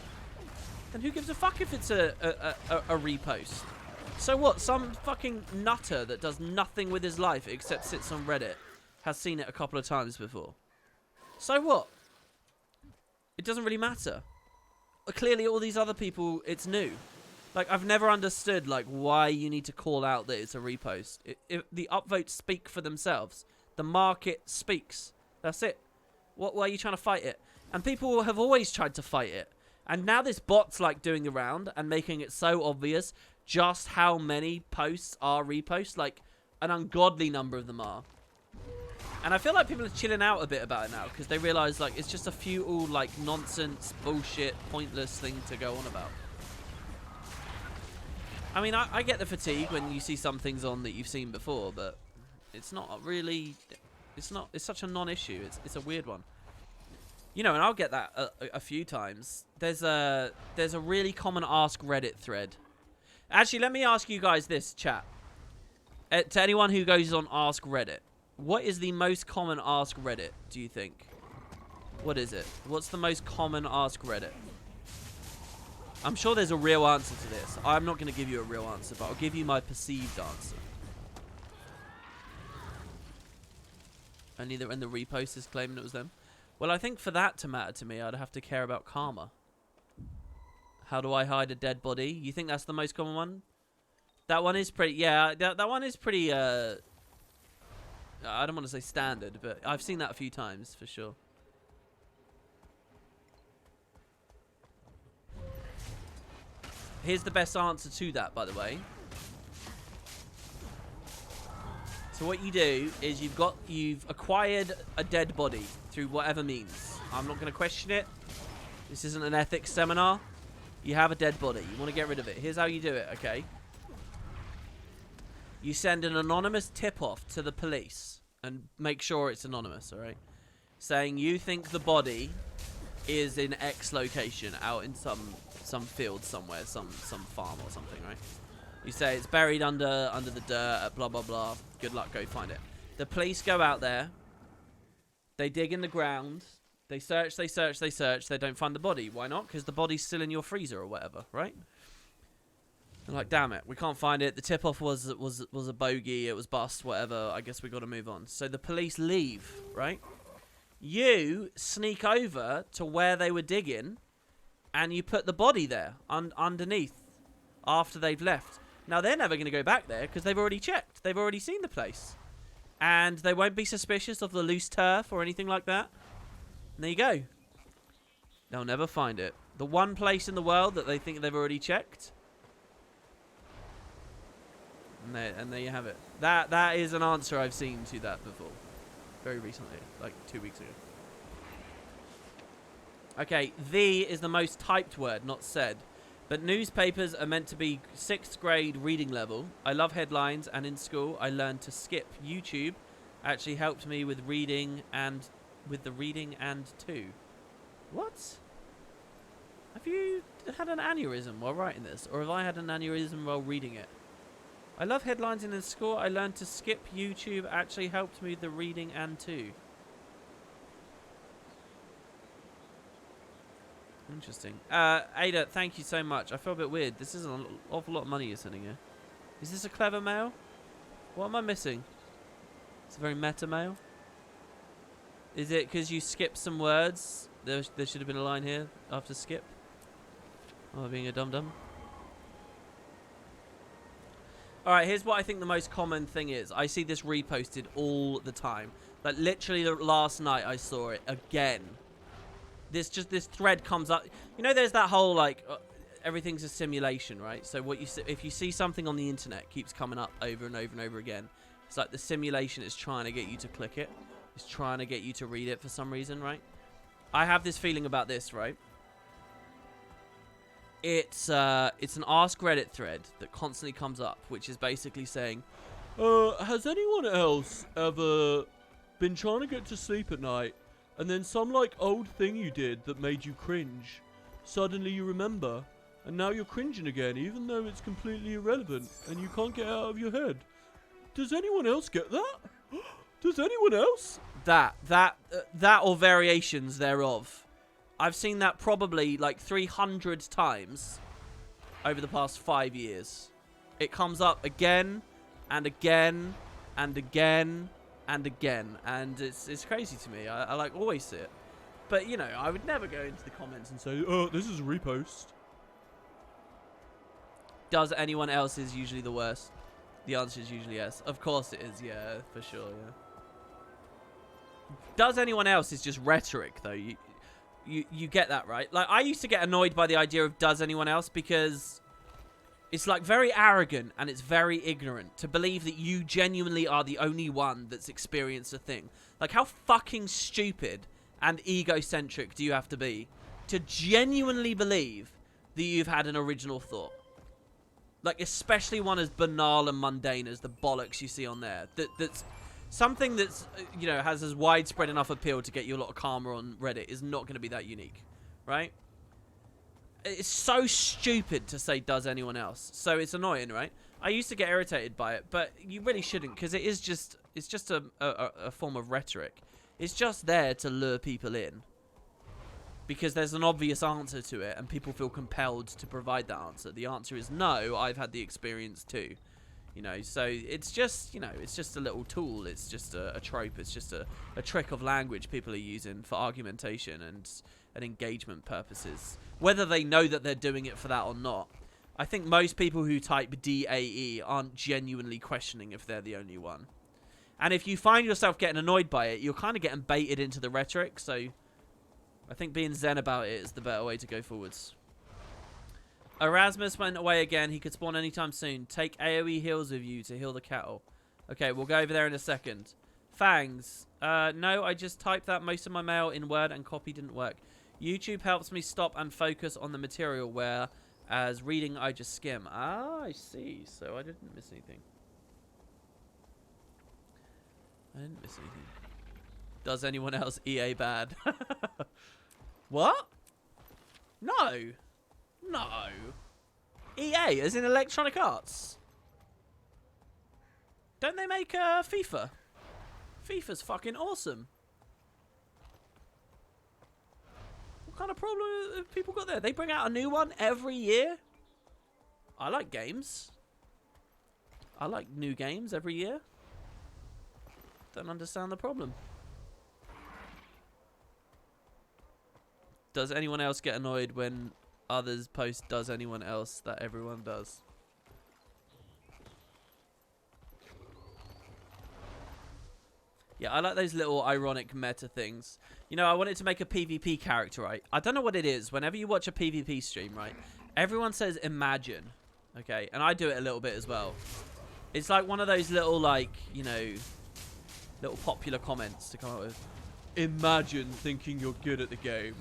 A: then who gives a fuck if it's a repost? So what? Some fucking nutter that does nothing with his life except sits on Reddit has seen it a couple of times before. So what? It doesn't really matter. Clearly, all these other people, it's new. Like, I've never understood, like, why you need to call out that it's a repost. The upvotes speak for themselves. The market speaks. That's it. Why are you trying to fight it? And people have always tried to fight it. And now this bot's, like, doing the round and making it so obvious just how many posts are reposts. Like, an ungodly number of them are. And I feel like people are chilling out a bit about it now because they realise, like, it's just a futile, like, nonsense, bullshit, pointless thing to go on about. I mean, I get the fatigue when you see some things on that you've seen before, but it's not really... It's such a non-issue. It's a weird one. You know, and I'll get that a few times. There's a really common Ask Reddit thread. Actually, let me ask you guys this, chat. To anyone who goes on Ask Reddit. What is the most common Ask Reddit, do you think? What is it? What's the most common Ask Reddit? I'm sure there's a real answer to this. I'm not going to give you a real answer, but I'll give you my perceived answer. Only that when the repost is claiming it was them. Well, I think for that to matter to me, I'd have to care about karma. How do I hide a dead body? You think that's the most common one? That one is pretty... Yeah, that one is pretty... I don't want to say standard, but I've seen that a few times for sure. Here's the best answer to that, by the way. So what you do is you've acquired a dead body through whatever means. I'm not going to question it. This isn't an ethics seminar. You have a dead body. You want to get rid of it. Here's how you do it, okay? You send an anonymous tip-off to the police and make sure it's anonymous, all right? Saying you think the body is in X location out in some field somewhere, some farm or something, right? You say it's buried under the dirt, blah, blah, blah. Good luck, go find it. The police go out there. They dig in the ground. They search, they search, they search. They don't find the body. Why not? Because the body's still in your freezer or whatever, right? They're like, damn it, we can't find it. The tip-off was a bogey. It was bust, whatever. I guess we got to move on. So the police leave, right? You sneak over to where they were digging, and you put the body there underneath after they've left. Now, they're never going to go back there because they've already checked. They've already seen the place. And they won't be suspicious of the loose turf or anything like that. And there you go. They'll never find it. The one place in the world that they think they've already checked. And there you have it. That is an answer I've seen to that before. Very recently. Like 2 weeks ago. Okay, the is the most typed word, not said. But newspapers are meant to be 6th grade reading level. I love headlines, and in school I learned to skip. YouTube actually helped me with reading and too. What? Have you had an aneurysm while writing this? Or have I had an aneurysm while reading it? I love headlines, and in school I learned to skip. YouTube actually helped me with the reading and too. Interesting. Ada, thank you so much. I feel a bit weird. This is an awful lot of money you're sending here. Is this a clever mail? What am I missing? It's a very meta mail. Is it because you skipped some words? There should have been a line here after skip. Oh, being a dum-dum. Alright, here's what I think the most common thing is. I see this reposted all the time. Like, literally last night I saw it again. This thread comes up. You know, there's that whole, like, everything's a simulation, right? So if you see something on the internet keeps coming up over and over and over again, it's like the simulation is trying to get you to click it. It's trying to get you to read it for some reason, right? I have this feeling about this, right? It's an Ask Reddit thread that constantly comes up, which is basically saying, has anyone else ever been trying to get to sleep at night, and then some, like, old thing you did that made you cringe, suddenly you remember, and now you're cringing again, even though it's completely irrelevant, and you can't get out of your head? Does anyone else get that? Does anyone else? That or variations thereof. I've seen that probably, like, 300 times over the past 5 years. It comes up again and again and again and again, and it's crazy to me. I like always see it, but you know, I would never go into the comments and say, "Oh, this is a repost." Does anyone else is usually the worst? The answer is usually yes. Of course it is, yeah, for sure, yeah. Does anyone else is just rhetoric, though. You get that, right? Like, I used to get annoyed by the idea of does anyone else, because it's like very arrogant and it's very ignorant to believe that you genuinely are the only one that's experienced a thing. Like, how fucking stupid and egocentric do you have to be to genuinely believe that you've had an original thought? Like, especially one as banal and mundane as the bollocks you see on there. That's something that's, you know, has as widespread enough appeal to get you a lot of karma on Reddit is not going to be that unique, right? It's so stupid to say, does anyone else? So it's annoying, right? I used to get irritated by it, but you really shouldn't, because it is just, it's just a form of rhetoric. It's just there to lure people in, because there's an obvious answer to it, and people feel compelled to provide that answer. The answer is no, I've had the experience too. You know, so it's just, you know, it's just a little tool. It's just a trope. It's just a trick of language people are using for argumentation and engagement purposes. Whether they know that they're doing it for that or not. I think most people who type DAE aren't genuinely questioning if they're the only one. And if you find yourself getting annoyed by it, you're kind of getting baited into the rhetoric. So I think being zen about it is the better way to go forwards. Erasmus went away again. He could spawn anytime soon. Take AoE heals with you to heal the cattle. Okay, we'll go over there in a second. Fangs. No, I just typed that. Most of my mail in Word and copy didn't work. YouTube helps me stop and focus on the material, whereas reading I just skim. Ah, I see. So I didn't miss anything. I didn't miss anything. Does anyone else EA bad? What? No. No. EA, as in Electronic Arts. Don't they make FIFA? FIFA's fucking awesome. What kind of problem have people got there? They bring out a new one every year. I like games. I like new games every year. Don't understand the problem. Does anyone else get annoyed when others post does anyone else that everyone does? Yeah, I like those little ironic meta things. You know, I wanted to make a PvP character, right? I don't know what it is. Whenever you watch a PvP stream, right, everyone says imagine, okay? And I do it a little bit as well. It's like one of those little, like, you know, little popular comments to come up with. Imagine thinking you're good at the game.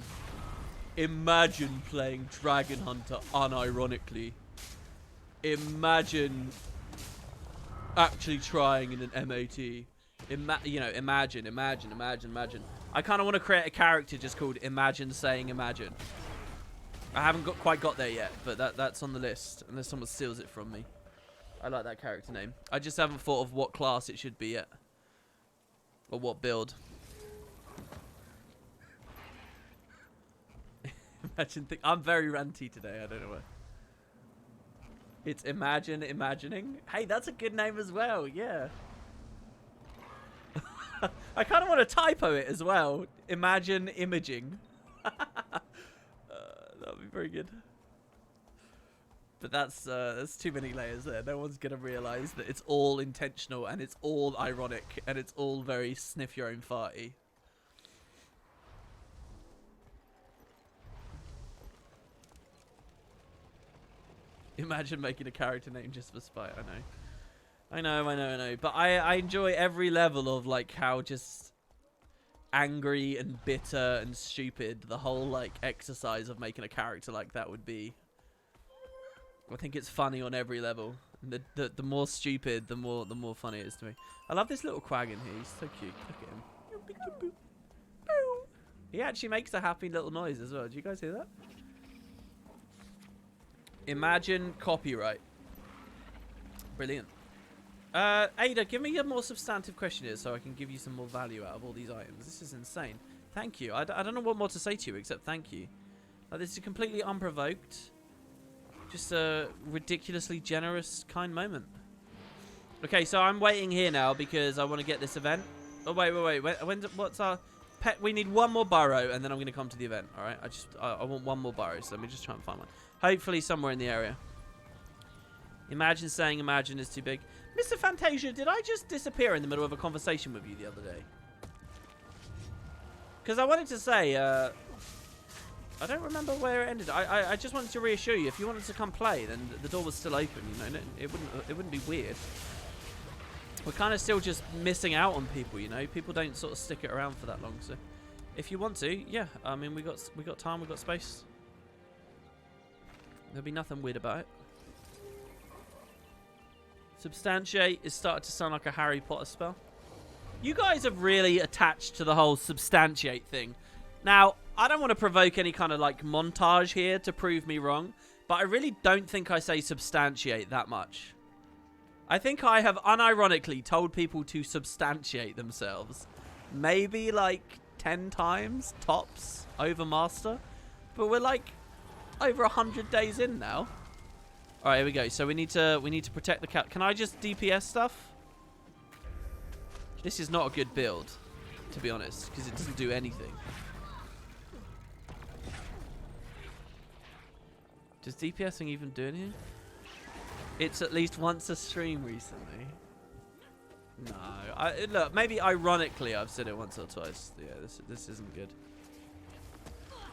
A: Imagine playing Dragon Hunter unironically. Imagine actually trying in an MAT. You know, imagine. I kind of want to create a character just called Imagine Saying Imagine. I haven't quite got there yet, but that's on the list, unless someone steals it from me. I like that character name. I just haven't thought of what class it should be yet. Or what build. I'm very ranty today. I don't know why. It's Imagining. Hey, that's a good name as well. Yeah. I kind of want to typo it as well. Imagine Imaging. That would be very good. But that's too many layers there. No one's gonna realize that it's all intentional and it's all ironic and it's all very sniff your own farty. Imagine making a character name just for spite. I know. But I enjoy every level of like how just angry and bitter and stupid the whole like exercise of making a character like that would be. I think it's funny on every level. And the more stupid, the more funny it is to me. I love this little quag in here. He's so cute. Look at him. He actually makes a happy little noise as well. Do you guys hear that? Imagine copyright. Brilliant. Ada, give me a more substantive question here so I can give you some more value out of all these items. This is insane. Thank you. I don't know what more to say to you except thank you. Like, this is completely unprovoked. Just a ridiculously generous, kind moment. Okay, so I'm waiting here now because I want to get this event. Oh, wait. What's our... Pet? We need one more burrow, and then I'm going to come to the event, all right? I want one more burrow, so let me just try and find one. Hopefully somewhere in the area. Imagine saying imagine is too big. Mr. Fantasia, did I just disappear in the middle of a conversation with you the other day? Because I wanted to say, I don't remember where it ended. I just wanted to reassure you, if you wanted to come play, then the door was still open, you know? It wouldn't be weird. We're kind of still just missing out on people, you know? People don't sort of stick it around for that long, so... If you want to, yeah. I mean, we got time, we got space. There'll be nothing weird about it. Substantiate is starting to sound like a Harry Potter spell. You guys have really attached to the whole substantiate thing. Now, I don't want to provoke any kind of, like, montage here to prove me wrong, but I really don't think I say substantiate that much. I think I have unironically told people to substantiate themselves. Maybe, like, 10 times, tops, over master. But we're, like, over 100 days in now. Alright, here we go. So we need to protect the cat. Can I just DPS stuff? This is not a good build, to be honest, because it doesn't do anything. Does DPSing even do anything? It's at least once a stream recently. No, look, maybe ironically I've said it once or twice. Yeah, this isn't good.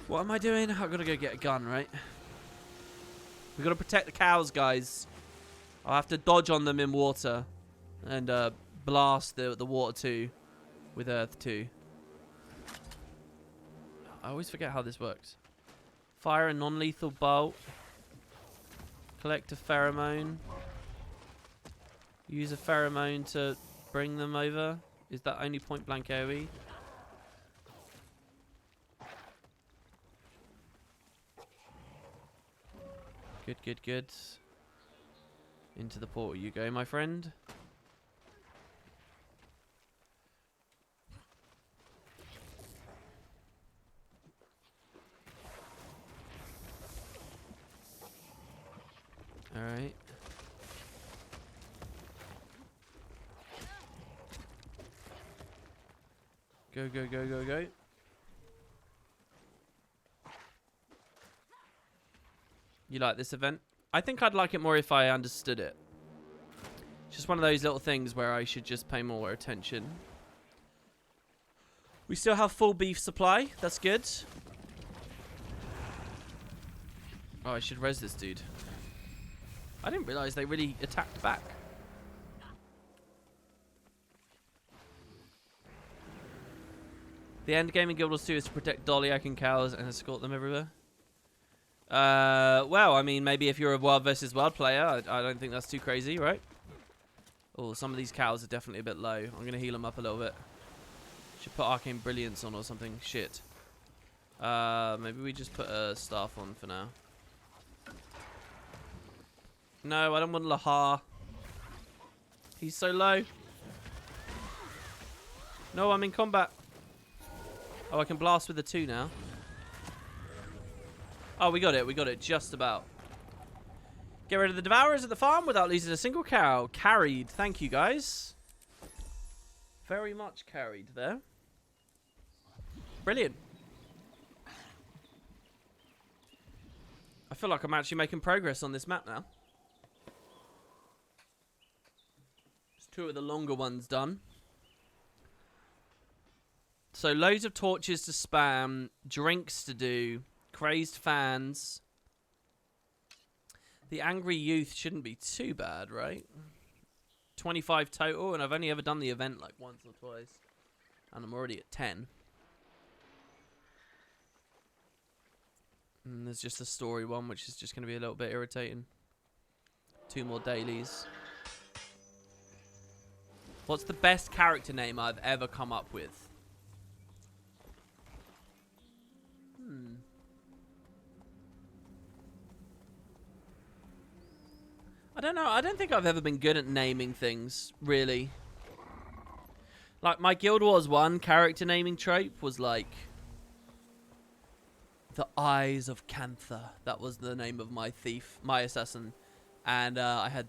A: What am I doing? I've got to go get a gun, right? We've got to protect the cows, guys. I'll have to dodge on them in water and blast the water too with earth too. I always forget how this works. Fire a non-lethal bolt. Collect a pheromone. Use a pheromone to bring them over. Is that only point blank AoE? Good. Into the portal you go, my friend. Alright. Go. You like this event? I think I'd like it more if I understood it. Just one of those little things where I should just pay more attention. We still have full beef supply. That's good. Oh, I should res this dude. I didn't realize they really attacked back. The end game in Guild Wars 2 is to protect Doliak and cows and escort them everywhere. Well, I mean, maybe if you're a wild versus wild player, I don't think that's too crazy, right? Oh, some of these cows are definitely a bit low. I'm going to heal them up a little bit. Should put Arcane Brilliance on or something. Shit. Maybe we just put a staff on for now. No, I don't want Lahar. He's so low. No, I'm in combat. Oh, I can blast with the 2 now. Oh, we got it just about. Get rid of the Devourers at the farm without losing a single cow. Carried. Thank you, guys. Very much carried there. Brilliant. I feel like I'm actually making progress on this map now. There's 2 of the longer ones done. So loads of torches to spam, drinks to do, crazed fans. The angry youth shouldn't be too bad, right? 25 total, and I've only ever done the event like once or twice. And I'm already at 10. And there's just a story one, which is just going to be a little bit irritating. 2 more dailies. What's the best character name I've ever come up with? I don't know. I don't think I've ever been good at naming things, really. Like, my Guild Wars 1 character naming trope was, like, The Eyes of Cantha. That was the name of my thief, my assassin. And I had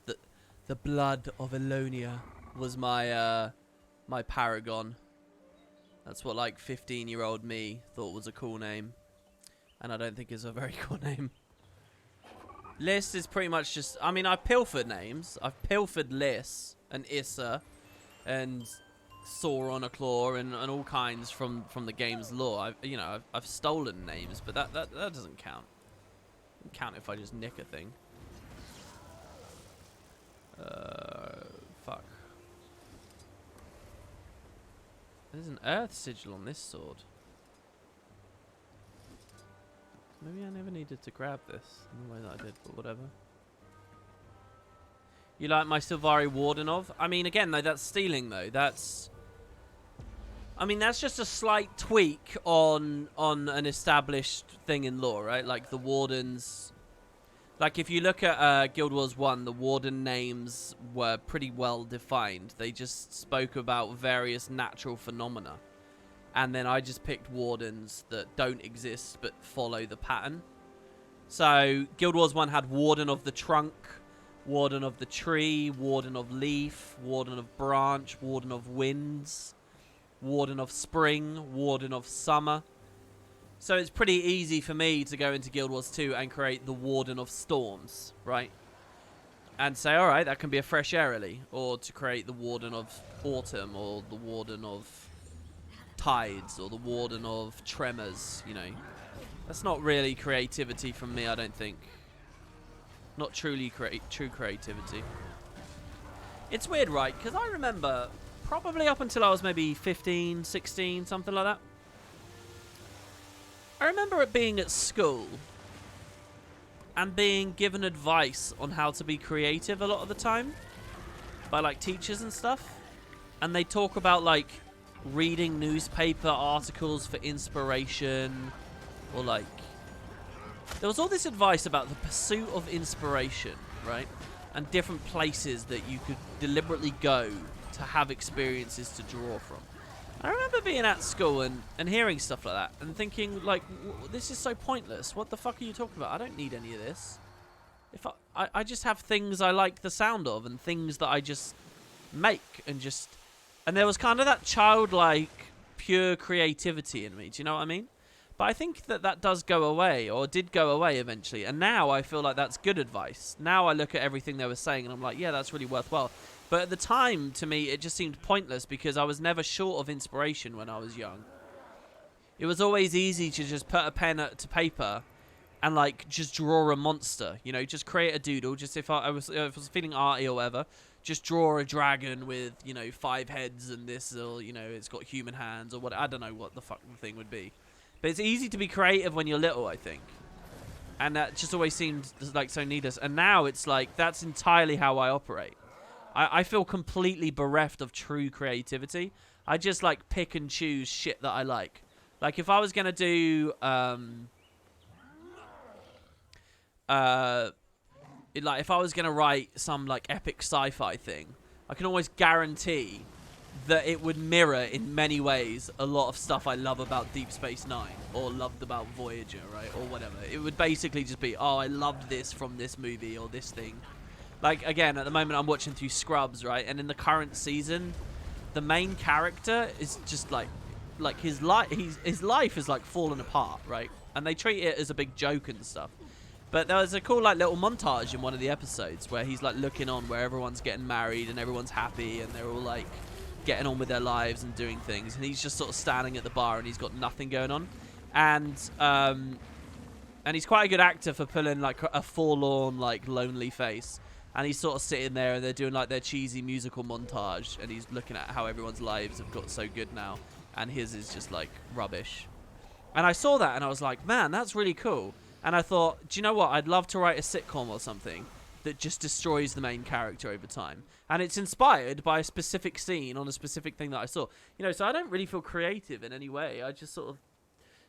A: the Blood of Elonia was my my paragon. That's what like 15-year-old me thought was a cool name. And I don't think it's a very cool name. Liss is pretty much just, I mean, I pilfered names. I've pilfered Liss and Issa and Sauron a Claw and all kinds from the game's lore. I've stolen names, but that doesn't count. It doesn't count if I just nick a thing. Fuck. There's an earth sigil on this sword. Maybe I never needed to grab this in the way that I did, but whatever. You like my Sylvari Wardenov? I mean, again, though, that's stealing, though. That's... I mean, that's just a slight tweak on an established thing in lore, right? Like, the Wardens... Like, if you look at Guild Wars 1, the Warden names were pretty well defined. They just spoke about various natural phenomena. And then I just picked Wardens that don't exist, but follow the pattern. So, Guild Wars 1 had Warden of the Trunk, Warden of the Tree, Warden of Leaf, Warden of Branch, Warden of Winds, Warden of Spring, Warden of Summer. So it's pretty easy for me to go into Guild Wars 2 and create the Warden of Storms, right? And say, alright, that can be a fresh airily. Or to create the Warden of Autumn, or the Warden of Tides, or the Warden of Tremors, you know. That's not really creativity from me, I don't think. Not truly true creativity. It's weird, right? Because I remember, probably up until I was maybe 15, 16, something like that. I remember it being at school and being given advice on how to be creative a lot of the time by like teachers and stuff. And they talk about like reading newspaper articles for inspiration, or like there was all this advice about the pursuit of inspiration, right? And different places that you could deliberately go to have experiences to draw from. I remember being at school and hearing stuff like that and thinking, like, this is so pointless. What the fuck are you talking about? I don't need any of this. If I just have things I like the sound of and things that I just make and just... And there was kind of that childlike, pure creativity in me. Do you know what I mean? But I think that does go away, or did go away eventually. And now I feel like that's good advice. Now I look at everything they were saying and I'm like, yeah, that's really worthwhile. But at the time, to me, it just seemed pointless because I was never short of inspiration when I was young. It was always easy to just put a pen to paper and, like, just draw a monster. You know, just create a doodle. Just if I was feeling arty or whatever, just draw a dragon with, you know, 5 heads and this, or, you know, it's got human hands or what. I don't know what the fuck the thing would be. But it's easy to be creative when you're little, I think. And that just always seemed, like, so needless. And now it's like, that's entirely how I operate. I feel completely bereft of true creativity. I just, like, pick and choose shit that I like. Like, if I was going to do, if I was going to write some, like, epic sci-fi thing, I can almost guarantee that it would mirror, in many ways, a lot of stuff I love about Deep Space Nine, or loved about Voyager, right, or whatever. It would basically just be, oh, I loved this from this movie, or this thing. Like, again, at the moment I'm watching through Scrubs, right? And in the current season, the main character is just like his life is like fallen apart, right? And they treat it as a big joke and stuff. But there was a cool like little montage in one of the episodes where he's like looking on where everyone's getting married and everyone's happy and they're all like getting on with their lives and doing things, and he's just sort of standing at the bar and he's got nothing going on. And he's quite a good actor for pulling like a forlorn, like lonely face. And he's sort of sitting there and they're doing like their cheesy musical montage and he's looking at how everyone's lives have got so good now and his is just like rubbish. And I saw that and I was like, man, that's really cool. And I thought, do you know what? I'd love to write a sitcom or something that just destroys the main character over time. And it's inspired by a specific scene on a specific thing that I saw. You know, so I don't really feel creative in any way. I just sort of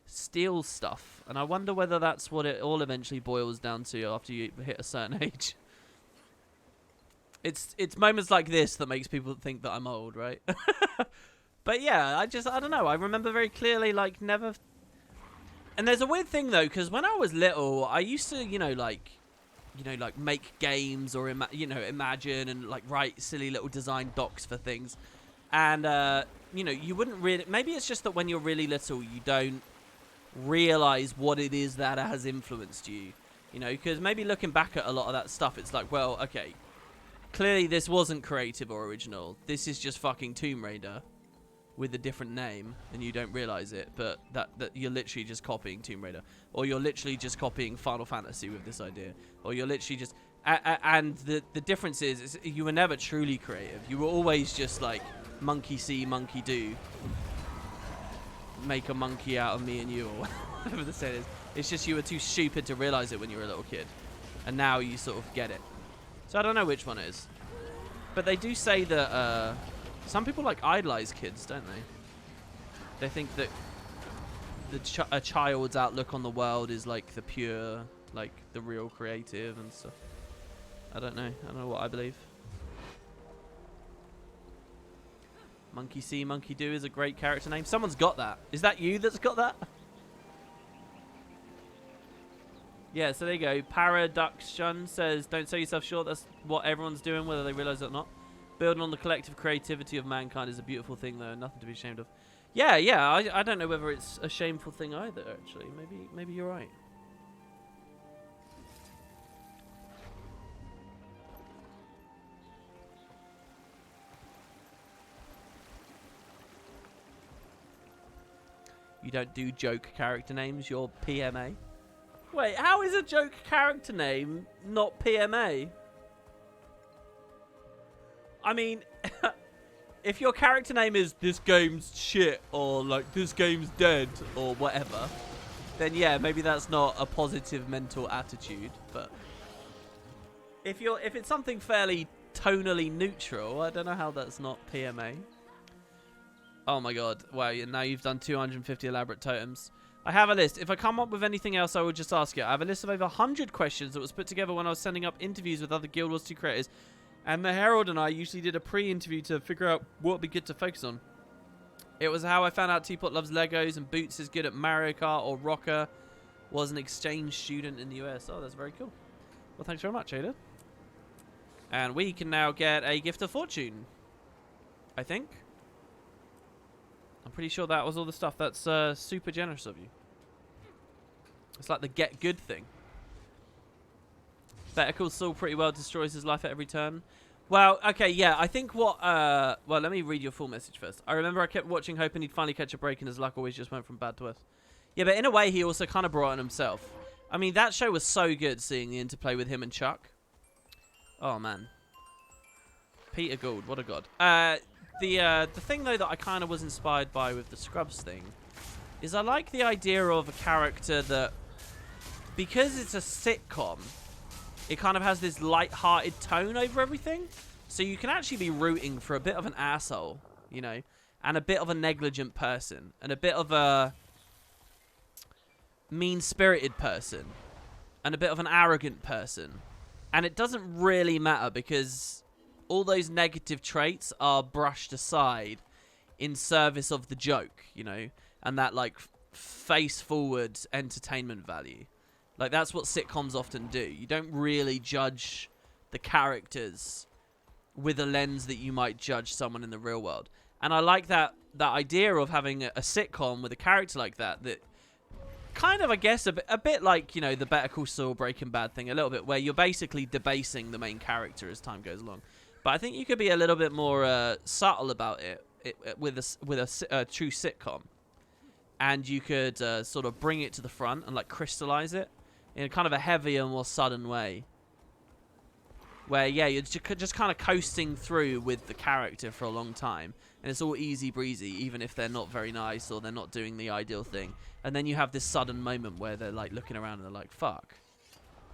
A: steal stuff. And I wonder whether that's what it all eventually boils down to after you hit a certain age. It's moments like this that makes people think that I'm old, right? But yeah, I don't know. I remember very clearly, like, never... And there's a weird thing though, because when I was little, I used to, like make games or imagine and like write silly little design docs for things. And you wouldn't really. Maybe it's just that when you're really little, you don't realize what it is that has influenced you. Because maybe looking back at a lot of that stuff, it's like, well, okay, clearly this wasn't creative or original. This is just fucking Tomb Raider with a different name, and you don't realize it, but that you're literally just copying Tomb Raider, or you're literally just copying Final Fantasy with this idea, or you're literally just and the difference is you were never truly creative. You were always just like monkey see, monkey do, make a monkey out of me and you, or whatever the saying is. It's just you were too stupid to realize it when you were a little kid, and now you sort of get it. So I don't know which one it is, but they do say that some people like idolize kids, don't they? They think that a child's outlook on the world is like the pure, like the real creative and stuff. I don't know what I believe. Monkey see, monkey do is a great character name. Someone's got that. Is that you that's got that? Yeah, so there you go. Paraduction says, don't sell yourself short. That's what everyone's doing, whether they realize it or not. Building on the collective creativity of mankind is a beautiful thing, though. Nothing to be ashamed of. Yeah. I don't know whether it's a shameful thing either, actually. Maybe you're right. You don't do joke character names, you're PMA. Wait, how is a joke character name not PMA? I mean, if your character name is this game's shit, or like this game's dead, or whatever, then yeah, maybe that's not a positive mental attitude. But if it's something fairly tonally neutral, I don't know how that's not PMA. Oh my god, wow, now you've done 250 elaborate totems. I have a list. If I come up with anything else, I will just ask you. I have a list of over 100 questions that was put together when I was setting up interviews with other Guild Wars 2 creators. And the Herald and I usually did a pre-interview to figure out what would be good to focus on. It was how I found out Teapot loves Legos and Boots is good at Mario Kart, or Rocker was an exchange student in the US. Oh, that's very cool. Well, thanks very much, Ada. And we can now get a gift of fortune, I think. I'm pretty sure that was all the stuff. That's super generous of you. It's like the get good thing. Better Call Saul pretty well destroys his life at every turn. Well, okay, yeah, I think what... well, let me read your full message first. I remember I kept watching, hoping he'd finally catch a break, and his luck always just went from bad to worse. Yeah, but in a way, he also kind of brought it on himself. I mean, that show was so good, seeing the interplay with him and Chuck. Oh, man. Peter Gould, what a god. The thing, though, that I kind of was inspired by with the Scrubs thing is I like the idea of a character that, because it's a sitcom, it kind of has this light-hearted tone over everything. So you can actually be rooting for a bit of an asshole, you know, and a bit of a negligent person, and a bit of a mean-spirited person, and a bit of an arrogant person. And it doesn't really matter, because all those negative traits are brushed aside in service of the joke, you know, and that, like, face-forward entertainment value. Like, that's what sitcoms often do. You don't really judge the characters with a lens that you might judge someone in the real world. And I like that idea of having a sitcom with a character like that kind of, I guess, a bit like, you know, the Better Call Saul Breaking Bad thing, a little bit, where you're basically debasing the main character as time goes along. But I think you could be a little bit more subtle about it with a true sitcom. And you could sort of bring it to the front and, like, crystallize it in a kind of a heavier, more sudden way. Where, yeah, you're just kind of coasting through with the character for a long time. And it's all easy breezy, even if they're not very nice or they're not doing the ideal thing. And then you have this sudden moment where they're, like, looking around and they're like, fuck,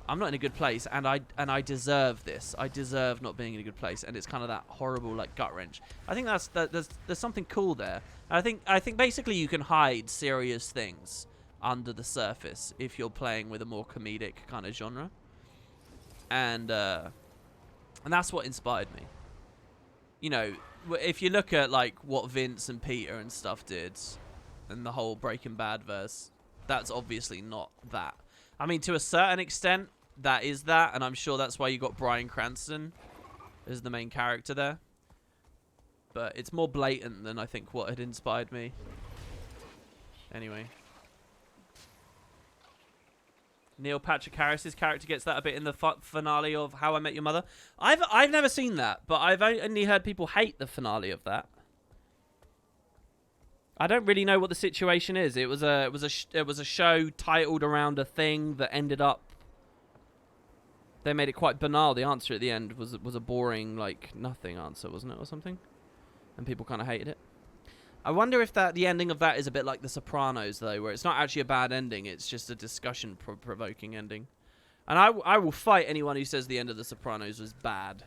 A: I'm not in a good place, and I deserve this. I deserve not being in a good place. And it's kind of that horrible, like, gut wrench. I think there's something cool there. And I think basically you can hide serious things under the surface if you're playing with a more comedic kind of genre. And that's what inspired me. You know, if you look at, like, what Vince and Peter and stuff did, and the whole Breaking Bad verse, that's obviously not that. I mean, to a certain extent, that is that, and I'm sure that's why you got Bryan Cranston as the main character there. But it's more blatant than I think what had inspired me. Anyway. Neil Patrick Harris's character gets that a bit in the finale of How I Met Your Mother. I've never seen that, but I've only heard people hate the finale of that. I don't really know what the situation is. It was a show titled around a thing that ended up. They made it quite banal. The answer at the end was a boring, like, nothing answer, wasn't it, or something? And people kind of hated it. I wonder if the ending of that is a bit like The Sopranos, though, where it's not actually a bad ending. It's just a discussion-provoking ending. And I will fight anyone who says the end of The Sopranos was bad.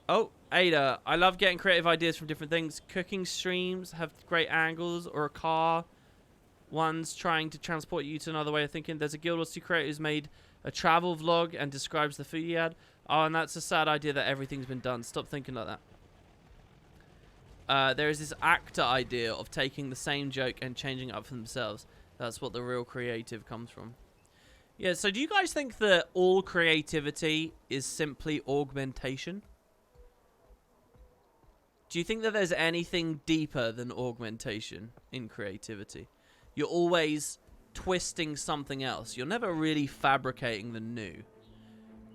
A: Oh, Ada, I love getting creative ideas from different things. Cooking streams have great angles, or a car. One's trying to transport you to another way of thinking. There's a Guild Wars 2 creator who's made a travel vlog and describes the food he had. Oh, and that's a sad idea that everything's been done. Stop thinking like that. There is this actor idea of taking the same joke and changing it up for themselves. That's what the real creative comes from. Yeah, so do you guys think that all creativity is simply augmentation? Do you think that there's anything deeper than augmentation in creativity? You're always twisting something else. You're never really fabricating the new.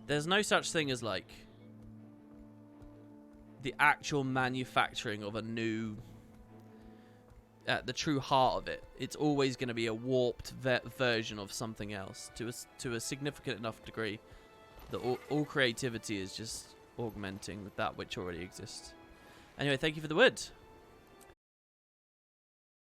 A: There's no such thing as, like, the actual manufacturing of a new... the true heart of it. It's always going to be a warped version of something else to a significant enough degree that all creativity is just augmenting that which already exists. Anyway, thank you for the wood.